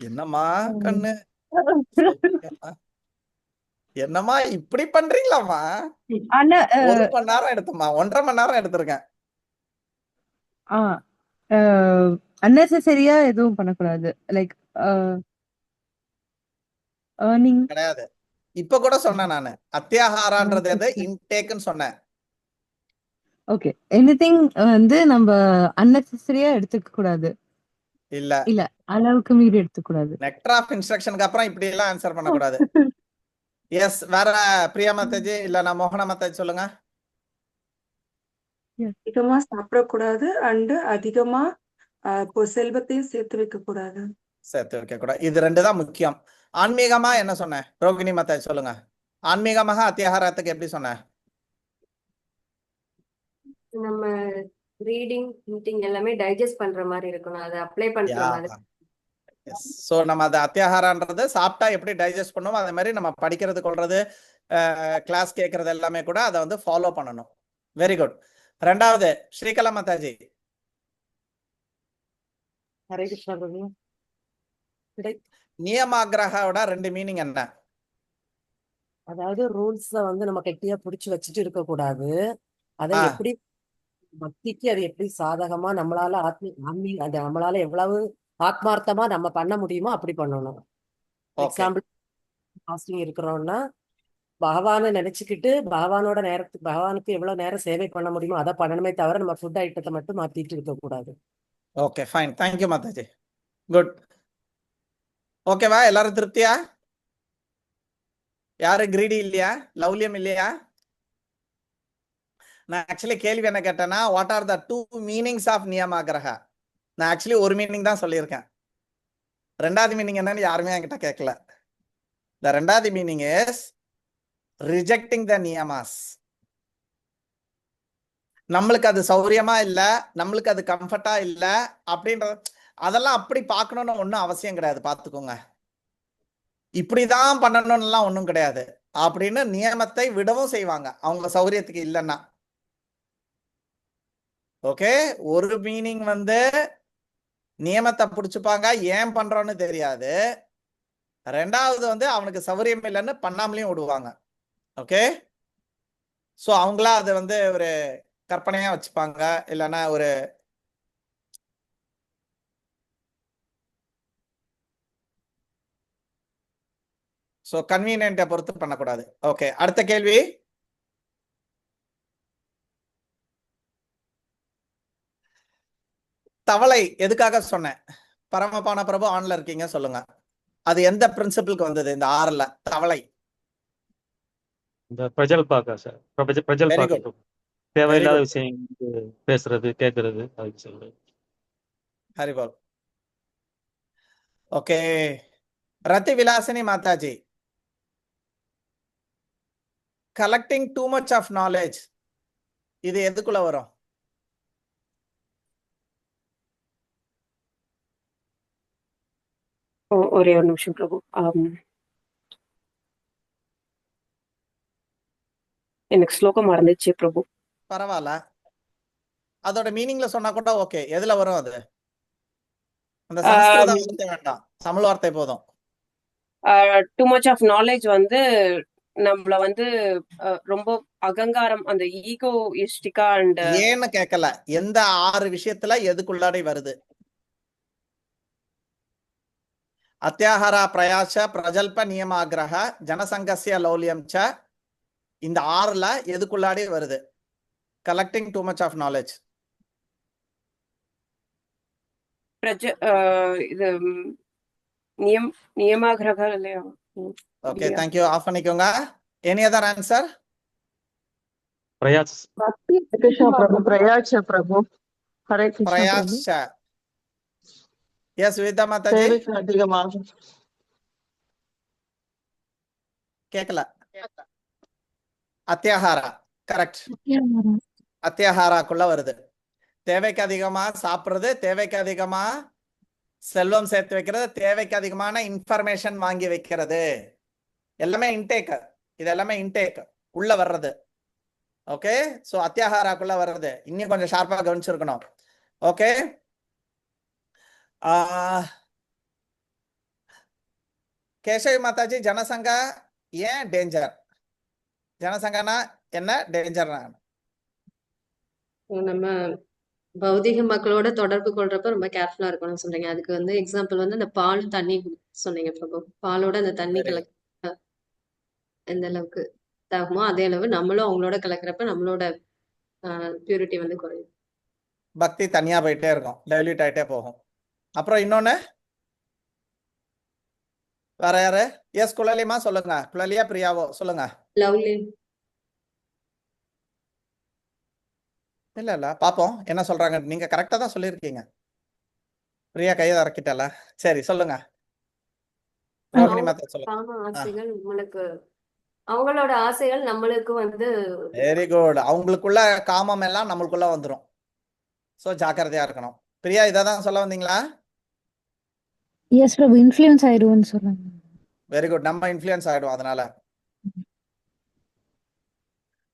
Speaker 2: என்னம்மா கண்ணு, என்னம்மா இப்படி பண்றீங்களாமா?
Speaker 1: ஆனா
Speaker 2: 1 மணி நேரம் எடுத்துமா, 1.5 மணி நேரம் எடுத்திருக்கேன்.
Speaker 1: அன்னெசரியா எதுவும் பண்ணக்கூடாது. லைக் ஏர்னிங்
Speaker 2: கிடையாது. இப்ப கூட சொன்னேன் நானு, அத்தியாகாரான்றது எது? இன்டேக்னு சொன்னேன்.
Speaker 1: ஓகே, எனிதிங் வந்து நம்ம அன்னெசரியா எடுத்துக்க கூடாது.
Speaker 2: இல்ல
Speaker 1: இல்ல, அளவுக்கு மீறி எடுத்துக்க கூடாது.
Speaker 2: நெக்டர் ஆஃப் இன்ஸ்ட்ரக்ஷனுக்கு அப்புறம் இப்படி எல்லாம் ஆன்சர் பண்ணக்கூடாது. எஸ், வேற பிரியா மாதாஜி இல்ல நான் மோகனா மாதாஜி சொல்லுங்க.
Speaker 5: அதிகமா சாப்பிடக்கூடாது அண்ட் அதிகமா செல்வத்தையும் சேர்த்து வைக்க கூடாது.
Speaker 2: சேர்த்து வைக்க கூடாது. இது 2 தான் முக்கியம். ஆன்மீகமா என்ன சொன்னேன்? ரோகிணி மாதாஜி சொல்லுங்க. ஆன்மீகமாக அத்தியாகாரத்துக்கு எப்படி சொன்னேன்?
Speaker 3: நம்ம ரீடிங் மீட்டிங் எல்லாமே டைஜஸ்ட் பண்ற மாதிரி இருக்கணும், அதை அப்ளை பண்ற மாதிரி.
Speaker 2: ஸோ நம்ம அது அத்தியாகாரன்றது சாப்பிட்டா எப்படி டைஜஸ்ட் பண்ணுவோம், அதே மாதிரி நம்ம படிக்கிறது கொள்றது, கிளாஸ் கேட்கறது எல்லாமே கூட அதை வந்து ஃபாலோ பண்ணணும். Very good. 2வது ஸ்ரீகலா மாதாஜி.
Speaker 4: ஹரே கிருஷ்ணா பிரபு.
Speaker 2: நியமாகிரகோட 2 மீனிங் என்ன?
Speaker 4: அதாவது ரூல்ஸ வந்து நம்ம கெட்டியா புடிச்சு வச்சுட்டு இருக்க கூடாது. அதை எப்படி பக்திக்கு அது எப்படி சாதகமா நம்மளால ஆன்மீக அது நம்மளால எவ்வளவு ஆத்மார்த்தமா நம்ம பண்ண முடியுமோ அப்படி பண்ணணும். எக்ஸாம்பிள், ஃபாஸ்டிங் இருக்கிறோம்னா பகவானை நினைச்சுக்கிட்டு பகவானோட நேரத்துக்கு பகவானுக்கு எவ்வளவு நேரம் சேவை பண்ண முடியுமோ அதை பண்ணணுமே தவிர நம்ம ஃபுட் ஐட்டத்தை மட்டும் மாத்திட்டு இருக்க கூடாது.
Speaker 2: Okay, fine, thank you Mataji. Good. ஓகேவா? எல்லாரும் திருப்தியா? யாரும் கிரீடி இல்லையா? லவ்லியம் இல்லையா? நான் ஆக்சுவலி கேள்வி என்ன கேட்டேன்னா, what are the 2 meanings of நியமாகிரக? நான் ஆக்சுவலி ஒரு மீனிங் தான் சொல்லியிருக்கேன். ரெண்டாவது மீனிங் என்னன்னு யாருமே என்கிட்ட கேட்கல. த ரெண்டாவது மீனிங் இஸ் ரிஜெக்டிங் த நியமாஸ். நம்மளுக்கு அது சௌரியமா இல்ல, நம்மளுக்கு அது கம்ஃபர்ட்டா இல்ல அப்படின்ற அதெல்லாம் அப்படி பார்க்கணும்னு ஒன்றும் அவசியம் கிடையாது. பார்த்துக்கோங்க, இப்படிதான் பண்ணணும்லாம் ஒன்றும் கிடையாது அப்படின்னு நியமத்தை விடவும் செய்வாங்க அவங்க சௌரியத்துக்கு இல்லைன்னா. ஓகே, ஒரு மீனிங் வந்து நியமத்தை பிடிச்சுப்பாங்க, ஏன் பண்றோன்னு தெரியாது. ரெண்டாவது வந்து அவனுக்கு சௌரியம் இல்லைன்னு பண்ணாமலையும் விடுவாங்க. ஓகே, ஸோ அவங்களா அதை வந்து ஒரு கற்பனையா வச்சுப்பாங்க, இல்லைன்னா ஒரு ஸோ கன்வீனியன்ட்டை பொறுத்து பண்ணக்கூடாது. ஓகே, அடுத்த கேள்வி. தவளை எதுக்காக சொன்னேன்? பரமபான பிரபு ஆன்ல இருக்கீங்க, சொல்லுங்க. அது எந்த பிரின்சிபிளுக்கு வந்தது இந்த ஆறுல தவளை?
Speaker 11: இந்த பிரஜல்பாக்கா சார்,
Speaker 2: வெரி
Speaker 11: பிரஜல்பாக்கா
Speaker 2: குட், வெரி
Speaker 11: தேவையில்லாத
Speaker 2: குட்,
Speaker 11: விஷயம் பேசுறது கேட்கறது அதுக்கு சொல்றேன்.
Speaker 2: ஹரிபால். ஓகே, ரத்தி விலாசினி மாதாஜி, collecting too much of knowledge, இது எதுக்குள்ள வரும்?
Speaker 7: ஒரே ஒரு நிமிஷம் பிரபு. எனக்கு ஸ்லோகம் மறந்துச்சு பிரபு.
Speaker 2: பரவாயில்ல, அதோட மீனிங்ல சொன்னா கூட ஓகே. எதுல வரும் அது? அந்த சமஸ்கிருத வார்த்தை வேண்டாம், தமிழ் வார்த்தை போதும்.
Speaker 7: டூ மச் ஆஃப் நாலேஜ் வந்து நம்மள வந்து ரொம்ப அகங்காரம், அந்த ஈகோ இஸ்டிகா அண்ட்
Speaker 2: ஏன்னு கேட்கல, எந்த 6 விஷயத்துல எதுக்குள்ளாடி வருது? அத்தியாகாரா பிரயாச பிரஜல்ப நியமாகிரக ஜனசங்கஸ்ய லௌல்யம் ச, இந்த 6ல எதுக்குள்ளாடி வருது collecting too much of knowledge?
Speaker 7: இது நியமாகிரக இல்லையா?
Speaker 2: Okay, thank you. ஆஃப் பண்ணிக்கோங்க. Any other answer?
Speaker 11: பிரயாஸ்
Speaker 8: பக்தி கிருஷ்ண பிரபு, பிரயாச்ச பிரபு, ஹரே கிருஷ்ண பிரபு.
Speaker 2: பிரயாச. எஸ் விதா மாதாஜி.
Speaker 8: தேவைக்கு அதிகமாக
Speaker 2: கேட்கல. அத்தியாகாரா, கரெக்ட். அத்தியாகாராக்குள்ள வருது. தேவைக்கு அதிகமா சாப்பிடுறது, தேவைக்கு அதிகமா செல்வம் சேர்த்து வைக்கிறது, தேவைக்கு அதிகமான இன்ஃபர்மேஷன் வாங்கி வைக்கிறது, எல்லாமே இன்டேக். இது எல்லாமே இன்டேக் உள்ள வர்றது. ஓகே, சோ அத்தியாகாராக்குள்ள வர்றது. இன்னும் கொஞ்சம் ஷார்ப்பா கவனிச்சிருக்கணும். ஓகே, கேசவி மாதாஜி, ஜனசங்க ஏன் டேஞ்சர்? ஜனசங்கனா என்ன, டேஞ்சர்?
Speaker 6: நம்ம பௌதிக மக்களோட தொடர்பு கொள்றப்ப ரொம்ப கேர்ஃபுல்லா இருக்கணும்னு சொல்றீங்க. அதுக்கு வந்து எக்ஸாம்பிள் வந்து அந்த பாலும் தண்ணி சொன்னீங்க பிரபு. பாலோட அந்த தண்ணி கலக்க எந்த அளவுக்கு இதாகுமோ அதே அளவு நம்மளும் அவங்களோட கலக்கிறப்ப நம்மளோட பியூரிட்டி வந்து குறையும்.
Speaker 2: பக்தி தனியா போயிட்டே இருக்கும், டைல்யூட் ஆயிட்டே போகும். அப்புறம் இன்னொன்னு வேற யாரு? எஸ் குழலியமா, சொல்லுங்க. குழலியா பிரியாவோ சொல்லுங்க.
Speaker 6: லவ்லி.
Speaker 2: இல்ல பாப்போம் என்ன சொல்றாங்க. நீங்க கரெக்டா தான் சொல்லியிருக்கீங்க. பிரியா கையை இறக்கிட்டால, சரி சொல்லுங்க. ரோஹிணி மாதா சொல்லுங்க.
Speaker 3: காம ஆசைகள் நம்மளுக்கு, அவங்களோட ஆசைகள் நம்மளுக்கு வந்து
Speaker 2: வெரி குட். அவங்களுக்குள்ள காமம் எல்லாம் நம்மளுக்குள்ள வந்துடும். சோ ஜாக்கிரதையா இருக்கணும். பிரியா இதான் சொல்ல வந்தீங்களா?
Speaker 12: எஸ் பிரபு, இன்ஃப்ளூயன்ஸ் ஆயிடுவோம்னு சொல்றாங்க.
Speaker 2: வெரி குட், நம்ம இன்ஃப்ளூயன்ஸ் ஆயிடும் அதனால.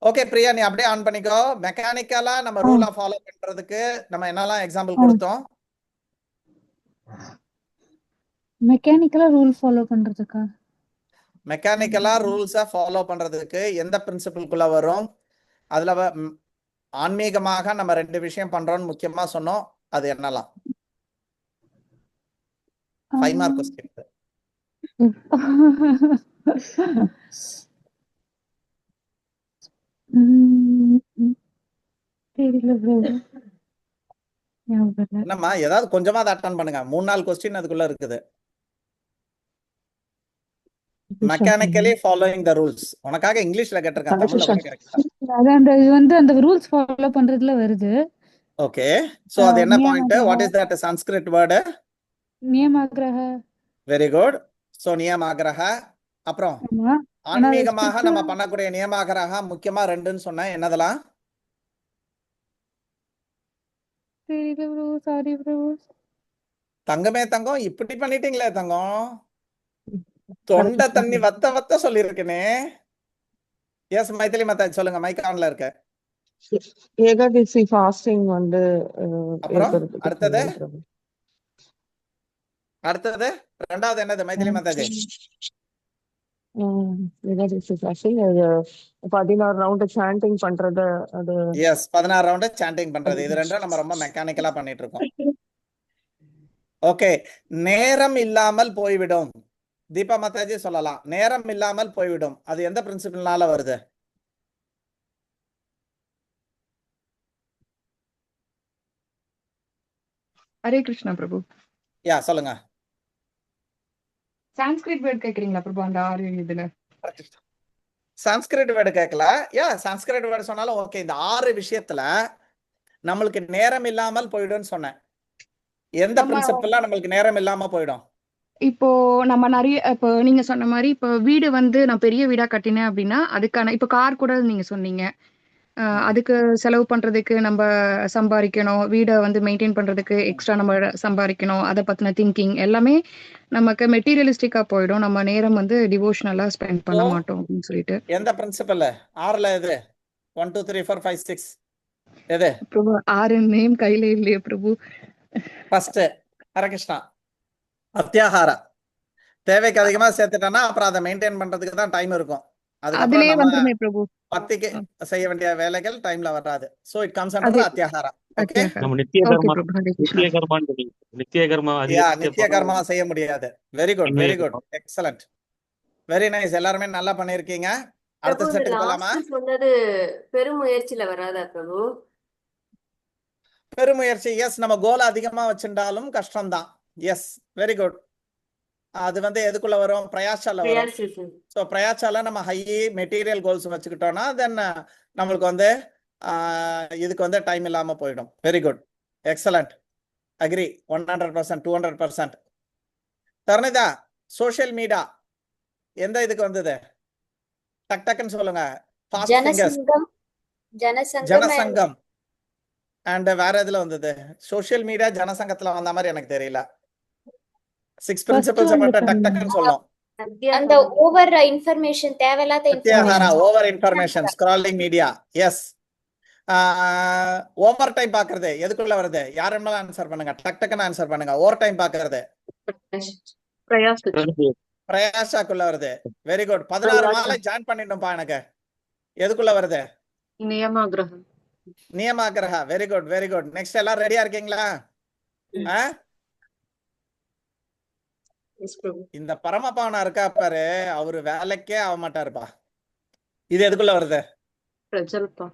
Speaker 2: ஓகே பிரியா, நீ அப்படியே ஆன் பண்ணிக்கோ. மெக்கானிக்கலா நம்ம ரூலை ஃபாலோ பண்றதுக்கு நம்ம என்னெல்லாம் எக்ஸாம்பிள் கொடுத்தோம்?
Speaker 12: மெக்கானிக்கலா ரூல் ஃபாலோ பண்றதுக்கா?
Speaker 2: மெக்கானிக்கலா ரூல்ஸை ஃபாலோ பண்றதுக்கு எந்த பிரின்சிபிள்குள்ள வரும்? அதுல ஆன்மீகமாக நம்ம 2 விஷயம் பண்றோம்னு முக்கியமா சொன்னோம். அது என்னலாம்? 5 மார்க் கொஸ்டின். என்னம்மா, ஏதாவது கொஞ்சமா அதை அட்டன் பண்ணுங்க. 3-4 கொஸ்டின் அதுக்குள்ள இருக்குது. Mechanically following the rules. உனக்காக இங்கிலீஷ்ல கேட்டிருக்கேன்,
Speaker 8: ஹரே
Speaker 2: தமிழ்ல
Speaker 8: கிருஷ்ணா.
Speaker 2: கூட கேட்கலாம்.
Speaker 12: அதான் அந்த இது வந்து அந்த ரூல்ஸ் ஃபாலோ பண்றதுல வருது.
Speaker 2: ஓகே, சோ அது என்ன பாயிண்ட்?
Speaker 12: நியமாகிரக
Speaker 2: what is that Sanskrit word?
Speaker 12: நியமாகிரக.
Speaker 2: Very good. சோ நியமாகிரக. அப்புறம்
Speaker 12: ஆமா. ஆனா
Speaker 2: ஆன்மீகமாக நம்ம
Speaker 12: ஸ்பிரிச்சுவல்
Speaker 2: பண்ணக்கூடிய நியமாகிரக முக்கியமா ரெண்டுன்னு சொன்னேன். என்னதெல்லாம்?
Speaker 12: தெரியல ப்ரோ, சாரி ப்ரோ.
Speaker 2: தங்கமே தங்கம், இப்படி பண்ணிட்டீங்களே தங்கம்,
Speaker 8: ஹரே
Speaker 2: தொண்டை
Speaker 8: கிருஷ்ணா.
Speaker 2: தண்ணி வத்த சொல்லியிருக்கேனே. எஸ் மைதிலி மாதாஜி சொல்லுங்க, மைக் ஆன்ல இருக்க.
Speaker 8: ஏகாதசி ஃபாஸ்டிங் வந்து
Speaker 2: அப்புறம்
Speaker 8: இருக்கிறதுக்கு
Speaker 2: அடுத்தது
Speaker 8: சொல்லுங்க பிரபு.
Speaker 2: அடுத்தது ரெண்டாவது என்னது Maithili Mataji?
Speaker 8: Ekadashi fasting 16 round chanting பண்றது. அது
Speaker 2: எஸ், 16 ரவுண்ட் சாண்டிங் பண்றது. இது ரெண்டும் நம்ம ரொம்ப மெக்கானிக்கலா பண்ணிட்டு இருக்கோம். ஓகே, நேரம் இல்லாமல் போய்விடும். தீபா மாதாஜி சொல்லலாம், நேரம் இல்லாமல் போய்விடும். அது எந்த பிரின்சிபல்னால வருது?
Speaker 13: ஹரே கிருஷ்ணா பிரபு.
Speaker 2: யா சொல்லுங்க.
Speaker 13: சான்ஸ்கிரிட் வேர்ட் கேக்குறீங்களா பிரபு? அந்த 6 இதுல
Speaker 2: சான்ஸ்கிரிட் வேர்டு கேட்கல. யா சான்ஸ்கிரிட் வேர்டு சொன்னாலும் ஓகே. இந்த 6 விஷயத்துல நம்மளுக்கு நேரம் இல்லாமல் போயிடும்னு சொன்னேன். எந்த
Speaker 13: நம்ம
Speaker 2: பிரின்சிபல்ல நம்மளுக்கு நேரம் இல்லாம போயிடும்?
Speaker 13: இப்போ நம்ம நிறைய இப்போ நீங்க சொன்ன மாதிரி இப்போ வீடு வந்து நான் பெரிய வீடா கட்டினேன் அப்படின்னா அதுக்கான இப்போ கார் கூட நீங்க சொன்னீங்க. அதுக்கு செலவு பண்றதுக்கு நம்ம சம்பாதிக்கணும், வீடை வந்து மெயின்டைன் பண்றதுக்கு எக்ஸ்ட்ரா நம்ம சம்பாதிக்கணும், அதை பத்தின திங்கிங் எல்லாமே நமக்கு மெட்டீரியலிஸ்டிக்கா போயிடும். நம்ம நேரம் வந்து டிவோஷனலா ஸ்பெண்ட் பண்ண மாட்டோம் அப்படின்னு சொல்லிட்டு.
Speaker 2: எந்த பிரின்சிபல் 6ல எது? 1 2 3 4 5 6 எது?
Speaker 13: பிரபு 6 நேம் கையில இல்லையே பிரபு.
Speaker 2: ஃபர்ஸ்ட் ஹரே கிருஷ்ணா, அத்தியாகாரா. தேவைக்கு அதிகமா சேர்த்துட்டோம்னா அப்புறம் அதை மெயின்டைன் பண்றதுக்கு தான் டைம் இருக்கும். அதுக்கப்புறம்
Speaker 13: அதுலயே
Speaker 2: நம்ம
Speaker 13: வந்துருமே பிரபு.
Speaker 2: பத்திக்கு செய்ய வேண்டிய வேலைகள் டைம்ல வராது. சோ இட் கம்ஸ் அண்டர்
Speaker 13: அது
Speaker 2: அத்தியாகாரா. ஓகே,
Speaker 13: அத்தியாகாரம்.
Speaker 11: நம்ம நித்திய
Speaker 13: ஓகே
Speaker 11: கர்மா,
Speaker 13: பிரபு. ஹரே கிருஷ்ணா.
Speaker 11: நித்திய கர்மான்னு சொல்லுவீங்க. நித்திய கர்மா
Speaker 2: யா
Speaker 11: அதிகரிச்சே
Speaker 2: நித்திய
Speaker 11: போனா
Speaker 2: கர்மா செய்ய முடியாது. வெரி குட்,
Speaker 11: அன்மய
Speaker 2: வெரி குட்,
Speaker 11: கர்மா.
Speaker 2: Excellent, very nice. எல்லாருமே நல்லா பண்ணிருக்கீங்க. அடுத்த
Speaker 3: பிரபு இந்த
Speaker 2: செட்டுக்கு போலாமா?
Speaker 3: லாஸ்ட் சொன்னது பெருமுயற்சியில வராதா பிரபு?
Speaker 2: பெருமுயற்சி, எஸ். நம்ம கோல் அதிகமா வச்சிருந்தாலும் கஷ்டம்தான். Yes, very good. அது வந்து எதுக்குள்ள வரும்? பிரயாசால வரும்.
Speaker 3: பிரயாசிச்சு.
Speaker 2: ஸோ பிரயாசால நம்ம ஹை மெட்டீரியல் கோல்ஸ் வச்சுக்கிட்டோம்னா தென் நம்மளுக்கு வந்து இதுக்கு வந்து டைம் இல்லாம போயிடும். Very good, excellent, agree 100%, 200%. Tarunitha, social media எந்த இதுக்கு வந்தது? டக் டக்குன்னு சொல்லுங்க. Fast fingers. ஜனசங்கம் அண்ட் வேற எதுல வந்தது? சோஷியல் மீடியா ஜனசங்கத்துல வந்த மாதிரி எனக்கு தெரியல. 6 பிரின்சிபல்ஸ் மட்டும் டக் டக்குன்னு சொல்லணும்.
Speaker 14: அந்த ஓவர் இன்ஃபர்மேஷன், தேவையில்லாத
Speaker 2: அத்தியாகாரா,
Speaker 14: information.
Speaker 2: Over information, scrolling media. Yes. Over time பாக்குறது எதுக்குள்ள வருது? யார் வேணாலும் ஆன்சர் பண்ணுங்க, டக் டக்குன்னு ஆன்சர் பண்ணுங்க. ஓவர் டைம் பாக்குறது பிரயாசாக்குள்ள வருது. Very good. 16 மாலை ஜாயின் பண்ணிட்டோம்ப்பா எனக்கு. எதுக்குள்ள வருது?
Speaker 6: நியமாகிரகம்.
Speaker 2: நியமாகிரகா. Very good, very good. Next எல்லாம் ரெடியா இருக்கீங்களா? இந்த பரமபாவனா இருக்கா பாரு, அவரு வேலைக்கே ஆக மாட்டாருப்பா. இது எதுக்குள்ள வருது?
Speaker 6: பிரஜல்பா.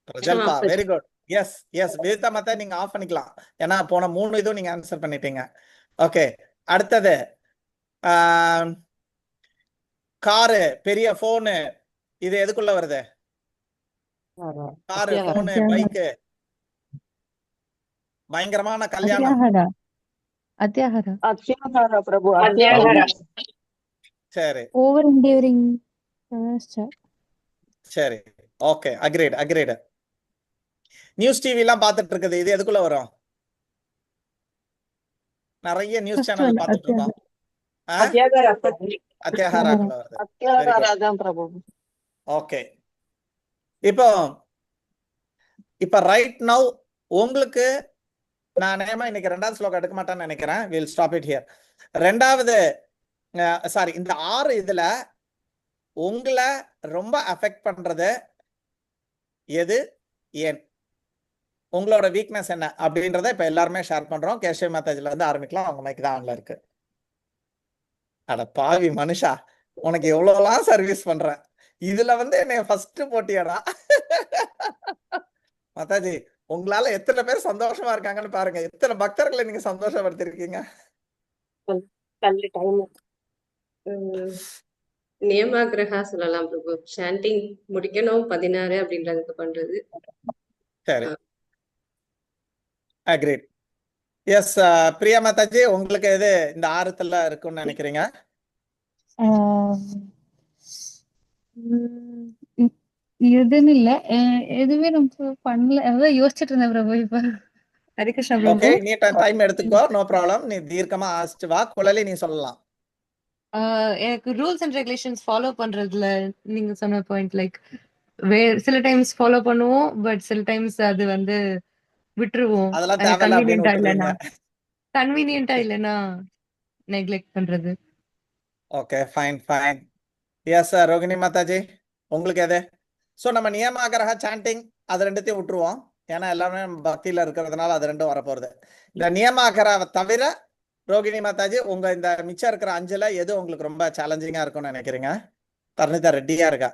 Speaker 2: பிரஜல்பா. Very good. Yes yes. Vidita மத்த நீங்க ஆஃப் பண்ணிக்கலாம், ஏன்னா போன 3 இதுவும் நீங்க ஆன்சர் பண்ணிட்டீங்க. ஓகே, அடுத்தது காரு, பெரிய போனு, இது எதுக்குள்ள வருது? காரு, போனு, பைக்கு, பயங்கரமான கல்யாணம்.
Speaker 8: அத்தியாகாரா பிரபு.
Speaker 2: சரி
Speaker 12: ஓவர் என்டியூரிங்.
Speaker 2: சரி, okay, agreed, agreed. News TV எல்லாம் பார்த்துட்டு இருக்குது, இது எதுக்குள்ள வரும்? நிறைய நியூஸ் சேனல் பார்த்துட்டு இருக்கோம். அத்தியாகாராக்குள்ள வருது. ஓகே, இப்போ ரைட் நவ் உங்களுக்கு நான் நேமா இன்னைக்கு 2வது ஸ்லோகம் எடுக்க மாட்டேன்னு நினைக்கிறேன். Will stop it here. ரெண்டாவது சாரி, இந்த 6 இதுல உங்களை ரொம்ப அஃபெக்ட் பண்றது எது, ஏன், உங்களோட வீக்னஸ் என்ன அப்படின்றத இப்ப எல்லாருமே ஷேர் பண்றோம். கேஷவ் மாதாஜில இருந்து ஆரம்பிக்கலாம். அவங்க மைக் தான் ஆன்ல இருக்கு. அட பாவி மனுஷா, உனக்கு எவ்வளவுலாம் சர்வீஸ் பண்றேன், இதுல வந்து என்னைய ஃபர்ஸ்ட் போட்டியாடா. மாதாஜி, உங்களால எத்தனை பேர் சந்தோஷமா இருக்காங்கன்னு பாருங்க. எத்தனை பக்தர்களை நீங்க சந்தோஷப்படுத்திருக்கீங்க.
Speaker 6: நியமாகிரகா சொல்லலாம் பிரபு. சாண்டிங் முடிக்கணும் 16 அப்படின்றதுக்கு பண்றது.
Speaker 2: சரி, அக்ரீட். எஸ், பிரியா மாதாஜி, உங்களுக்கு எது இந்த ஆறுத்துல இருக்குன்னு நினைக்கிறீங்க?
Speaker 12: இதுன்னு இல்ல எதுவுமே நம்ம பண்ணல, அதான் யோசிச்சுட்டு இருந்தேன் பிரபு. இப்ப ஹரிகிருஷ்ணா
Speaker 2: ஓகே,
Speaker 12: பிரபு.
Speaker 2: நீ டைம் எடுத்துக்கோ, நோ ப்ராப்ளம். நீ தீர்க்கமா ஆசிச்சு வா. குழலி, நீ சொல்லலாம்.
Speaker 1: எனக்கு ரூல்ஸ் அண்ட் ரெகுலேஷன்ஸ் ஃபாலோ பண்றதுல நீங்க சொன்ன பாயிண்ட் லைக் சில டைம்ஸ் ஃபாலோ பண்ணுவோம், பட் சில டைம்ஸ் அது வந்து விட்டுருவோம்.
Speaker 2: அதெல்லாம் தேவையில்ல அப்படின்னு விட்டுருவீங்க.
Speaker 1: கன்வீனியன்ட்டா இல்லைன்னா நெக்லெக்ட் பண்றது.
Speaker 2: Okay, fine fine. Yes sir, Rohini Mataji, உங்களுக்கு எது? ஸோ நம்ம நியமாகரக சாண்டிங் அது ரெண்டுத்தையும் விட்டுருவோம், ஏன்னா எல்லாமே பக்தியில் இருக்கிறதுனால அது ரெண்டும் வரப்போகிறது. இந்த நியமாகராவை தவிர ரோகிணி மாதாஜி, உங்க இந்த மிச்சம் இருக்கிற 5ல் எது உங்களுக்கு ரொம்ப சேலஞ்சிங்கா இருக்கும்னு நினைக்கிறீங்க? தர்ணிதா ரெட்டியா இருக்கா?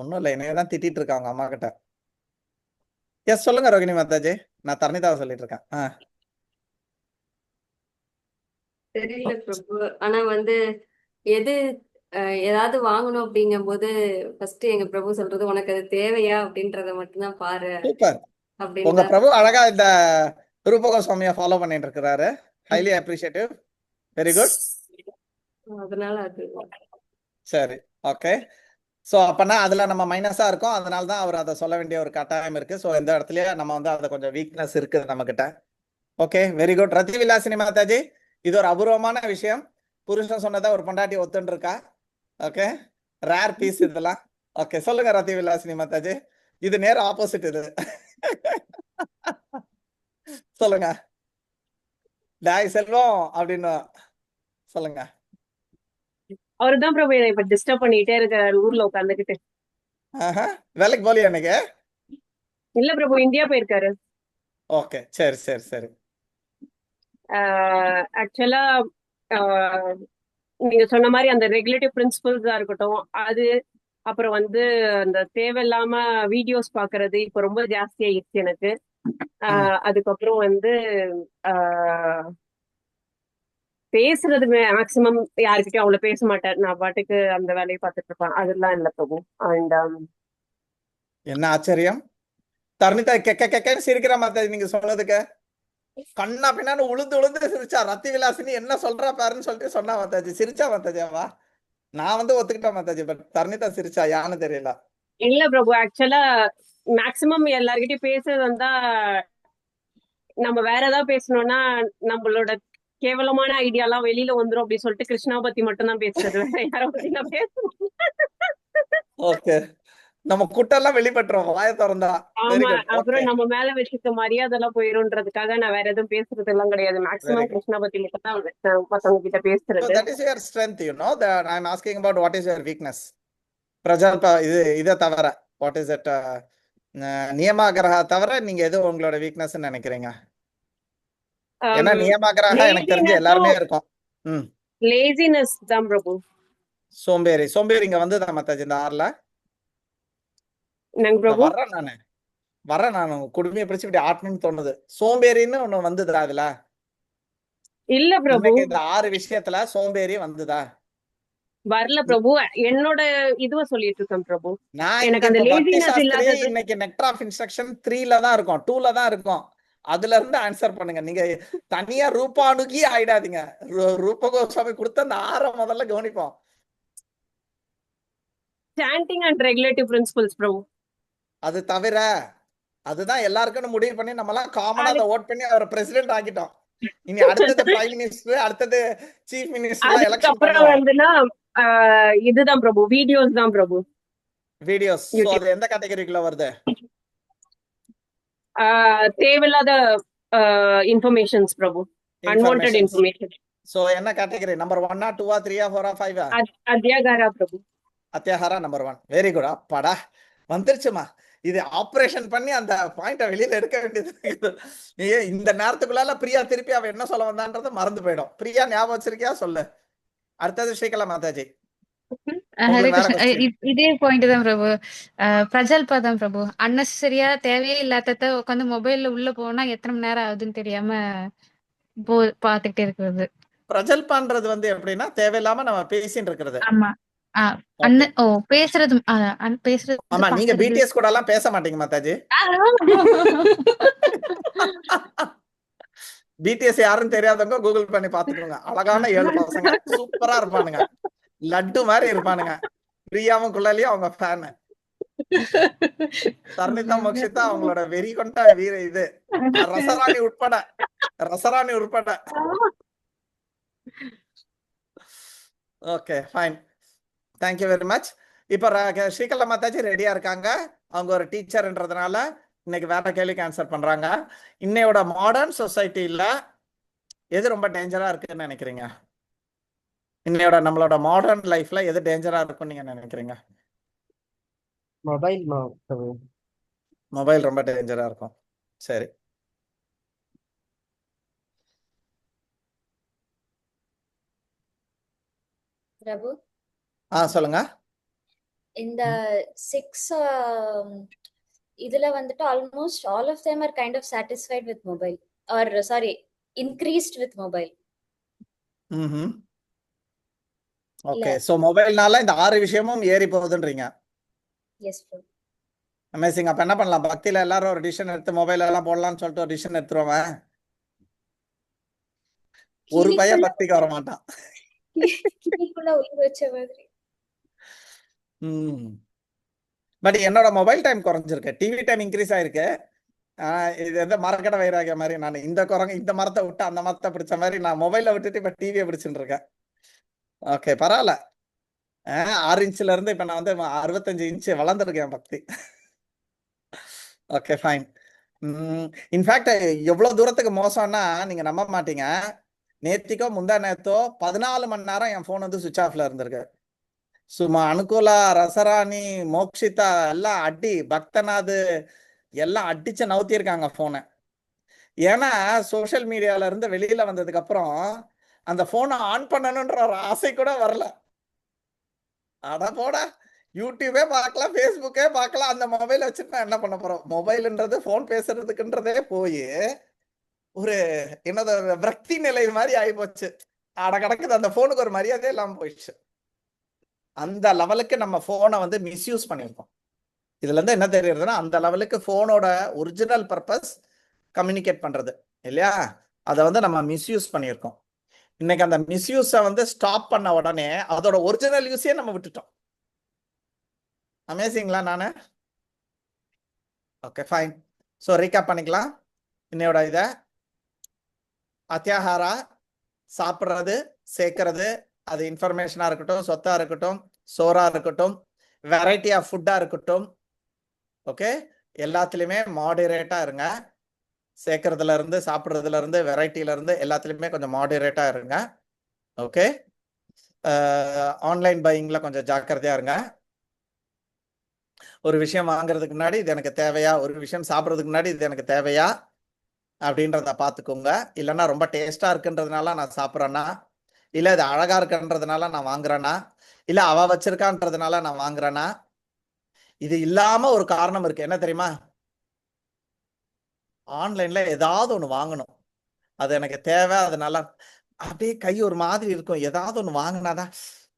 Speaker 2: ஒன்றும் இல்லை, என்னைய தான் திட்டிட்டு இருக்காங்க அம்மா கிட்ட. எஸ், சொல்லுங்க ரோகிணி மாதாஜி, நான் தர்ணிதாவை சொல்லிட்டு இருக்கேன்.
Speaker 3: தெரியல பிரபு. ஆனா வந்து எது ஏதாவது வாங்கணும் அப்படிங்கும்போது ஃபர்ஸ்ட் எங்க பிரபு சொல்றது, உனக்கு அது தேவையா அப்படின்றத மட்டும்தான் பாரு
Speaker 2: சூப்பர். உங்க
Speaker 3: அப்படின்ற.
Speaker 2: பிரபு அழகா இந்த ரூப கோஸ்வாமியை ஃபாலோ பண்ணிட்டு இருக்கிறாரு. Highly appreciative, very good.
Speaker 3: அதனால அது
Speaker 2: சரி, ஓகே. ஸோ அப்பனா அதுல நம்ம மைனஸா இருக்கும், அதனால தான் அவர் அதை சொல்ல வேண்டிய ஒரு கட்டாயம் இருக்கு. ஸோ இந்த இடத்துலயே நம்ம வந்து அதை கொஞ்சம் வீக்னஸ் இருக்குது நம்ம கிட்ட. Okay, very good. Rati Vilasini மாதாஜி, இது ஒரு அபூர்வமான விஷயம். புருஷன் சொன்னதை ஒரு பொண்டாட்டி ஒத்துன்னு இருக்கா. ஓகே, ரேர் பீஸ் இதெல்லாம். ஓகே, சொல்லுங்க ரத்தி விலாசினி மாதாஜி. இது நேர ஆப்போசிட் இது. சொல்லுங்க. டாய் செல்வம் அப்படின்னு சொல்லுங்க.
Speaker 7: அவருதான் பிரபு என்னை இப்ப டிஸ்டர்ப் பண்ணிட்டே இருக்காரு ஊர்ல உட்காந்துக்கிட்டு.
Speaker 2: வேலைக்கு போலியா எனக்கு?
Speaker 7: இல்ல பிரபு, இந்தியா போயிருக்காரு.
Speaker 2: ஓகே, சரி சரி சரி.
Speaker 7: ஆக்சுவலா நீங்க சொன்ன மாதிரி அந்த ரெகுலேட்டிவ் பிரின்சிபல்ஸா இருக்கட்டும், அது அப்புறம் வந்து அந்த தேவையில்லாம வீடியோஸ் பாக்குறது இப்ப ரொம்ப ஜாஸ்தி ஆயிடுச்சு எனக்கு. அதுக்கப்புறம் வந்து பேசுறது மேக்சிமம் யாருக்கிட்டையும் அவ்வளவு பேச மாட்டேன், நான் பாட்டுக்கு அந்த வேலையை பார்த்துட்டு இருப்பேன். அதெல்லாம் இல்ல பிரபு. அண்ட்
Speaker 2: என்ன ஆச்சரியம், தர்ணிதா கெக்க கெக்கன்னு சிரிக்கிற மாதிரி நீங்க சொன்னதுக்கு. கண்ணா பின்னான்னு உளுந்து உளுந்து சிரிச்சா. ரத்தி விலாசினி என்ன சொல்றா பாருன்னு சொல்லிட்டு சொன்னா மாதாஜி. சிரிச்சா மாதாஜியாவா? நான் வந்து ஒத்துக்கிட்டேன் மாதாஜி, பட் தர்ணிதா சிரிச்சா, யான்னு தெரியல.
Speaker 7: இல்ல பிரபு, ஆக்சுவலா மேக்சிமம் எல்லார்கிட்டயும் பேசுறது வந்தா நம்ம வேற ஏதாவது பேசணும்னா நம்மளோட கேவலமான ஐடியாலாம் வெளியில வந்துரும் அப்படின்னு சொல்லிட்டு கிருஷ்ணா பத்தி மட்டும் தான் பேசுறது, வேற யார பத்தி நான் பேசுறேன்.
Speaker 2: ஓகே, நம்ம குட்டெல்லாம் வெளிப்பட்டுரும் வாய திறந்தா.
Speaker 7: ஆமா, அப்புறம் நம்ம மேல வச்சுக்க மரியாதை எல்லாம் போயிரும்ன்றதுக்காக நான் வேற எதுவும் பேசுறது எல்லாம் கிடையாது. மேக்சிமம் கிருஷ்ணா பத்தி மட்டும் தான் மத்தவங்க கிட்ட பேசுறது.
Speaker 2: That is your strength, you know. That I'm asking about what is your weakness. இதை தவிர வாட் இஸ் இட்? நியமாகிரகா தவிர நீங்க எது உங்களோட வீக்னஸ் நினைக்கிறீங்க? ஏன்னா நியமாகிரகா எனக்கு தெரிஞ்ச எல்லாருமே இருக்கும்.
Speaker 7: லேசினஸ் தான் பிரபு.
Speaker 2: சோம்பேறி இங்க வந்து மத்தாஜி இந்த ஆறுல வர்றேன் நானு குடுமையை பிடிச்சு இப்படி ஆட்டணும்னு தோணுது. சோம்பேறின்னு ஒண்ணு வந்துதா அதுல?
Speaker 7: இல்ல பிரபு,
Speaker 2: இந்த 6 விஷயத்துல சோம்பேறி வந்துதா?
Speaker 7: வரல பிரபு. என்னோட இதுவ சொல்லிட்டு இருக்கேன் பிரபு.
Speaker 2: நான்
Speaker 7: எனக்கு அந்த லேசினஸ் இல்லாதது.
Speaker 2: இன்னைக்கு நெக்டர் ஆஃப் இன்ஸ்ட்ரக்ஷன் 3ல தான் இருக்கும், 2ல தான் இருக்கும். அதுல இருந்து ஆன்சர் பண்ணுங்க. நீங்க தனியா ரூபானுகி ஆயிடாதீங்க. ரூப கோஸ்வாமி கொடுத்த அந்த 6 முதல்ல கவனிப்போம்.
Speaker 7: சாண்டிங் அண்ட் ரெகுலேட்டிவ் பிரின்சிபல்ஸ் பிரபு. அது
Speaker 2: தவிர அதுதான் எல்லாருக்கும் முடிவு பண்ணி நம்ம எல்லாம் காமனா அதை ஓட் பண்ணி அவரை பிரசிடென்ட் ஆக்கிட்டோம். இனி அடுத்தது பிரைம் மினிஸ்டர், அடுத்தது சீஃப் மினிஸ்டர் எலெக்ஷன்
Speaker 7: அப்புறம் வந்துனா இதுதான் பிரபு, வீடியோஸ் தான் பிரபு.
Speaker 2: வீடியோஸ் அது எந்த கேட்டகரிக்குள்ள வருது?
Speaker 7: தேவையில்லாத இன்ஃபர்மேஷன்ஸ் பிரபு, அன்வான்டட் இன்ஃபர்மேஷன்.
Speaker 2: சோ என்ன கேட்டகரி? நம்பர் 1 2 3 4 5?
Speaker 7: அத்தியாகாரா பிரபு.
Speaker 2: அத்தியாகாரா நம்பர் 1. Very good. அப்பாடா வந்துருச்சுமா. இது ஆபரேஷன் பண்ணி அந்த பாயிண்ட வெளியில எடுக்க வேண்டியது. இந்த நேரத்துக்குள்ளால பிரியா திருப்பி அவ என்ன சொல்ல வந்தான்றது மறந்து போயிடும். பிரியா ஞாபகம் வச்சிருக்கியா? சொல்லு. அடுத்தது ஸ்ரீகலா மாதாஜி.
Speaker 12: ஹரே
Speaker 2: உங்களுக்கு வேற
Speaker 12: கிருஷ்ணா.
Speaker 2: கொஸ்டின்?
Speaker 12: இதே பாயிண்ட் தான் பிரபு. பிரஜல்பா தான் பிரபு. அன்னெசரியா தேவையே இல்லாதத உட்காந்து மொபைல்ல உள்ள போனா எத்தனை மணி நேரம் ஆகுதுன்னு தெரியாம பாத்துக்கிட்டே இருக்கிறது.
Speaker 2: பிரஜல்பான்றது வந்து எப்படின்னா தேவையில்லாம நம்ம பேசிட்டு இருக்கிறது.
Speaker 12: ஆமா.
Speaker 2: ஓகே.
Speaker 12: பேசுறது பேசுறது
Speaker 2: ஆமா, நீங்க
Speaker 12: பாக்குறது.
Speaker 2: பிடிஎஸ் கூட எல்லாம் பேச மாட்டீங்க மாதாஜி. பிடிஎஸ் யாருன்னு தெரியாதவங்க கூகுள் பண்ணி பாத்துக்கோங்க. அழகான 7 பசங்க சூப்பரா இருப்பானுங்க, லட்டு மாதிரி இருப்பானுங்க. பிரியாவும் குள்ளலியும் அவங்க ஃபேனு. தர்ணிதா மோக்ஷிதா அவங்களோட வெறி கொண்ட வீர இது ரசராணி உட்பட. Okay fine, thank you very much. இப்போ ஸ்ரீகலா மாதாஜி ரெடியா இருக்காங்க. அவங்க ஒரு டீச்சர்ன்றதுனால இன்னைக்கு வேற கேள்விக்கு ஆன்சர் பண்றாங்க. இன்னையோட மாடர்ன் சொசைட்டில எது ரொம்ப டேஞ்சரா இருக்குன்னு நினைக்கிறீங்க? இன்னையோட நம்மளோட மாடர்ன் லைஃப்ல எது டேஞ்சரா இருக்கும்னு நீங்க நினைக்கிறீங்க? மொபைல் ரொம்ப டேஞ்சரா இருக்கும். சரி,
Speaker 14: பிரபு
Speaker 2: சொல்லுங்க.
Speaker 14: இந்த 6 இதுல வந்துட்டு almost all of them are kind of satisfied with mobile or sorry increased with mobile.
Speaker 2: Okay, so மொபைல்னால இந்த 6 விஷயமும் ஏறி போகுதுன்றீங்க.
Speaker 14: S bro.
Speaker 2: அமேசிங். அப்ப என்ன பண்ணலாம்? பக்தியில எல்லாரும் ஒரு டிசிஷன் எடுத்து மொபைல் எல்லாம் போடலாம்னு சொல்லிட்டு ஒரு டிசிஷன் எடுத்துருவேன். ஒரு பையன் பக்திக்கு வர மாட்டான்.
Speaker 14: கிளிக்குள்ள உயிர் வச்ச மாதிரி.
Speaker 2: பட் என்னோட மொபைல் டைம் குறைஞ்சிருக்கு, டிவி டைம் இன்க்ரீஸ் ஆயிருக்கு. இது வந்து மரக்கடை வைராகிய மாதிரி நான் இந்த மரத்தை விட்டு அந்த மரத்தை பிடிச்ச மாதிரி நான் மொபைலை விட்டுட்டு இப்ப டிவியை பிடிச்சுட்டு இருக்கேன். ஓகே, பரவாயில்ல. 6 இன்ச்ல இருந்து இப்ப நான் வந்து 65 இன்ச்சு வளர்ந்துருக்கேன் பக்தி. Okay fine. இன்ஃபேக்ட் எவ்வளவு தூரத்துக்கு மோசம்னா நீங்க நம்ப மாட்டீங்க. நேத்திக்கோ முந்தா நேத்தோ 14 மணி நேரம் என் போன் வந்து சுவிட்ச் ஆஃப்ல இருந்திருக்கு. சும்மா அனுகூலா, ரசராணி, மோக்ஷிதா எல்லாம் அடி, பக்தநாத் எல்லாம் அடிச்சு நவுத்திருக்காங்க போனை. ஏன்னா சோசியல் மீடியால இருந்து வெளியில வந்ததுக்கு அப்புறம் அந்த போனை ஆன் பண்ணணும்ன்ற ஒரு ஆசை கூட வரல. அட போடா, யூடியூபே பார்க்கலாம், ஃபேஸ்புக்கே பார்க்கலாம், அந்த மொபைல் வச்சுட்டு நான் என்ன பண்ண போறோம்? மொபைல்ன்றது போன் பேசுறதுக்குன்றதே போய் ஒரு என்னது விரக்தி நிலை மாதிரி ஆகி போச்சு. அட கிடக்குது, அந்த போனுக்கு ஒரு மரியாதையே இல்லாம போயிடுச்சு. அந்த லெவலுக்கு நம்ம போனை வந்து மிஸ்யூஸ் பண்ணியிருக்கோம். இதுல இருந்து என்ன தெரியுதுன்னா அந்த லெவலுக்கு போனோட ஒரிஜினல் பர்பஸ் கம்யூனிகேட் பண்றது இல்லையா, அதை வந்து நம்ம மிஸ்யூஸ் பண்ணியிருக்கோம். இன்னைக்கு அந்த மிஸ்யூஸை வந்து ஸ்டாப் பண்ண உடனே அதோட ஒரிஜினல் யூஸே நம்ம விட்டுட்டோம். அமேசிங்களா நானு? Okay fine. ஸோ ரீகேப் பண்ணிக்கலாம். இன்னையோட இதை அத்தியாகாரா சாப்பிட்றது, சேர்க்கறது, அது இன்ஃபர்மேஷனா இருக்கட்டும், சொத்தா இருக்கட்டும், சோறா இருக்கட்டும், வெரைட்டி ஆஃப் ஃபுட்டா இருக்கட்டும், ஓகே, எல்லாத்துலயுமே மாடரேட்டா இருங்க. சேர்க்கறதுல இருந்து, சாப்பிட்றதுல இருந்து, வெரைட்டில இருந்து எல்லாத்துலயுமே கொஞ்சம் மாடரேட்டா இருங்க. ஓகே, ஆன்லைன் பையிங்ல கொஞ்சம் ஜாக்கிரதையா இருங்க. ஒரு விஷயம் வாங்குறதுக்கு முன்னாடி இது எனக்கு தேவையா, ஒரு விஷயம் சாப்பிட்றதுக்கு முன்னாடி இது எனக்கு தேவையா அப்படின்றத பார்த்துக்கோங்க. இல்லைன்னா ரொம்ப டேஸ்டா இருக்குன்றதுனால நான் சாப்பிட்றேன்னா, இல்லை இது அழகா இருக்குன்றதுனால நான் வாங்குறேன்னா, இல்லை அவ வச்சிருக்கான்றதுனால நான் வாங்குறேன்னா, இது இல்லாம ஒரு காரணம் இருக்கு. என்ன தெரியுமா? ஆன்லைன்ல ஏதாவது ஒன்று வாங்கணும், அது எனக்கு தேவை, அதனால அப்படியே கை ஒரு மாதிரி இருக்கும். ஏதாவது ஒன்று வாங்கினாதான்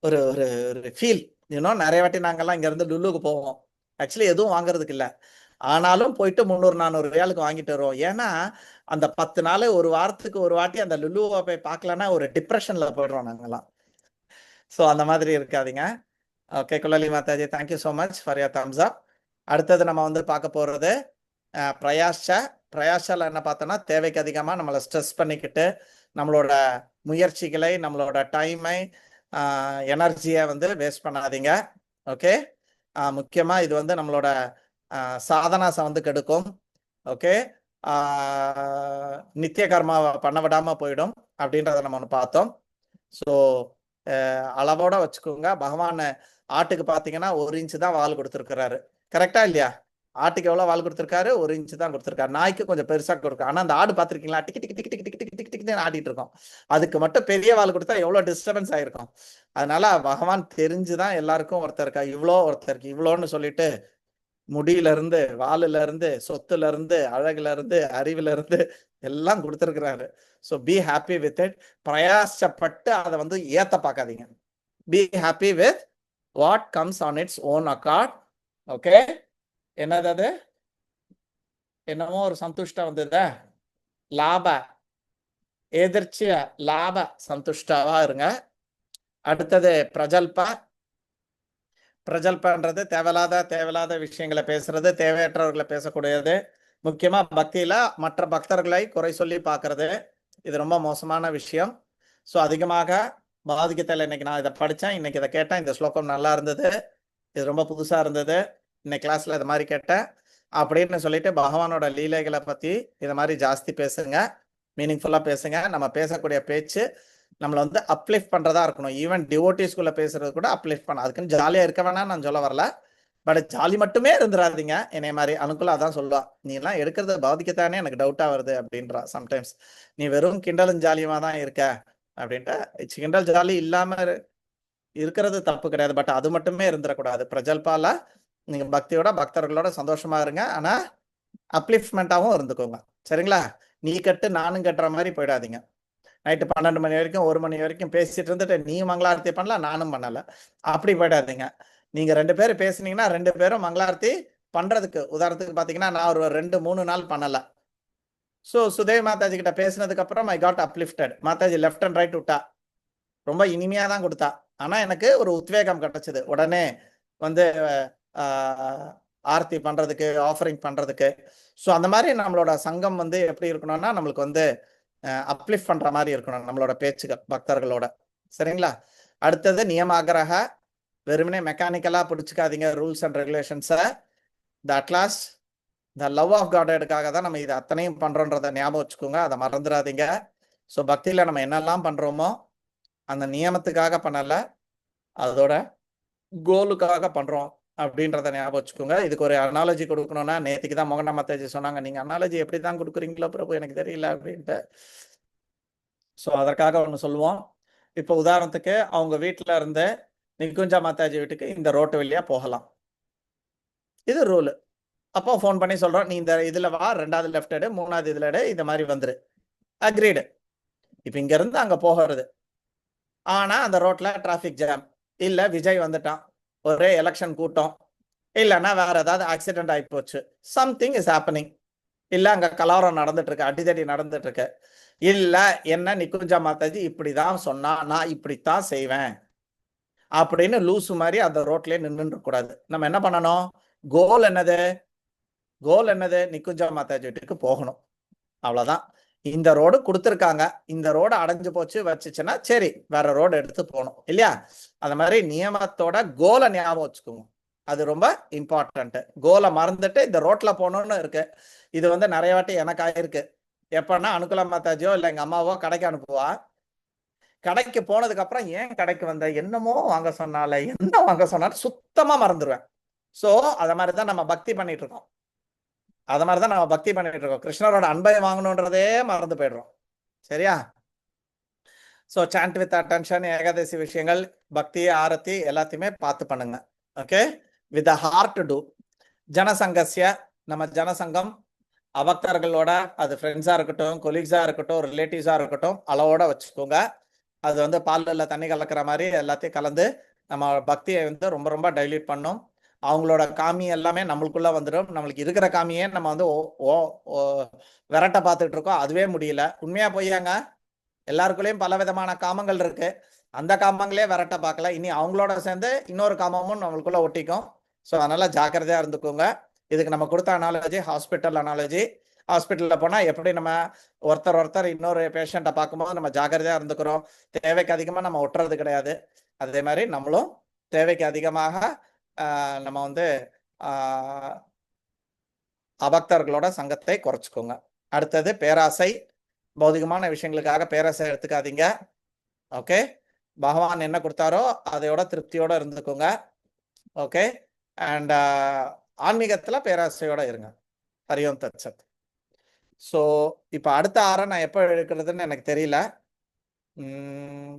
Speaker 2: ஒரு ஒரு ஒரு ஃபீல். இன்னும் நிறைய வாட்டி நாங்கெல்லாம் இங்க இருந்து லுல்லுக்கு போவோம். ஆக்சுவலி எதுவும் வாங்குறதுக்கு இல்லை, ஆனாலும் போயிட்டு 300-400 ரியாலுக்கு வாங்கிட்டு வருவோம். ஏன்னா அந்த 10 நாள் ஒரு வாரத்துக்கு ஒரு வாட்டி அந்த லுலுவை போய் பார்க்கலன்னா ஒரு டிப்ரெஷன்ல போயிடுறோம் நாங்கெல்லாம். ஸோ அந்த மாதிரி இருக்காதீங்க. ஓகே, குலலி மாதாஜி, thank you so much for your thumbs up. அடுத்தது நம்ம வந்து பார்க்க போறது பிரயாசால என்ன பார்த்தோன்னா, தேவைக்கு அதிகமாக நம்மளை ஸ்ட்ரெஸ் பண்ணிக்கிட்டு நம்மளோட முயற்சிகளை, நம்மளோட டைமை, எனர்ஜியை வந்து வேஸ்ட் பண்ணாதீங்க. ஓகே, முக்கியமாக இது வந்து நம்மளோட சாதனாசை வந்து கெடுக்கும். ஓகே, நித்திய கர்மாவை பண்ண விடாம போயிடும் அப்படின்றத நம்ம ஒன்று பார்த்தோம். ஸோ அளவோட வச்சுக்கோங்க. பகவான் ஆட்டுக்கு பார்த்தீங்கன்னா 1 இன்ச்சு தான் வால் கொடுத்துருக்கிறாரு, கரெக்டா இல்லையா? ஆட்டுக்கு எவ்வளோ வால் கொடுத்துருக்காரு? 1 இன்ச்சு தான் கொடுத்துருக்காரு. நாய்க்கு கொஞ்சம் பெருசாக கொடுக்கும். ஆனால் அந்த ஆடு பார்த்துருக்கீங்களா? டிக்கி டிக்கி டிக்கி டிக்கி டிக்கி டிக்கி டிக்கி டிக்கி ஆடிட்டு இருக்கோம். அதுக்கு மட்டும் பெரிய வால் கொடுத்தா எவ்வளோ டிஸ்டர்பன்ஸ் ஆயிருக்கும். அதனால பகவான் தெரிஞ்சுதான் எல்லாருக்கும் ஒருத்தருக்கு இவ்வளோ, ஒருத்தருக்கு இவ்வளோன்னு சொல்லிட்டு முடியில இருந்து, வாலுல இருந்து, சொத்துல இருந்து, அழகுல இருந்து, அறிவுல இருந்து எல்லாம் கொடுத்துருக்கிறாரு. So be happy with it. பிரயாசப்பட்டு அதை வந்து ஏத்த பார்க்காதீங்க. Be happy with what comes on its own accord. Okay, என்னது அது? என்னமோ ஒரு சந்துஷ்டம் வந்தது, லாப எதிர்ச்சிய லாப சந்துஷ்டாவா இருங்க. அடுத்தது பிரஜல்ப. பிரஜல்பன்றது தேவையில்லாத விஷயங்களை பேசுறது, தேவையற்றவர்களை பேசக்கூடியது. முக்கியமா பக்தியில மற்ற பக்தர்களை குறை சொல்லி பார்க்கறது, இது ரொம்ப மோசமான விஷயம். ஸோ அதிகமாக பகவத்கீதையில இன்னைக்கு நான் இதை படித்தேன், இன்னைக்கு இதை கேட்டேன், இந்த ஸ்லோகம் நல்லா இருந்தது, இது ரொம்ப புதுசாக இருந்தது, இன்னைக்கு கிளாஸில் இது மாதிரி கேட்டேன் அப்படின்னு சொல்லிட்டு பகவானோட லீலைகளை பற்றி இதை மாதிரி ஜாஸ்தி பேசுங்க, மீனிங்ஃபுல்லாக பேசுங்க. நம்ம பேசக்கூடிய பேச்சு நம்மளை வந்து அப்லிஃப்ட் பண்ணுறதா இருக்கணும். ஈவன் டிவோட்டிஸ்குள்ளே பேசுறது கூட அப்லிஃப்ட் பண்ண, அதுக்குன்னு ஜாலியாக இருக்க வேணாம் நான் சொல்ல வரல. பட் ஜாலி மட்டுமே இருந்துடாதீங்க. என்னை மாதிரி அனுக்குள்ள அதான் சொல்லுவா, நீ எல்லாம் எடுக்கிறது பௌதிக்கத்தானே எனக்கு டவுட்டாக வருது அப்படின்றா சம்டைம்ஸ். நீ வெறும் கிண்டலும் ஜாலியமாக தான் இருக்க அப்படின்ட்டு. கிண்டல் ஜாலி இல்லாமல் இருக்கிறது தப்பு கிடையாது, பட் அது மட்டுமே இருந்துடக்கூடாது. பிரஜல்பால நீங்கள் பக்தியோட பக்தர்களோட சந்தோஷமா இருங்க, ஆனால் அப்லிஃப்ட்மெண்ட்டாகவும் இருந்துக்கோங்க. சரிங்களா? நீ கட்டு நானும் கட்டுற மாதிரி போயிடாதீங்க. நைட்டு 12 மணி வரைக்கும் 1 மணி வரைக்கும் பேசிட்டு இருந்துட்டு நீ மங்களாரத்தி பண்ணல நானும் பண்ணலை, அப்படி போயிடாதீங்க. நீங்கள் 2 பேரும் பேசுனீங்கன்னா 2 பேரும் மங்களாரத்தி பண்ணுறதுக்கு, உதாரணத்துக்கு பார்த்தீங்கன்னா நான் ஒரு 2-3 நாள் பண்ணலை. ஸோ சுதேவ் மாதாஜி கிட்ட பேசினதுக்கு அப்புறம் I got uplifted. Mataji left and right விட்டா, ரொம்ப இனிமையாக தான் கொடுத்தா. ஆனால் எனக்கு ஒரு உத்வேகம் கிடைச்சது உடனே வந்து ஆர்த்தி பண்ணுறதுக்கு, ஆஃபரிங் பண்ணுறதுக்கு. ஸோ அந்த மாதிரி நம்மளோட சங்கம் வந்து எப்படி இருக்கணும்னா நம்மளுக்கு வந்து அப்லிஃப்ட் பண்ணுற மாதிரி இருக்கணும் நம்மளோட பேச்சுகள் பக்தர்களோட. சரிங்களா? அடுத்தது நியமாகிரக. வெறுமனே மெக்கானிக்கலாக பிடிச்சிக்காதீங்க ரூல்ஸ் அண்ட் ரெகுலேஷன்ஸை. The at last the love of காடடுக்காக தான் நம்ம இதை அத்தனையும் பண்ணுறோன்றதை ஞாபகம் வச்சுக்கோங்க, அதை மறந்துடாதீங்க. ஸோ பக்தியில் நம்ம என்னெல்லாம் பண்ணுறோமோ அந்த நியமத்துக்காக பண்ணலை, அதோட கோலுக்காக பண்ணுறோம் அப்படின்றத ஞாபகம் வச்சுக்கோங்க. இதுக்கு ஒரு அனாலஜி கொடுக்கணும்னா, நேற்றுக்கு தான் மோகனா மாதாஜி சொன்னாங்க, நீங்கள் அனாலஜி எப்படி தான் கொடுக்குறீங்களோ பிரபு எனக்கு தெரியல அப்படின்ட்டு. ஸோ அதற்காக ஒன்று சொல்லுவோம். இப்போ உதாரணத்துக்கு அவங்க வீட்டில் இருந்து நிக்குஞ்சா மாதாஜி வீட்டுக்கு இந்த ரோட்டு வழியாக போகலாம், இது ரூலு. அப்போ ஃபோன் பண்ணி சொல்கிறோம், நீ இந்த இதில் வா, 2வது லெஃப்ட் எடு, 3வது இதில் எடு, இந்த மாதிரி வந்துரு, அக்ரீடு. இப்போ இங்கேருந்து அங்கே போகிறது. ஆனால் அந்த ரோட்டில் டிராஃபிக் ஜாம், இல்லை விஜய் வந்துட்டான், ஒரே எலெக்ஷன் கூட்டம், இல்லைன்னா வேற ஏதாவது ஆக்சிடென்ட் ஆகி போச்சு, சம்திங் இஸ் ஹேப்பனிங், இல்லை அங்கே கலவரம் நடந்துட்டு இருக்கு, அடிதடி நடந்துட்டு இருக்கு, இல்லை என்ன நிக்குஞ்சா மாதாஜி இப்படி தான் சொன்னா, நான் இப்படித்தான் செய்வேன் அப்படின்னு லூசு மாதிரி அந்த ரோட்லேயே நின்றுட்டு கூடாது. நம்ம என்ன பண்ணணும்? கோல் என்னது? கோல் என்னது? நிக்குஞ்சா மாதாஜி வீட்டுக்கு போகணும், அவ்வளோதான். இந்த ரோடு கொடுத்துருக்காங்க, இந்த ரோடு அடைஞ்சு போச்சு வச்சுச்சுன்னா சரி வேற ரோடு எடுத்து போகணும் இல்லையா? அந்த மாதிரி நியமத்தோட கோலை ஞாபகம் வச்சுக்கோங்க, அது ரொம்ப இம்பார்ட்டன்ட்டு. கோலை மறந்துட்டு இந்த ரோட்ல போகணும்னு இருக்கு. இது வந்து நிறைய வாட்டி எனக்கு ஆயிருக்கு. எப்பன்னா அனுகுலா மாதாஜியோ இல்லை எங்கள் அம்மாவோ கடைக்கு அனுப்புவா, கடைக்கு போனதுக்கு அப்புறம் ஏன் கடைக்கு வந்த, என்னமோ வாங்க சொன்னால, என்ன வாங்க சொன்னாலும் சுத்தமா மறந்துடுவேன். ஸோ அதை மாதிரி தான் நம்ம பக்தி பண்ணிட்டு இருக்கோம், அதை மாதிரி தான் நம்ம பக்தி பண்ணிட்டு இருக்கோம். கிருஷ்ணரோட அன்பை வாங்கணுன்றதே மறந்து போயிடுறோம். சரியா? So chant with attention, Ekadashi விஷயங்கள், பக்தி, ஆரத்தி எல்லாத்தையுமே பார்த்து பண்ணுங்க. Okay, with heart too. ஜனசங்கசிய, நம்ம ஜனசங்கம் அபக்தர்களோட, அது ஃப்ரெண்ட்ஸாக இருக்கட்டும், கொலீக்ஸாக இருக்கட்டும், ரிலேட்டிவ்ஸாக இருக்கட்டும், அளவோட வச்சுக்கோங்க. அது வந்து பாலில் தண்ணி கலக்கிற மாதிரி எல்லாத்தையும் கலந்து நம்ம பக்தியை வந்து ரொம்ப ரொம்ப டைல்யூட் பண்ணோம். அவங்களோட காமி எல்லாமே நம்மளுக்குள்ள வந்துடும். நம்மளுக்கு இருக்கிற காமியே நம்ம வந்து விரட்ட பார்த்துட்டு இருக்கோம், அதுவே முடியல. உண்மையா பொய்யாங்க? எல்லாருக்குள்ளேயும் பல விதமான காமங்கள் இருக்கு, அந்த காமங்களே விரட்ட பார்க்கல, இனி அவங்களோட சேர்ந்து இன்னொரு காமமும் நம்மளுக்குள்ள ஒட்டிக்கும். ஸோ அதனால ஜாக்கிரதையா இருந்துக்கோங்க. இதுக்கு நம்ம கொடுத்த அனாலஜி ஹாஸ்பிட்டல் அனாலஜி. ஹாஸ்பிட்டலில் போனால் எப்படி நம்ம ஒருத்தர் இன்னொரு பேஷண்ட்டை பார்க்கும்போது நம்ம ஜாக்கிரதையாக இருந்துக்கிறோம், தேவைக்கு அதிகமாக நம்ம ஒட்டுறது கிடையாது. அதே மாதிரி நம்மளும் தேவைக்கு அதிகமாக நம்ம வந்து அபக்தர்களோட சங்கத்தை குறைச்சிக்கோங்க. அடுத்தது பேராசை. பௌதிகமான விஷயங்களுக்காக பேராசை எடுத்துக்காதீங்க. ஓகே, பகவான் என்ன கொடுத்தாரோ அதையோட திருப்தியோட இருந்துக்கோங்க. ஓகே, அண்ட் ஆன்மீகத்தில் பேராசையோட இருங்க. ஹரியோம் தத் சத். ஸோ இப்போ அடுத்த ஆரை நான் எப்போ எடுக்கிறதுன்னு எனக்கு தெரியல.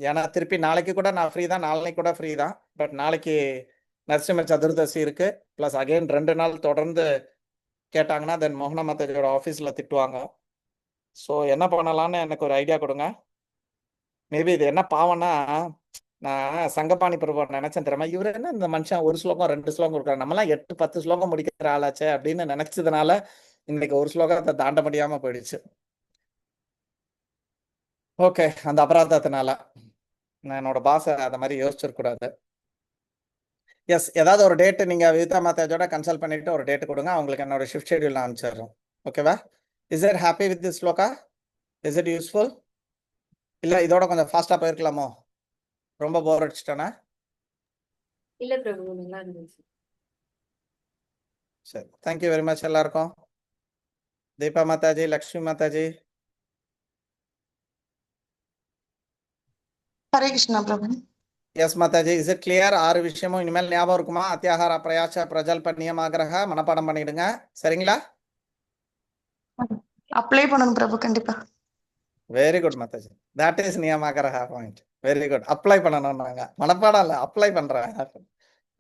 Speaker 2: ஏன்னா திருப்பி நாளைக்கு கூட நான் ஃப்ரீ தான், நாளைக்கு கூட ஃப்ரீ தான். பட் நாளைக்கு நரசிம்ம சதுர்தசி இருக்கு. ப்ளஸ் அகைன் 2 நாள் தொடர்ந்து கேட்டாங்கன்னா தென் மோகனா மாதாஜியோட ஆஃபீஸில் திட்டுவாங்க. ஸோ என்ன பண்ணலான்னு எனக்கு ஒரு ஐடியா கொடுங்க. மேபி இது என்ன பாவம்னா, நான் சங்கபாணி பிரபு நினைச்சேன் தெரியுமா, இவர் என்ன இந்த மனுஷன் 1 ஸ்லோகம் 2 ஸ்லோகம் கொடுக்குறாரு, நம்மலாம் 8-10 ஸ்லோகம் முடிக்கிற ஆளாச்சே அப்படின்னு நினைச்சதுனால இன்னைக்கு 1 ஸ்லோகத்தை தாண்ட முடியாம போயிடுச்சு. ஓகே, அந்த அபராதத்தினால நான் என்னோட பாஸை அதை மாதிரி யோசிச்சிருக்கூடாது. எஸ், ஏதாவது ஒரு டேட்டு நீங்கள் விவிதா மாதாஜோட கன்சல்ட் பண்ணிட்டு ஒரு டேட்டு கொடுங்க, அவங்களுக்கு என்னோட ஷிஃப்ட் ஷெடியூல் நான் அனுப்பிச்சிடுறோம். ஓகேவா? Is it happy with this shloka? Is it useful? இல்லை இதோட கொஞ்சம் ஃபாஸ்ட்டாக போயிருக்கலாமோ? ரொம்ப போர் அடிச்சிட்டேனா?
Speaker 3: இல்ல பிரபு, நல்லா இருந்துச்சு.
Speaker 2: சரி, தேங்க்யூ வெரி மச் எல்லாருக்கும். தீபா மாதாஜி, லக்ஷ்மி மாதாஜி.
Speaker 10: ஹரே கிருஷ்ணா பிரபு.
Speaker 2: எஸ் மாதாஜி, இஸ் இட் கிளியர்? 6 விஷயமும் இனிமேல் ஞாபகம் இருக்குமா? அத்தியாகார பிரயாச பிரஜல்ப நியமாகிரக மனப்பாடம் பண்ணிடுங்க, சரிங்களா?
Speaker 10: அப்ளை பண்ணணும் பிரபு கண்டிப்பா.
Speaker 2: வெரி குட் மாதாஜி, தட் இஸ் நியமாகிரக பாயிண்ட். வெரி குட், அப்ளை பண்ணணும். நாங்க மனப்பாடம் இல்லை, அப்ளை பண்றேன்.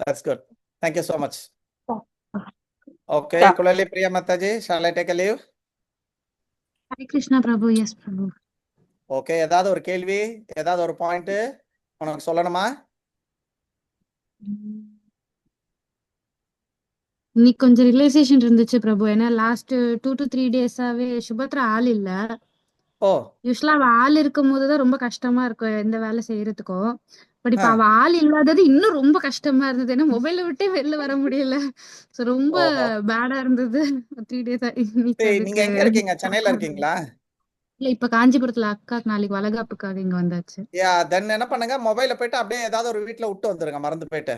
Speaker 2: That's good, thank you so much. Okay, Kuzhali Priya மாதாஜி, shall I take a leave?
Speaker 12: Hare Krishna Prabhu. Yes பிரபு.
Speaker 2: ஓகே, ஏதாவது ஒரு கேள்வி, ஏதாவது ஒரு பாயிண்ட் உனக்கு சொல்லணுமா?
Speaker 12: இன்னைக்கு கொஞ்சம் ரியலைசேஷன் இருந்துச்சு பிரபு. ஏன்னா லாஸ்ட் 2 to 3 டேஸாவே சுபத்ரா ஆள் இல்ல.
Speaker 2: ஓ,
Speaker 12: யூஸ்வலா அவ ஆள் இருக்கும் போதுதான் ரொம்ப கஷ்டமா இருக்கும் எந்த வேலை செய்யறதுக்கும். பட் இப்ப
Speaker 2: ஆ,
Speaker 12: அவ ஆள் இல்லாதது இன்னும் ரொம்ப கஷ்டமா இருந்தது. ஏன்னா மொபைலை விட்டே வெளில வர முடியல. சோ ரொம்ப
Speaker 2: ஓஹோ.
Speaker 12: பேடா இருந்தது 3 டேஸா. இன்னைக்கு
Speaker 2: சரி, நீங்க
Speaker 12: அதுக்கு
Speaker 2: எங்க இருக்கீங்க? சென்னையில இருக்கீங்களா?
Speaker 12: இல்ல, இப்ப காஞ்சிபுரத்துல அக்காக்கு நாளைக்கு வளகாப்புக்காக இங்க வந்தாச்சு.
Speaker 2: யா, தென் என்ன பண்ணுங்க, மொபைல போயிட்டு அப்படியே ஏதாவது ஒரு வீட்டுல விட்டு வந்துருங்க, மறந்து போயிட்டு.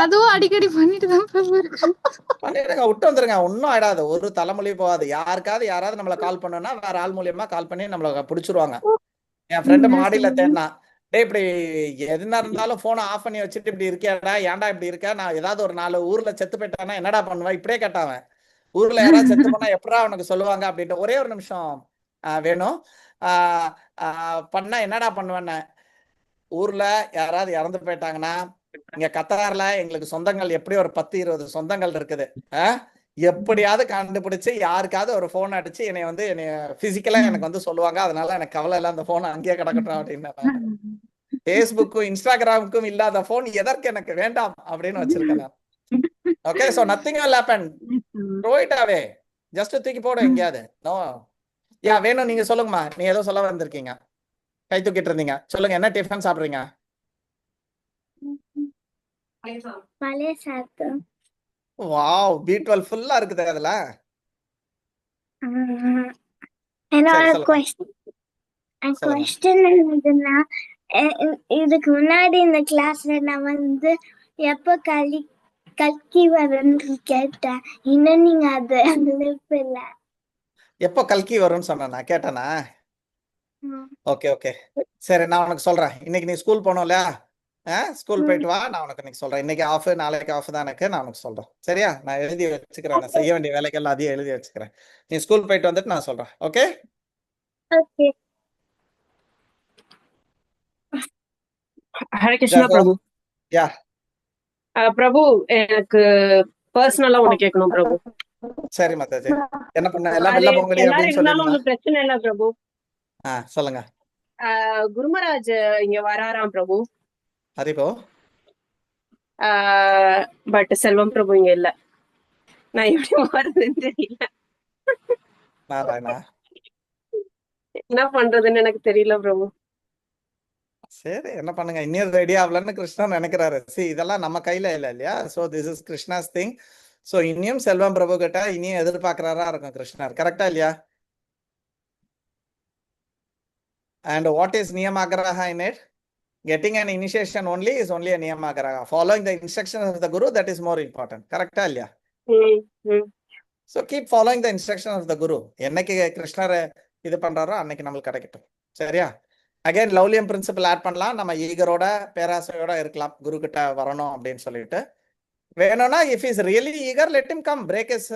Speaker 12: அதுவும் அடிக்கடி பண்ணிட்டு தான் பிரபு இருக்கேன்.
Speaker 2: பண்ணிடுங்க, விட்டு வந்துருங்க, ஒன்றும் ஆயிடாது, ஒரு தலைமொழி போகாது. யாராவது நம்மளை கால் பண்ணோம்னா வேற ஆள் மூலியமா கால் பண்ணி நம்மளை பிடிச்சிருவாங்க. என் ஃப்ரெண்டு மாடியில தேடினா, டே இப்படி எதுனா இருந்தாலும் போனை ஆஃப் பண்ணி வச்சுட்டு இப்படி இருக்கியாடா, ஏன்டா இப்படி இருக்க, நான் ஏதாவது ஒரு 4 ஊர்ல செத்து போயிட்டானா என்னடா பண்ணுவேன், இப்படியே கேட்டாவன். ஊர்ல யாராவது செத்து போனா எப்படா உனக்கு சொல்லுவாங்க அப்படின்ட்டு. ஒரே ஒரு நிமிஷம் வேணும், பண்ணா என்னடா பண்ணுவேன்னு. ஊர்ல யாராவது இறந்து போயிட்டாங்கன்னா, இங்க கத்தார்ல எங்களுக்கு சொந்தங்கள் எப்படி ஒரு 10-20 சொந்தங்கள் இருக்குது. எப்படியாவது கண்டுபிடிச்சு யாருக்காவது ஒரு போன் அடிச்சு என்னைய பிசிக்கலா எனக்கு வந்து சொல்லுவாங்க. அதனால எனக்கு கவலை இல்லை, அந்த போன் அங்கேயே கிடக்கட்டும் அப்படின்னு. பேஸ்புக்கும் இன்ஸ்டாகிராமுக்கும் இல்லாத போன் எதற்கு எனக்கு வேண்டாம் அப்படின்னு வச்சிருக்கேன் நான். Okay, so nothing will happen. Throw it away. Just தூக்கி போடு எங்கேயாவது. நோ, யா வேணும், நீங்க சொல்லுங்கம்மா, நீங்க ஏதோ சொல்ல வந்திருக்கீங்க, கை தூக்கிட்டு இருந்தீங்க, சொல்லுங்க, என்ன டிஃபன் சாப்பிடுறீங்க?
Speaker 15: பழைய சாதம்.
Speaker 2: வாவ், B12 ஃபுல்லா இருக்குது அதுல.
Speaker 15: என்னோட
Speaker 2: சரி, சொல்லுங்க சொல்லுங்க.
Speaker 15: கொஸ்டின் என்னதுன்னா, இதுக்கு முன்னாடி இந்த கிளாஸ்ல நான் வந்து எப்ப கல்கி வரும்னு கேட்டேன். இன்னும் நீங்க அது இல்ல.
Speaker 2: எப்போ கல்கி வரும்னு சொன்னா கேட்டனா? ஓகே ஓகே, சரி, நான் உனக்கு சொல்றேன். இன்னைக்கு நீ ஸ்கூல் போனோம் இல்லையா? ஸ்கூல் போயிட்டு வா, நான் உனக்கு இன்னைக்கு சொல்றேன். இன்னைக்கு ஆஃப், நாளைக்கு ஆஃப் தான் எனக்கு, நான் உனக்கு சொல்றேன், சரியா? நான் எழுதி வச்சுக்கிறேன், நான் செய்ய வேண்டிய வேலைகள் அதையும் எழுதி வச்சுக்கிறேன். நீ ஸ்கூல் போயிட்டு வந்துட்டு நான் சொல்றேன். Okay
Speaker 15: okay.
Speaker 7: ஹரே கிருஷ்ணா பிரபு.
Speaker 2: யா
Speaker 7: பிரபு, எனக்கு பர்சனலா ஒண்ணு கேட்கணும் பிரபு.
Speaker 2: சரி மாதாஜி, என்ன பண்ண, எல்லாம்
Speaker 7: அது
Speaker 2: வெள்ள பொங்கடி
Speaker 7: எல்லாரும்
Speaker 2: அப்படின்னு
Speaker 7: இருந்தாலும்
Speaker 2: சொல்லிருந்தா?
Speaker 7: ஒண்ணும் பிரச்சனை இல்ல பிரபு.
Speaker 2: சொல்லுங்க.
Speaker 7: குருமராஜ் இங்க வராராம் பிரபு.
Speaker 2: ஹரிபோ.
Speaker 7: பட் செல்வம் பிரபு இங்க இல்ல. நான் எப்படி வருதுன்னு தெரியல.
Speaker 2: நாராயணா,
Speaker 7: என்ன பண்றதுன்னு எனக்கு தெரியல பிரபு.
Speaker 2: சரி, என்ன பண்ணுங்க, இன்னும் ரெடி ஆகலன்னு கிருஷ்ணன் நினைக்கிறாரு. இதெல்லாம் நம்ம கையில இல்ல இல்லையா? So this is Krishna's thing. So இன்னும் செல்வம் பிரபு கிட்ட இனியும் எதிர்பார்க்கிறாரா இருக்கும் கிருஷ்ணர், கரெக்டா இல்லையா? And what is Niyamagraha in it? Getting an initiation only is only a Niyamagraha. Following the instructions of the Guru, that is more important. Correct? So keep following the instructions of the Guru. என்னைக்கு கிருஷ்ணர் இது பண்றாரோ அன்னைக்கு நம்மளுக்கு கிடைக்கட்டும், சரியா? Again லவ்லியம் principal add பண்ணலாம். நம்ம ஈகரோட பேராசையோட இருக்கலாம், குரு கிட்ட வரணும் அப்படின்னு சொல்லிட்டு. வேணும்னா if he is really eager, let him come, break his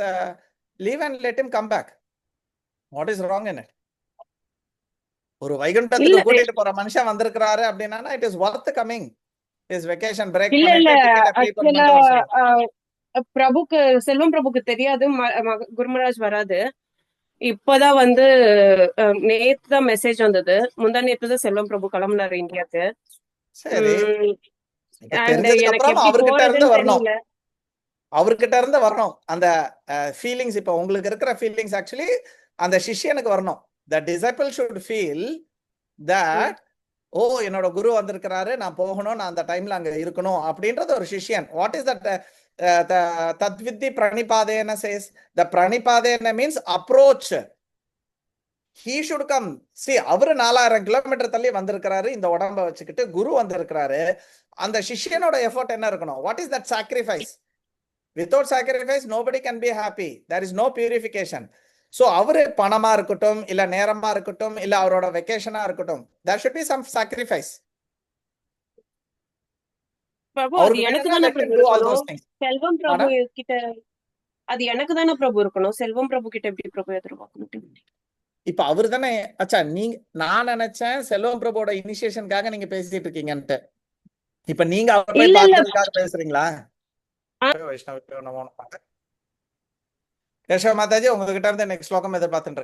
Speaker 2: leave and let him come back. What is wrong in it? ஒரு வைகுண்டத்துக்கு கூட்டிட்டு போற மனுஷன் வந்திருக்கிறாரு அப்படின்னா it is worth coming. Is vacation break
Speaker 7: இல்ல
Speaker 2: பண்ணிட்டு டிக்கெட்டை ப்ரீ
Speaker 7: ஆக்சுவலா
Speaker 2: பண்ணிட்டு வர சொல்லணும்.
Speaker 7: பிரபுக்கு செல்வம் பிரபுக்கு தெரியாது குருமராஜ் வராது. இப்பதான் வந்து நேத்து தான் மெசேஜ் வந்தது. முந்தா நேத்து தான் செல்வம் பிரபு கிளம்புனாரு இந்தியாவுக்கு.
Speaker 2: சரி,
Speaker 7: அண்ட்
Speaker 2: தெரிஞ்சதுக்கு
Speaker 7: எனக்கு
Speaker 2: அப்புறம்
Speaker 7: எப்படி
Speaker 2: அவர்கிட்ட இருந்து
Speaker 7: போறதுன்னு
Speaker 2: வரணும்,
Speaker 7: தெரியல.
Speaker 2: அவர்கிட்ட இருந்து வரணும் அந்த ஃபீலிங்ஸ். இப்ப உங்களுக்கு இருக்கிற ஃபீலிங்ஸ் ஆக்சுவலி அந்த சிஷ்யனுக்கு வரணும். த டிசைபிள் ஷுட் ஃபீல் தட் ஓ என்னோட குரு வந்திருக்கிறாரு, நான் போகணும், நான் அந்த டைம்ல அங்க இருக்கணும் அப்படின்றது ஒரு சிஷ்யன். வாட் இஸ் தட் தத்வித்தி பிரணிபாதேன சேஸ். த பிரணிபாதேன means approach. he should come. see அவரு 4000 கிலோமீட்டர் தள்ளி வந்திருக்கிறாரு, இந்த உடம்ப வச்சுக்கிட்டு குரு வந்திருக்கிறாரு. அந்த சிஷ்யனோட எஃபோர்ட் என்ன இருக்கணும்? What is that sacrifice? without sacrifice nobody can be happy. there is no purification. so அவரு பணமா இருக்கட்டும், இல்ல நேரமா இருக்கட்டும், இல்ல அவரோட வெக்கேஷனா இருக்கட்டும், there should be some sacrifice.
Speaker 7: பிரபு அது எனக்கு தானே பிரபு இருக்கணும். செல்வம் பிரபு கிட்ட அது எனக்கு தானே பிரபு இருக்கணும். செல்வம் பிரபு கிட்ட எப்படி பிரபு எதிர்பார்க்கணும்?
Speaker 2: இப்ப அவரு தானே. அச்சா நீங்க, நான் நினைச்சேன் செல்வம் பிரபுவோட இனிஷியேஷனுக்காக நீங்க பேசிட்டு இருக்கீங்கன்ட்டு. இப்ப நீங்க அவரை போய் பார்க்கறதுக்காக பேசுறீங்களா? வைஷ்ணவ நமோ நமஹ. கேசவ மாதாஜி, உங்ககிட்ட இருந்து நெக்ஸ்ட் ஸ்லோகம் எதிர்பார்த்துட்டு இருக்கேன்.